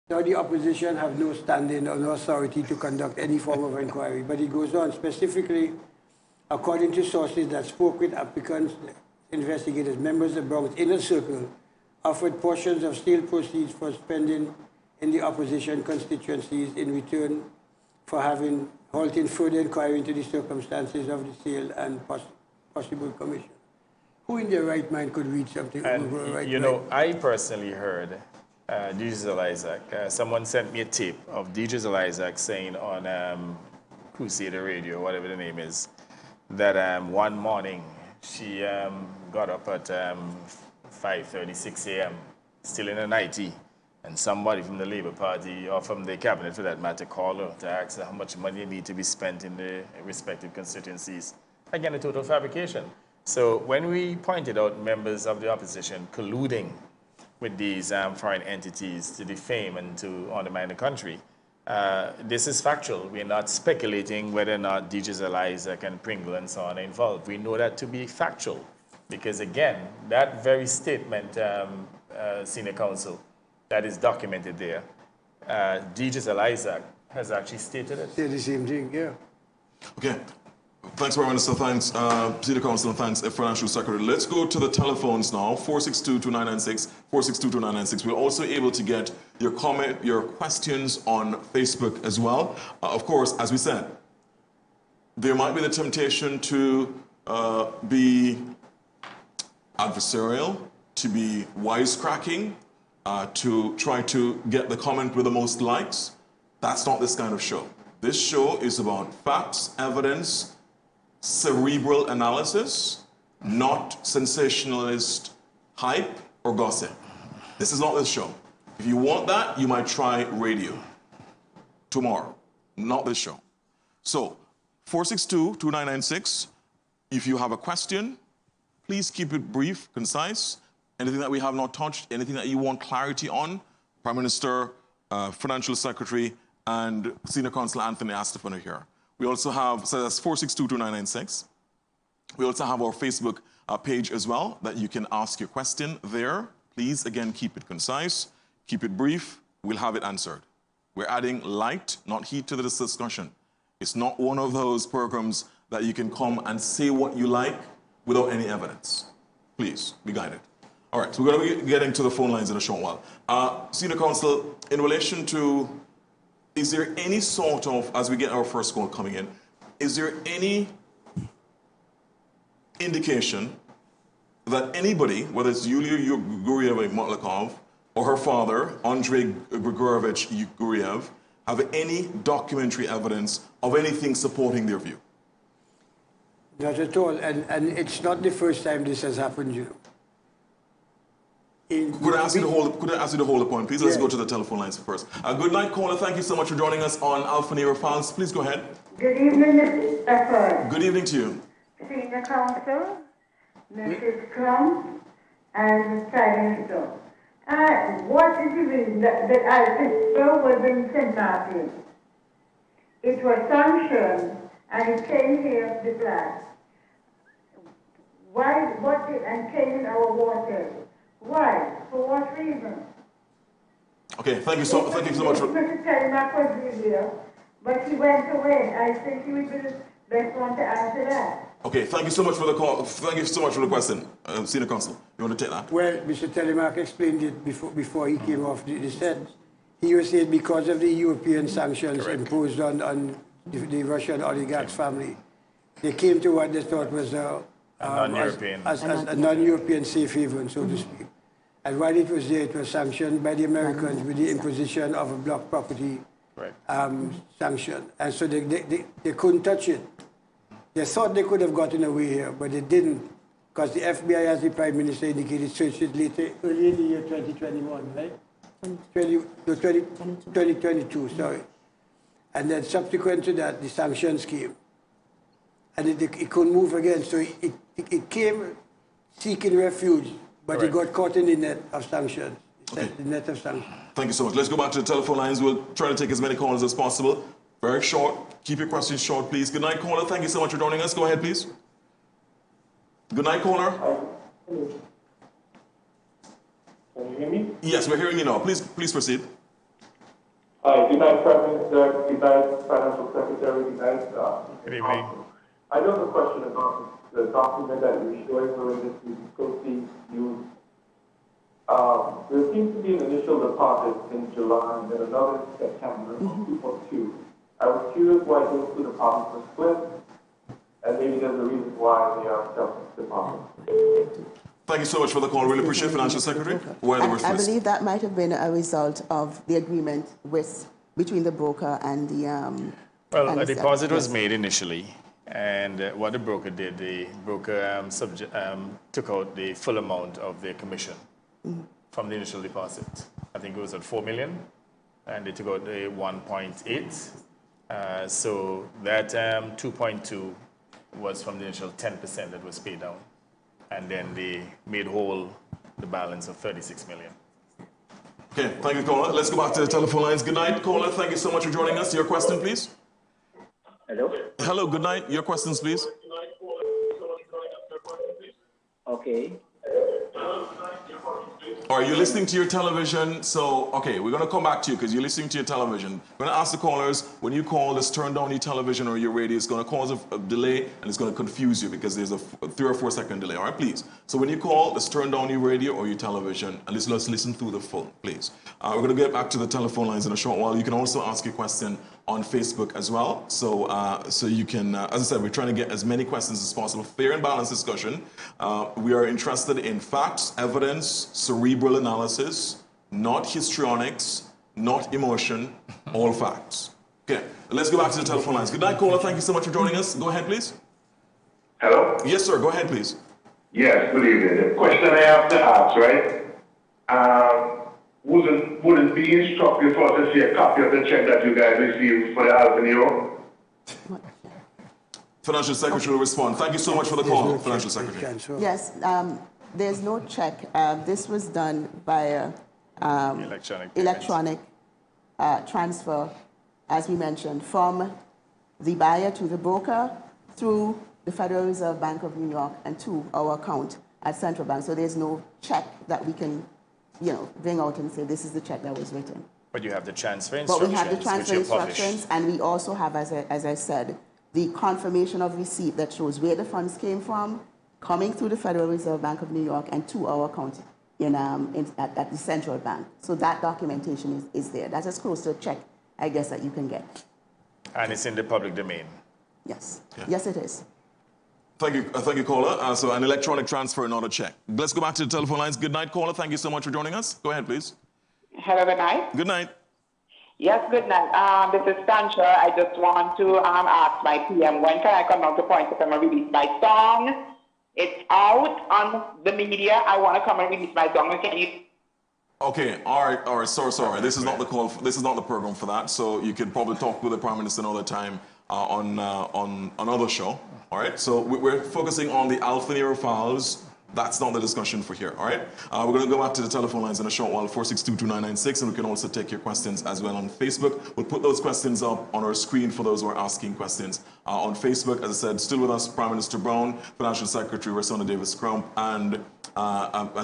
Now the opposition have no standing or no authority to conduct any form of inquiry, but it goes on specifically, according to sources that spoke with applicants, investigators, members of Bronx Inner Circle offered portions of sale proceeds for spending in the opposition constituencies in return for halting further inquiry into the circumstances of the sale and possible commission. Who in their right mind could read something over a right You know, I personally heard Digital Isaac. Someone sent me a tape of Digital Isaac saying on Crusader Radio, whatever the name is, that one morning she got up at 5:30, 6 a.m., still in a nightie, and somebody from the Labour Party, or from the cabinet for that matter, called her to ask her how much money need to be spent in the respective constituencies. Again, a total fabrication. So when we pointed out members of the opposition colluding with these foreign entities to defame and to undermine the country, this is factual. We're not speculating whether or not Digital Isaac and Pringle and so on are involved. We know that to be factual because, again, that very statement, Senior Counsel, that is documented there, Digital Isaac has actually stated it. They're the same thing, yeah. Okay. Thanks, Prime Minister. Thanks, Senior Counsel, and thanks, Financial Secretary. Let's go to the telephones now, 462-2996, 462-2996. We're also able to get your comment, your questions on Facebook as well. Of course, as we said, there might be the temptation to be adversarial, to be wisecracking, to try to get the comment with the most likes. That's not this kind of show. This show is about facts, evidence, cerebral analysis, not sensationalist hype or gossip. This is not this show. If you want that, you might try radio tomorrow, not this show. So, 462-2996, if you have a question, please keep it brief, concise. Anything that we have not touched, anything that you want clarity on, Prime Minister, Financial Secretary, and Senior Counsel Anthony Astafan are here. We also have, so that's 462-2996. We also have our Facebook page as well that you can ask your question there. Please, again, keep it concise, keep it brief. We'll have it answered. We're adding light, not heat to this discussion. It's not one of those programs that you can come and say what you like without any evidence. Please, be guided. All right, so we're going to be getting to the phone lines in a short while. Senior Counsel, in relation to, is there any sort of, as we get our first call coming in, is there any indication that anybody, whether it's Yulia Guriev-Motlakov or her father, Andrei Grigorovich Guriev, have any documentary evidence of anything supporting their view? Not at all, and it's not the first time this has happened, you know. Could I ask you to hold the point, please? Let's go to the telephone lines first. Good night, caller. Thank you so much for joining us on Alfa Nero Files. Please go ahead. Good evening, Mrs. Stafford. Good evening to you. Senior Counsel, Mrs. Crump, and Prime Minister. What is the reason that Alfa Nero was in St. Martin? It was sanctioned and he came here to the flag. Why, and came in our waters? Why? For what reason? Okay, thank you so much. Mr. Telemark was there, but he went away. I think he would be the best one to answer that. Okay, thank you so much for the call. Thank you so much for the question. Senior Counsel, you want to take that? Well, Mr. Telemark explained it before he came off the set. He was saying because of the European sanctions imposed on the Russian oligarch family, they came to what they thought was a non-European safe haven, so to speak. And while it was there, it was sanctioned by the Americans with the imposition of a block property sanction. And so they couldn't touch it. They thought they could have gotten away here, but they didn't, because the FBI, as the Prime Minister indicated, searched it early in the year 2021, right? 2022, sorry. And then subsequent to that, the sanctions came. And it couldn't move again, so it came seeking refuge, but it got caught in the net of sanctions. Okay. The net of sanctions. Thank you so much. Let's go back to the telephone lines. We'll try to take as many calls as possible. Very short. Keep your questions short, please. Good night, caller. Thank you so much for joining us. Go ahead, please. Good night, caller. Can you hear me? Yes, we're hearing you now. Please proceed. Hi. Good night, Prime Minister. Good night, Financial Secretary. Good night. Good evening. I do have a question about the document that you're showing related to proceeds used. There seems to be an initial deposit in July and then another in September of 2.2. I was curious why those two deposits were split, and maybe there's a reason why they are self-deposits. Thank you so much for the call. Really appreciate it, Financial Secretary. Why they were split? I believe that might have been a result of the agreement between the broker and the... Well, a deposit was made initially, and what the broker did, the broker took out the full amount of their commission from the initial deposit. I think it was at 4 million, and they took out the 1.8. So that 2.2 was from the initial 10% that was paid down. And then they made whole the balance of 36 million. Okay, thank you, caller. Let's go back to the telephone lines. Good night, caller. Thank you so much for joining us. Your question, please. Hello? Hello, good night. Your questions, please. Okay. Are you listening to your television? So, okay, we're going to come back to you because you're listening to your television. I'm going to ask the callers, when you call, just turn down your television or your radio. It's going to cause a delay and it's going to confuse you because there's a 3 or 4 second delay. All right, please. So when you call, just turn down your radio or your television and let's listen through the phone, please. We're going to get back to the telephone lines in a short while. You can also ask your question on Facebook as well. So you can, as I said, we're trying to get as many questions as possible. Fair and balanced discussion. We are interested in facts, evidence, cerebral analysis, not histrionics, not emotion, all facts. Okay, let's go back to the telephone lines. Good night, caller. Thank you so much for joining us. Go ahead, please. Hello? Yes, sir. Go ahead, please. Yes, good evening. The question I have to ask, right? Wouldn't be instructive for us to see a copy of the check that you guys received for the Alfa Nero? Financial Secretary will respond. Thank you so much for the call, Financial Secretary. Yes, there's no check. This was done via electronic transfer, as we mentioned, from the buyer to the broker through the Federal Reserve Bank of New York and to our account at Central Bank. So there's no check that we can, bring out and say this is the check that was written. But you have the transfer instructions. But we have the transfer instructions, and we also have, as I said, the confirmation of receipt that shows where the funds came from, coming through the Federal Reserve Bank of New York and to our account at the Central Bank. So that documentation is there. That's as close to a check, I guess, that you can get. And it's in the public domain. Yes. Yeah. Yes, it is. Thank you, caller. So an electronic transfer, not a check. Let's go back to the telephone lines. Good night, caller. Thank you so much for joining us. Go ahead, please. Hello, good night. Good night. Yes, good night. This is Sancha. I just want to ask my PM, when can I come out to point to come and release my song? It's out on the media. I want to come and release my song. Can you? Okay, all right. Sorry. This is not the call. This is not the program for that. So you can probably talk with the Prime Minister another time on another show. All right. So we're focusing on the Alfa Nero Files, That's not the discussion for here, all right? We're going to go back to the telephone lines in a short while, 4622996, and we can also take your questions as well on Facebook. We'll put those questions up on our screen for those who are asking questions on Facebook. As I said, still with us, Prime Minister Brown, Financial Secretary Rossana Davis-Crump, and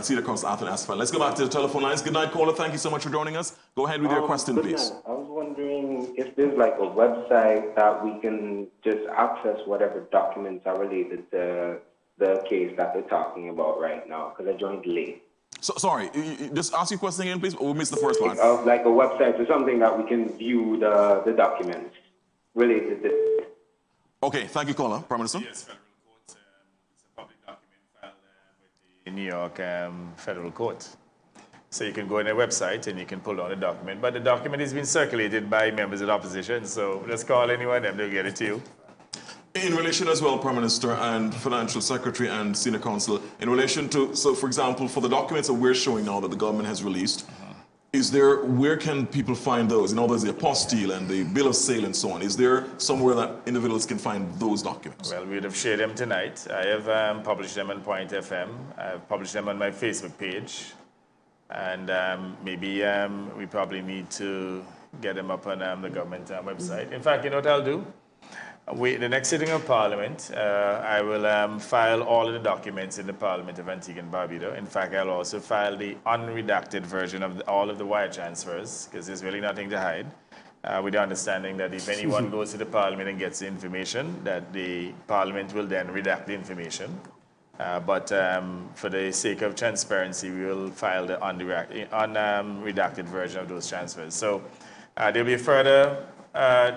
Cedar Coast Arthur Asphalt. Let's go back to the telephone lines. Good night, caller. Thank you so much for joining us. Go ahead with your question, please. Night. I was wondering if there's like a website that we can just access whatever documents are related to the case that they're talking about right now, because I joined late. So, sorry, just ask your question again, please. We missed the first part. Like a website or something that we can view the documents related to. Okay, thank you, caller. Prime Minister. Yes, federal court. It's a public document filed with the New York federal court. So you can go on their website and you can pull down the document. But the document has been circulated by members of the opposition, so just call anyone and they'll get it to you. In relation as well, Prime Minister and Financial Secretary and Senior Counsel, in relation to, so for example, for the documents that we're showing now that the government has released, where can people find those? In other words, the apostille and the bill of sale and so on. Is there somewhere that individuals can find those documents? Well, we would have shared them tonight. I have published them on Point FM. I've published them on my Facebook page. And maybe we probably need to get them up on the government website. In fact, you know what I'll do? The next sitting of Parliament, I will file all of the documents in the Parliament of Antigua and Barbuda. In fact, I'll also file the unredacted version of all of the wire transfers, because there's really nothing to hide, with the understanding that if anyone goes to the Parliament and gets the information, that the Parliament will then redact the information. But for the sake of transparency, we will file the unredacted version of those transfers. So there'll be further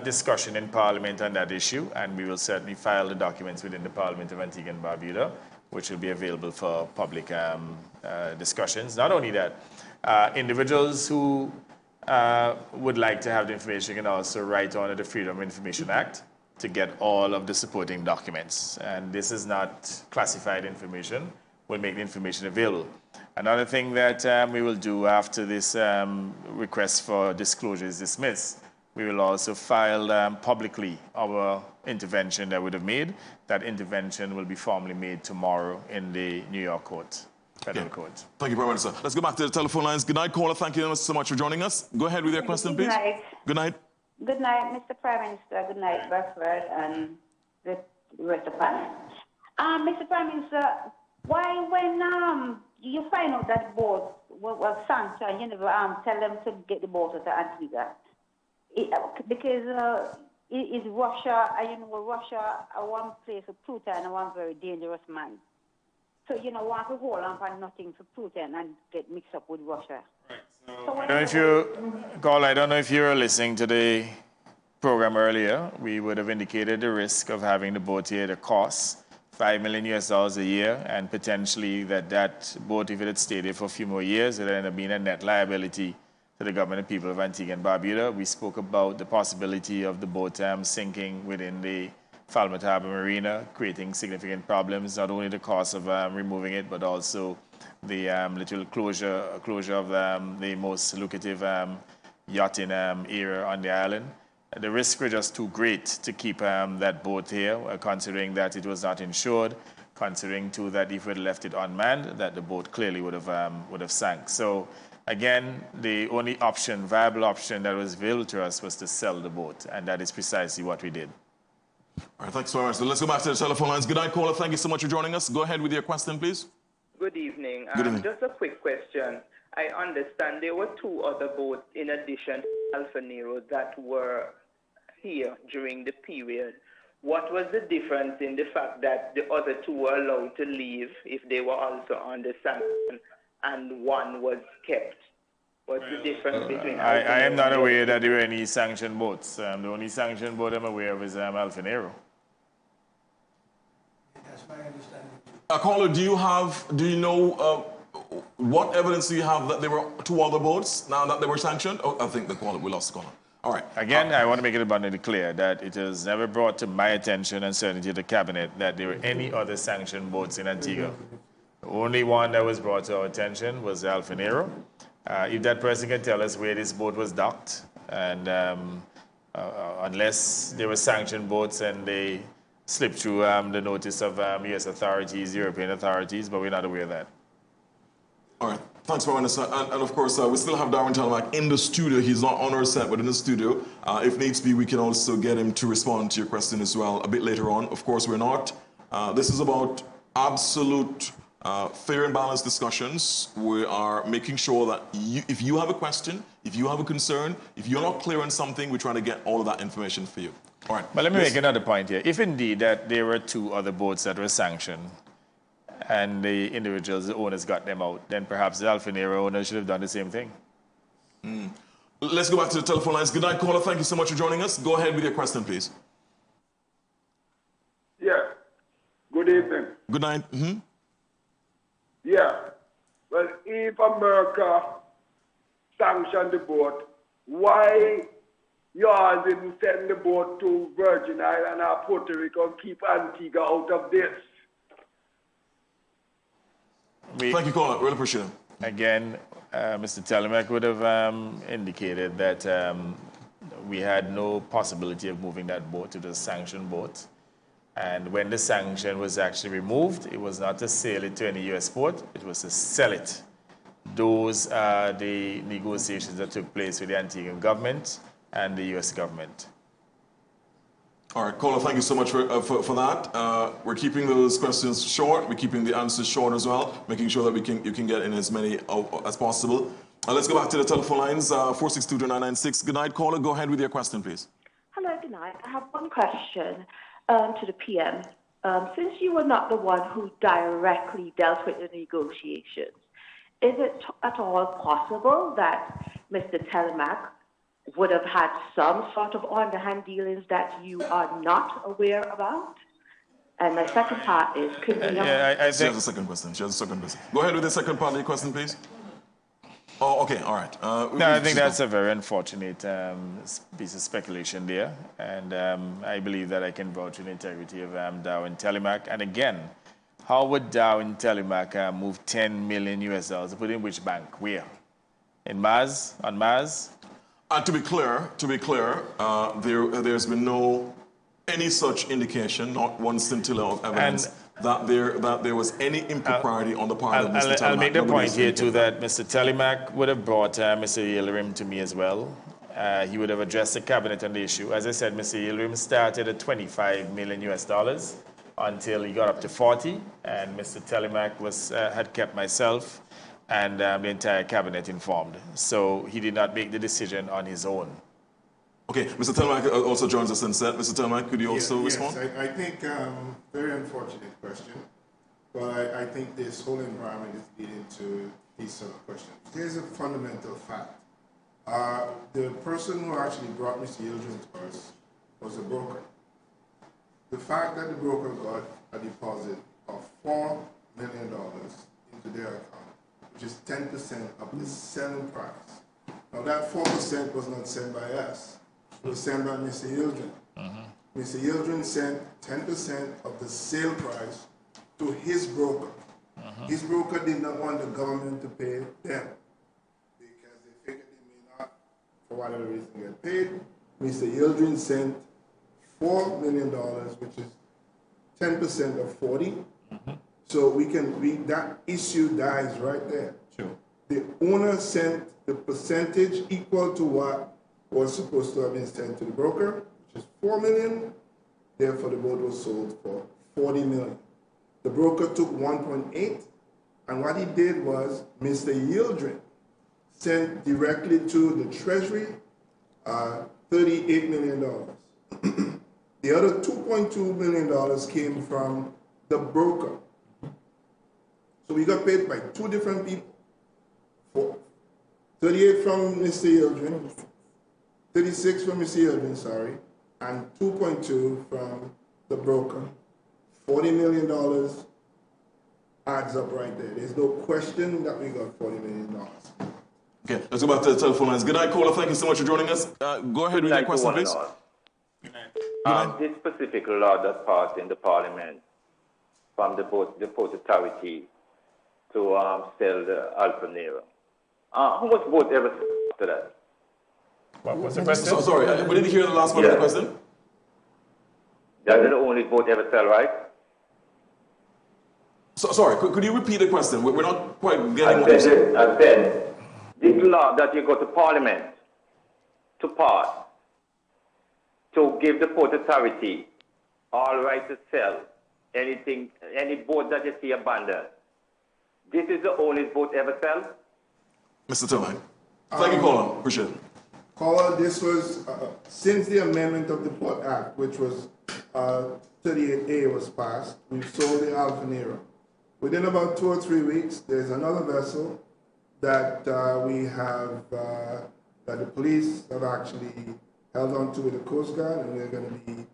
discussion in Parliament on that issue, and we will certainly file the documents within the Parliament of Antigua and Barbuda, which will be available for public discussions. Not only that, individuals who would like to have the information can also write on the Freedom of Information Act to get all of the supporting documents. And this is not classified information. We'll make the information available. Another thing that we will do after this request for disclosure is dismissed, we will also file publicly our intervention that we would have made. That intervention will be formally made tomorrow in the New York court, federal court. Thank you, Prime Minister. Let's go back to the telephone lines. Good night, caller. Thank you so much for joining us. Go ahead with your question, please. Good night. Good night. Good night, Mr. Prime Minister. Good night, Bradford, and the rest of the panel. Mr. Prime Minister, why when you find out that the boat was sanctioned, you never tell them to get the boat out of Antigua? Because it is Russia, and you know, Russia are one place for Putin and one very dangerous man. So, you know, want to hold on for nothing for Putin and get mixed up with Russia. I don't know if you were listening to the program earlier. We would have indicated the risk of having the boat here, the cost, $5 million a year, and potentially that boat, if it had stayed here for a few more years, it would end up being a net liability to the government and people of Antigua and Barbuda. We spoke about the possibility of the boat sinking within the Falmouth Harbour Marina, creating significant problems, not only the cost of removing it, but also the literal closure of the most lucrative yachting area on the island. The risks were just too great to keep that boat here, considering that it was not insured, considering too that if we had left it unmanned, that the boat clearly would have sank. So again, the only viable option that was available to us was to sell the boat, and that is precisely what we did. All right, thanks very much. So let's go back to the telephone lines. Good night, caller. Thank you so much for joining us. Go ahead with your question, please. Good evening. Good evening. Just a quick question. I understand there were two other boats in addition to Alfa Nero that were here during the period. What was the difference in the fact that the other two were allowed to leave if they were also under sanction and one was kept? What's the difference between I am not aware that there were any sanctioned boats. The only sanctioned boat I'm aware of is Alfa Nero. That's my understanding. Caller, do you know what evidence do you have that there were two other boats now that they were sanctioned? Oh, I think we lost the caller. All right. Again, I want to make it abundantly clear that it was never brought to my attention and certainly to the cabinet that there were any other sanctioned boats in Antigua. The only one that was brought to our attention was Alfa Nero. If that person can tell us where this boat was docked, and unless there were sanctioned boats and they slipped through the notice of U.S. authorities, European authorities, but we're not aware of that. All right. Thanks for joining us. And of course, we still have Darwin Telemark in the studio. He's not on our set, but in the studio. If needs be, we can also get him to respond to your question as well a bit later on. Of course, we're not. This is about absolute fair and balanced discussions. We are making sure that if you have a question, if you have a concern, if you're not clear on something, we're trying to get all of that information for you. All right. But let me make another point here. If indeed that there were 2 other boats that were sanctioned, and the individuals, the owners got them out, then perhaps the Alfa Nero owners should have done the same thing. Let's go back to the telephone lines. Good night, caller. Thank you so much for joining us. Go ahead with your question, please. Yeah. Good evening. Good night. Yeah. Well, if America sanctioned the boat, why y'all didn't send the boat to Virgin Island or Puerto Rico and keep Antigua out of this? Thank you, caller. Really appreciate it. Again, Mr. Telemark would have indicated that we had no possibility of moving that boat. It was a sanctioned boat. And when the sanction was actually removed, it was not to sail it to any U.S. port, it was to sell it. Those are the negotiations that took place with the Antiguan government and the U.S. government. All right, caller, thank you so much for that. We're keeping those questions short. We're keeping the answers short as well, making sure that you can get in as many as possible. Let's go back to the telephone lines, 4622996. Good night, caller. Go ahead with your question, please. Hello, good night. I have one question to the PM. Since you were not the one who directly dealt with the negotiations, is it at all possible that Mr. Telemark would have had some sort of underhand dealings that you are not aware about? And my second part is, could we have... She has a second question. Go ahead with the second part of your question, please. Oh, okay, all right. No, I think that's a very unfortunate piece of speculation there. And I believe that I can vouch for the integrity of Darwin Telemark. And again, how would Darwin Telemark move $10 million US to put in which bank? Where? In Mars? On Mars? To be clear, there's been any such indication, not one scintilla of evidence, that there was any impropriety on the part of Mr. Telemark. I'll make the point here too that Mr. Telemark would have brought Mr. Yildirim to me as well. He would have addressed the cabinet on the issue. As I said, Mr. Yildirim started at $25 million US until he got up to 40, and Mr. Telemark had kept myself and the entire cabinet informed. So he did not make the decision on his own. Okay, Mr. Telemark also joins us in set. Mr. Telemark, could you also respond? Yes, I think very unfortunate question, but I think this whole environment is leading to these sort of questions. Here's a fundamental fact. The person who actually brought Mr. Yildirim to us was a broker. The fact that the broker got a deposit of $4 million into their account, which is 10% of the selling price. Now that 4% was not sent by us. It was sent by Mr. Yildirim. Mr. Yildirim sent 10% of the sale price to his broker. His broker did not want the government to pay them because they figured they may not, for whatever reason, get paid. Mr. Yildirim sent $4 million, which is 10% of 40. So that issue dies right there. Sure. The owner sent the percentage equal to what was supposed to have been sent to the broker, which is $4 million. Therefore, the boat was sold for $40 million. The broker took 1.8, and what he did was Mr. Yildirim sent directly to the Treasury $38 million. The other $2.2 million came from the broker. So we got paid by two different people. 38 from Mr. Yildirim, 36 from Mr. Yildirim, sorry, and 2.2 from the broker. $40 million adds up right there. There's no question that we got $40 million. Okay, let's go back to the telephone lines. Good night, caller. Thank you so much for joining us. Go ahead with your question, please. This specific law that passed in the parliament from the Port Authority to sell the Alfa Nero. Who was vote ever after that? What's the question? Sorry, we didn't hear the last part of the question. That's the only boat ever sell, right? So, sorry, could you repeat the question? We're not quite getting what you said. I said, this law that you go to Parliament to pass to give the Port Authority all right to sell anything, any boat that you see abandoned. This is the only boat ever sell? Mr. Tillman. Thank you, Colin. Appreciate it. Caller, this was since the amendment of the Port Act, which was 38A was passed, we've sold the Alfa Nero. Within about 2 or 3 weeks, there's another vessel that we have, that the police have actually held on to with the Coast Guard, and we're going to be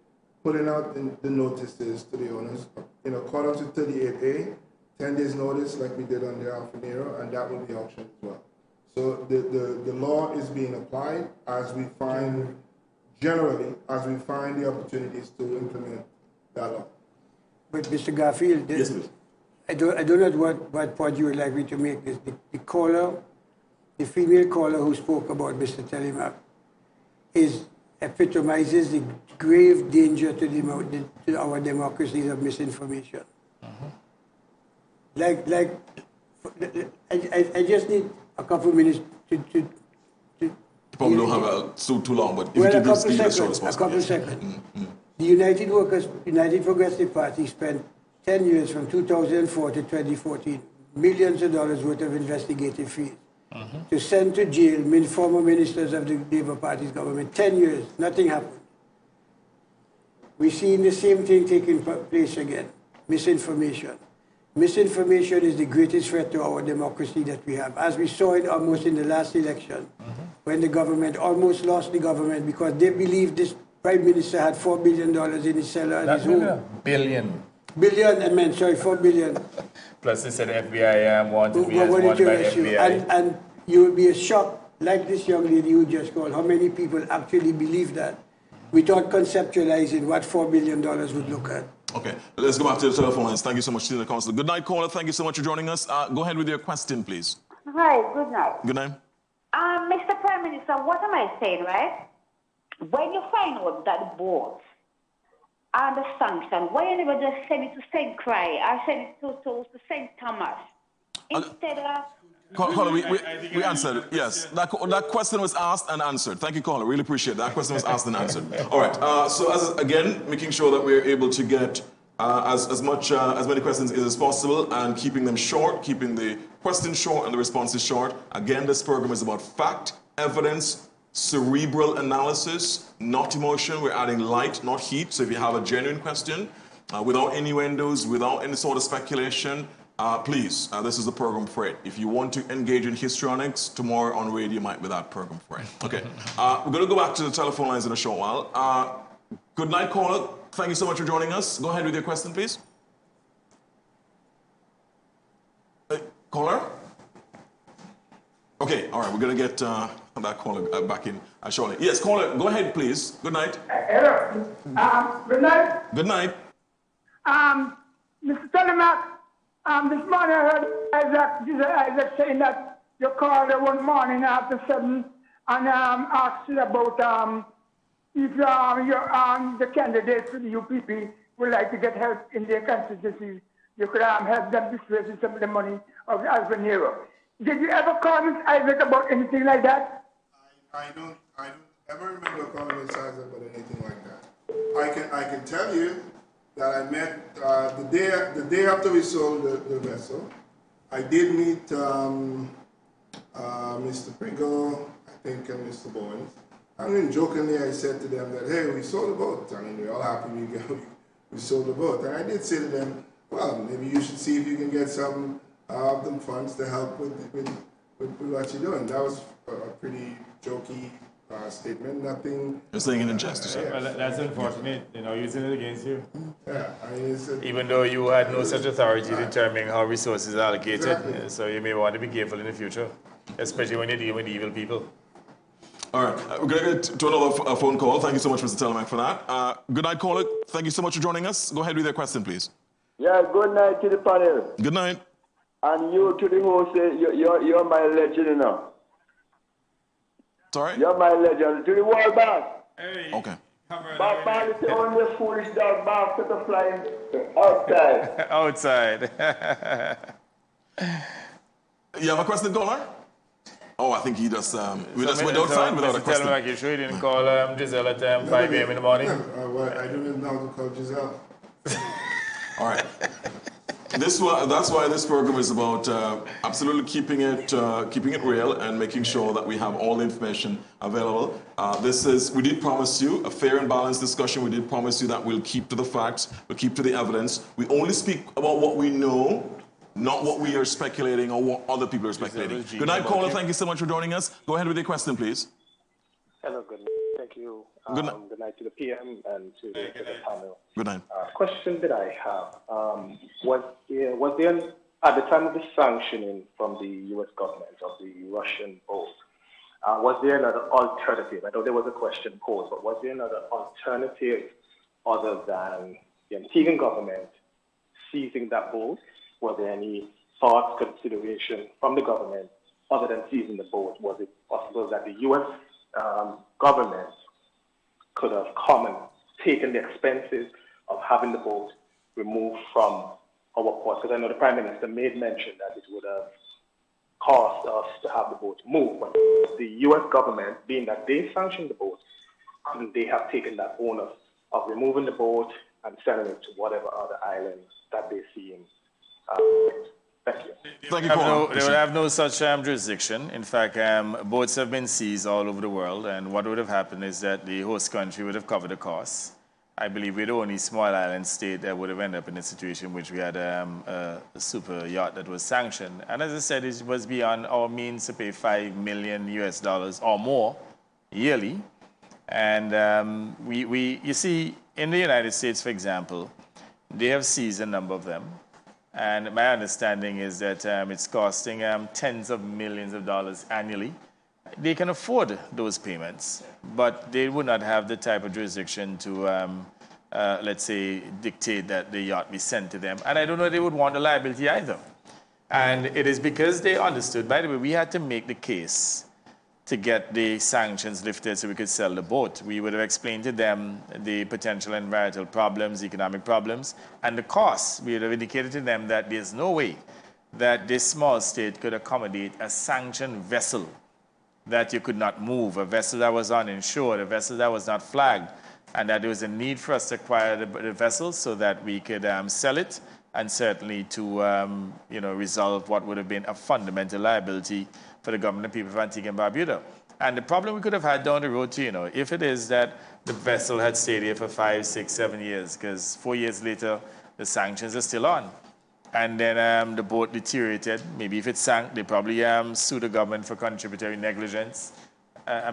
putting out the notices to the owners in accordance with 38A, 10 days notice like we did on the Alfa Nero, and that will be auctioned as well. So the law is being applied as we find, generally, as we find the opportunities to implement that law. But Mr. Garfield, yes, please. I don't know what point you would like me to make. This. The caller, the female caller who spoke about Mr. Telemark, epitomizes the grave danger to our democracies of misinformation. I just need a couple of minutes to probably don't have too long, but if well, you can speak as short as a possible. couple seconds. The United Progressive Party spent 10 years from 2004 to 2014, millions of dollars worth of investigative fees to send to jail former ministers of the Labour Party's government. 10 years, nothing happened. We're seeing the same thing taking place again, misinformation. Misinformation is the greatest threat to our democracy that we have. As we saw it almost in the last election, when the government almost lost the government because they believed this Prime Minister had $4 billion in his cellar at his home. Billion. Billion, I meant, sorry, 4 billion. Plus, they said FBI wanted me as wanted by FBI. And you will be shocked, like this young lady who just called, how many people actually believe that without conceptualizing what $4 billion would look at. Okay, let's go back to the telephone lines. Thank you so much, Senior Counsel. Good night, caller. Thank you so much for joining us. Go ahead with your question, please. Hi, good night. Good night. Mr. Prime Minister, what am I saying, right? When you find out that boat and the sanction, why you never just send it to St. Croix or send it to St. Thomas instead of... Caller, we answered it. Yes, that question was asked and answered. Thank you, caller. Really appreciate that. Question was asked and answered. All right. So again, making sure that we're able to get as many questions as possible and keeping them short, keeping the questions short and the responses short. Again, this program is about fact, evidence, cerebral analysis, not emotion. We're adding light, not heat. So if you have a genuine question, without innuendos, without any sort of speculation, please, this is the program for it. If you want to engage in histrionics, tomorrow on radio might be that program for it. Okay, we're going to go back to the telephone lines in a short while. Good night, caller. Thank you so much for joining us. Go ahead with your question, please. Caller? Okay, all right, we're going to get that caller back in shortly. Yes, caller, go ahead, please. Good night. Hello. Good night. Good night. Mr. Telemark, this morning I heard Isaac saying that you called one morning after 7 and asked you about if the candidates for the UPP would like to get help in their constituencies. You could help them disperse some of the money of Alfa Nero. Did you ever call Ms. Isaac about anything like that? I don't ever remember calling Ms. Isaac about anything like that. I can tell you that I met the day after we sold the vessel. I did meet Mr. Pringle, I think, and Mr. Bowens. I mean, jokingly, I said to them that, hey, we sold the boat. I mean, we're all happy we sold the boat. And I did say to them, well, maybe you should see if you can get some of them funds to help with what you're doing. That was a pretty jokey statement. Nothing. You're saying it in jest. Well, that's unfortunate, using it against you. Yeah, I mean, even though you had no such authority determining how resources are allocated, exactly. So you may want to be careful in the future, especially when you're dealing with evil people. All right, we're going to get to another phone call. Thank you so much, Mr. Telemac, for that. Good night, caller. Thank you so much for joining us. Go ahead with your question, please. Yeah, good night to the panel. Good night. And you to the host, you're my legend, Sorry? You're my legend. To the world boss. Okay. But it's only a foolish dog barks at the flying outside. Outside. You have a question, caller? Oh, I think he just we just went outside without a question. Tell me, like, you sure you didn't call Giselle at 5 a.m. in the morning? Well, I don't even know how to call Giselle. All right. That's why this program is about absolutely keeping it real and making sure that we have all the information available. We did promise you a fair and balanced discussion. We did promise you that we'll keep to the facts, we'll keep to the evidence. We only speak about what we know, not what we are speculating or what other people are speculating. Good night, caller. Thank you so much for joining us. Go ahead with your question, please. Hello, good night. Thank you. Good night to the PM and to the panel. Good night. Question that I have, was there, at the time of the sanctioning from the U.S. government of the Russian boat, was there another alternative? I know there was a question posed, but was there another alternative other than the Antiguan government seizing that boat? Was there any thoughts, consideration from the government other than seizing the boat? Was it possible that the U.S. Government could have come and taken the expenses of having the boat removed from our port? Because I know the Prime Minister made mention that it would have cost us to have the boat moved. But the U.S. government, being that they sanctioned the boat, couldn't they have taken that onus of removing the boat and selling it to whatever other islands that they see in? Thank you. Thank you, they would have no such jurisdiction. In fact, boats have been seized all over the world, and what would have happened is that the host country would have covered the costs. I believe we're the only small island state that would have ended up in a situation in which we had a super yacht that was sanctioned. And as I said, it was beyond our means to pay $5 million or more yearly. And you see, in the United States, for example, they have seized a number of them. And my understanding is that it's costing tens of millions of dollars annually. They can afford those payments, but they would not have the type of jurisdiction to, let's say, dictate that the yacht be sent to them. And I don't know if they would want the liability either. And it is because they understood, by the way, we had to make the case to get the sanctions lifted so we could sell the boat. We would have explained to them the potential environmental problems, economic problems, and the costs. We would have indicated to them that there's no way that this small state could accommodate a sanctioned vessel that you could not move, a vessel that was uninsured, a vessel that was not flagged, and that there was a need for us to acquire the vessel so that we could sell it and certainly to resolve what would have been a fundamental liability for the government and people of Antigua and Barbuda. And the problem we could have had down the road too, if it is that the vessel had stayed here for 5, 6, 7 years, because 4 years later, the sanctions are still on. And then the boat deteriorated. Maybe if it sank, they probably sue the government for contributory negligence.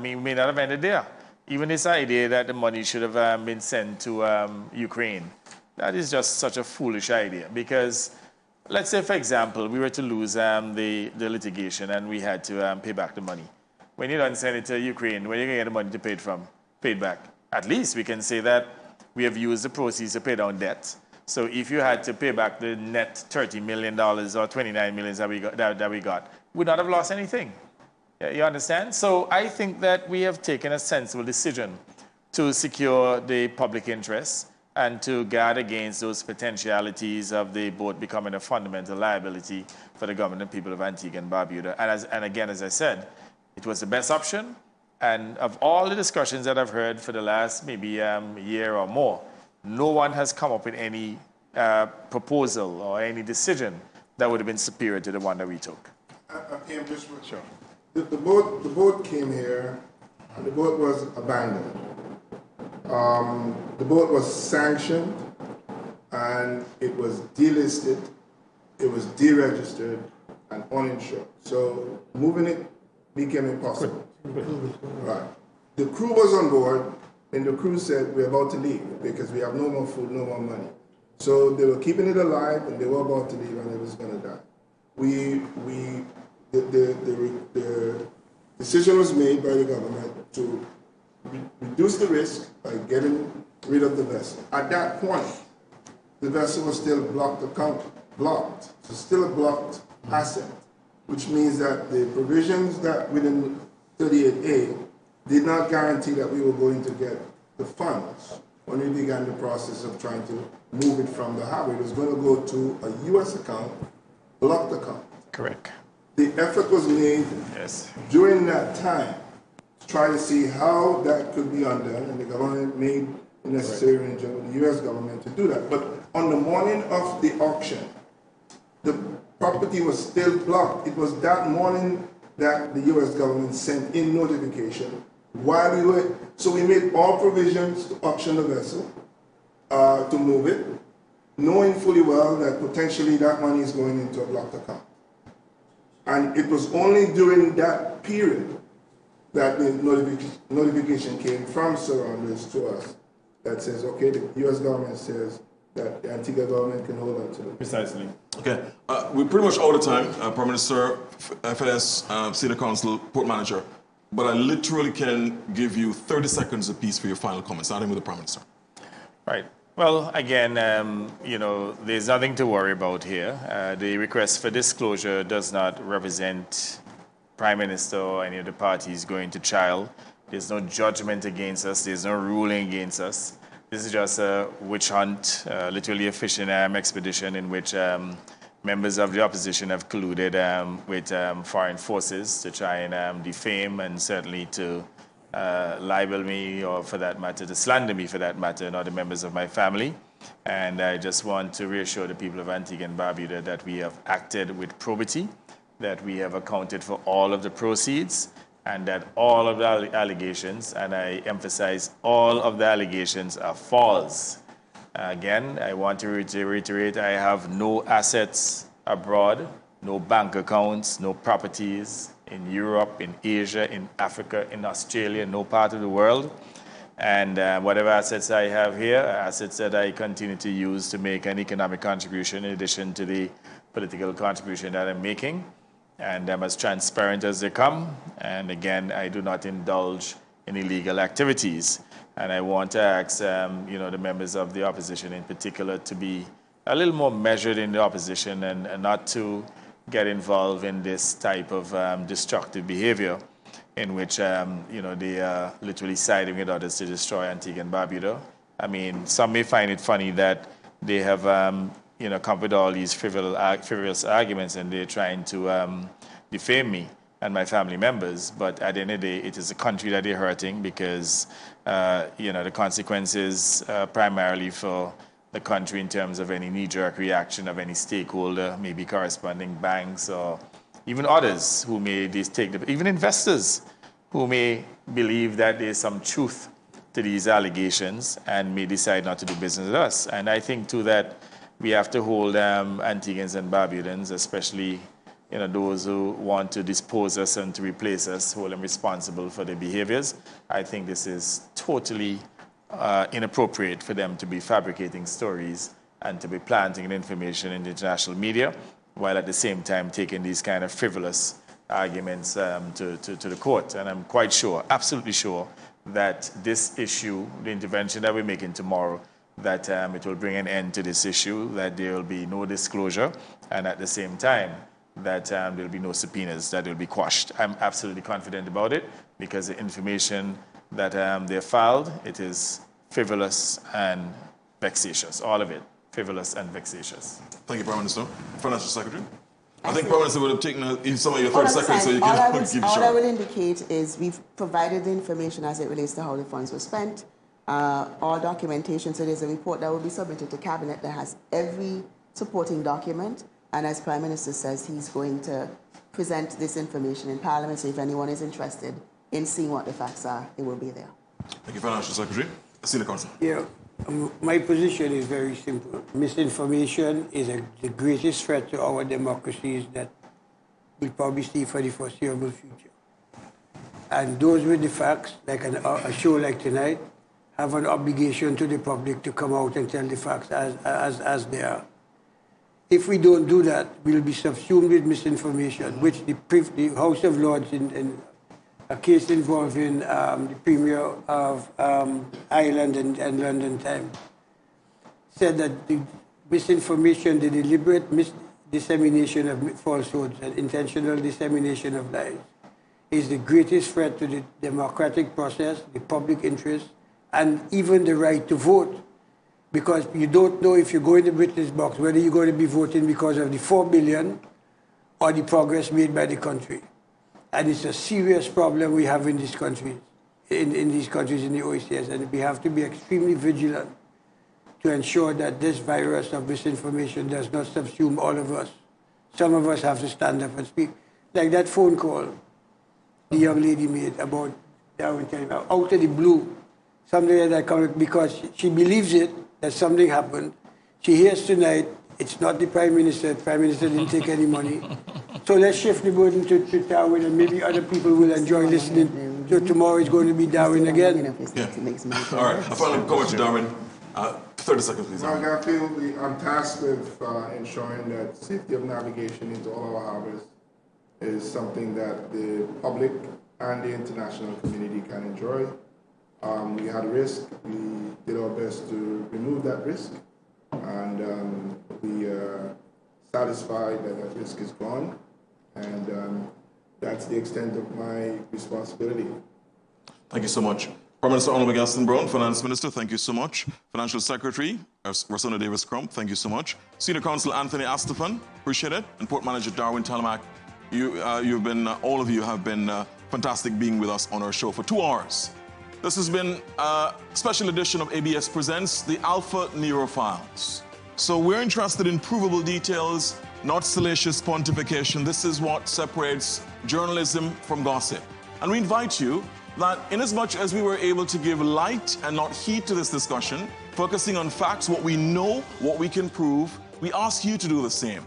We may not have ended there. Even this idea that the money should have been sent to Ukraine, that is just such a foolish idea. Because let's say, for example, we were to lose the litigation and we had to pay back the money. When you don't send it to Ukraine, where are you going to get the money to pay it from? Paid back. At least we can say that we have used the proceeds to pay down debt. So if you had to pay back the net $30 million or $29 million that we got, we would not have lost anything. You understand? So I think that we have taken a sensible decision to secure the public interest and to guard against those potentialities of the boat becoming a fundamental liability for the government and people of Antigua and Barbuda. And again, as I said, it was the best option. And of all the discussions that I've heard for the last maybe year or more, no one has come up with any proposal or any decision that would have been superior to the one that we took. Sure. The boat came here, and the boat was abandoned. The boat was sanctioned, and it was delisted, it was deregistered, and uninsured. So moving it became impossible. Right. The crew was on board, and the crew said, we're about to leave because we have no more food, no more money. So they were keeping it alive, and they were about to leave, and it was going to die. The decision was made by the government to reduce the risk by getting rid of the vessel. At that point, the vessel was still blocked. So still a blocked asset, which means that the provisions that within 38A did not guarantee that we were going to get the funds, when we began the process of trying to move it from the harbor, it was going to go to a U.S. account, blocked account. Correct. The effort was made during that time to try to see how that could be undone, and the government made the necessary arrangement with the U.S. government to do that. But on the morning of the auction, the property was still blocked. It was that morning that the U.S. government sent in notification while we were, so we made all provisions to auction the vessel, to move it, knowing fully well that potentially that money is going into a blocked account. And it was only during that period that the notification came from surrounders to us that says, okay, the U.S. government says that the Antigua government can hold on to it. Precisely. Okay, we're pretty much out of time. Prime Minister, FNS, Senior Counsel, Port Manager, but I literally can give you 30 seconds apiece for your final comments, starting with the Prime Minister. Right. Well, again, there's nothing to worry about here. The request for disclosure does not represent Prime Minister or any of the parties going to trial. There's no judgment against us. There's no ruling against us. This is just a witch hunt, literally a fishing expedition in which members of the opposition have colluded with foreign forces to try and defame and certainly to libel me, or for that matter, to slander me for that matter, and other members of my family. And I just want to reassure the people of Antigua and Barbuda that we have acted with probity, that we have accounted for all of the proceeds, and that all of the allegations, and I emphasize all of the allegations, are false. Again, I want to reiterate, I have no assets abroad, no bank accounts, no properties in Europe, in Asia, in Africa, in Australia, no part of the world. And whatever assets I have here are assets that I continue to use to make an economic contribution in addition to the political contribution that I'm making. And I'm as transparent as they come. And again, I do not indulge in illegal activities. And I want to ask, the members of the opposition in particular to be a little more measured in the opposition and not to get involved in this type of destructive behavior in which, they are literally siding with others to destroy Antigua and Barbuda. I mean, some may find it funny that they have, come up with all these frivolous arguments and they're trying to defame me and my family members. But at the end of the day, it is the country that they're hurting because, the consequences primarily for the country in terms of any knee-jerk reaction of any stakeholder, maybe corresponding banks or even others who may even investors who may believe that there's some truth to these allegations and may decide not to do business with us. And I think too that we have to hold Antiguans and Barbudans, especially those who want to dispose us and to replace us, hold them responsible for their behaviors. I think this is totally inappropriate for them to be fabricating stories and to be planting information in the international media, while at the same time taking these kind of frivolous arguments to the court. And I'm quite sure, absolutely sure, that this issue, the intervention that we're making tomorrow, that it will bring an end to this issue, that there will be no disclosure, and at the same time, that there will be no subpoenas, that will be quashed. I'm absolutely confident about it because the information that they filed, it is frivolous and vexatious, all of it, frivolous and vexatious. Thank you, Prime Minister. Financial Secretary? I think Prime Minister would have taken some of your 30 seconds so you can keep it short. All I will indicate is we've provided the information as it relates to how the funds were spent, all documentation, so there's a report that will be submitted to Cabinet that has every supporting document, and as Prime Minister says, he's going to present this information in Parliament, so if anyone is interested in seeing what the facts are, it will be there. Thank you, Financial Secretary. Senior Counsel. Yeah, my position is very simple. Misinformation is the greatest threat to our democracies that we'll probably see for the foreseeable future. And those with the facts, like a show like tonight, have an obligation to the public to come out and tell the facts as they are. If we don't do that, we'll be subsumed with misinformation, which the House of Lords in a case involving the Premier of Ireland and London Times said that the misinformation, the deliberate dissemination of falsehoods and intentional dissemination of lies is the greatest threat to the democratic process, the public interest, and even the right to vote, because you don't know if you go in the witness box whether you're going to be voting because of the 4 billion or the progress made by the country. And it's a serious problem we have in this country, in these countries in the OECS, and we have to be extremely vigilant to ensure that this virus of misinformation does not subsume all of us. Some of us have to stand up and speak. Like that phone call the young lady made about Darwin telling her, out of the blue, something like that coming because she believes it, that something happened. She hears tonight, it's not the Prime Minister. The Prime Minister didn't take any money. So let's shift the burden to Darwin, and maybe other people will enjoy listening. So tomorrow is going to be Darwin again. Yeah. All right, I finally go to Darwin. 30 seconds, please. Well, Garfield, I'm tasked with ensuring that safety of navigation into all our harbors is something that the public and the international community can enjoy. We had a risk. We did our best to remove that risk, and we are satisfied that that risk is gone, and that's the extent of my responsibility. Thank you so much. Prime Minister Honorable Gaston Brown, Finance Minister, thank you so much. Financial Secretary, Rosanna Davis-Crump, thank you so much. Senior Counsel Anthony Astaphan, appreciate it. And Port Manager Darwin Telemack, all of you have been fantastic being with us on our show for 2 hours. This has been a special edition of ABS Presents the Alfa Nero Files. So we're interested in provable details, not salacious pontification. This is what separates journalism from gossip. And we invite you that inasmuch as we were able to give light and not heat to this discussion, focusing on facts, what we know, what we can prove, we ask you to do the same.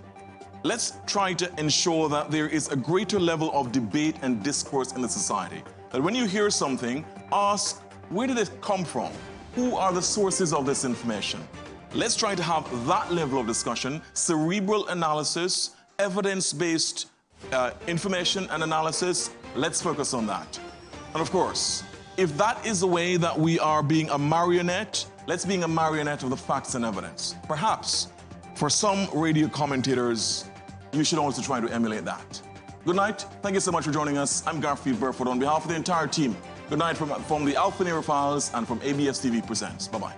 Let's try to ensure that there is a greater level of debate and discourse in the society. That when you hear something, ask, where did it come from? Who are the sources of this information? Let's try to have that level of discussion, cerebral analysis, evidence-based information and analysis. Let's focus on that. And of course, if that is the way that we are being a marionette, let's be a marionette of the facts and evidence. Perhaps for some radio commentators, you should also try to emulate that. Good night. Thank you so much for joining us. I'm Garfield Burford on behalf of the entire team. Good night from the Alfa Nero Files and from ABS TV Presents. Bye-bye.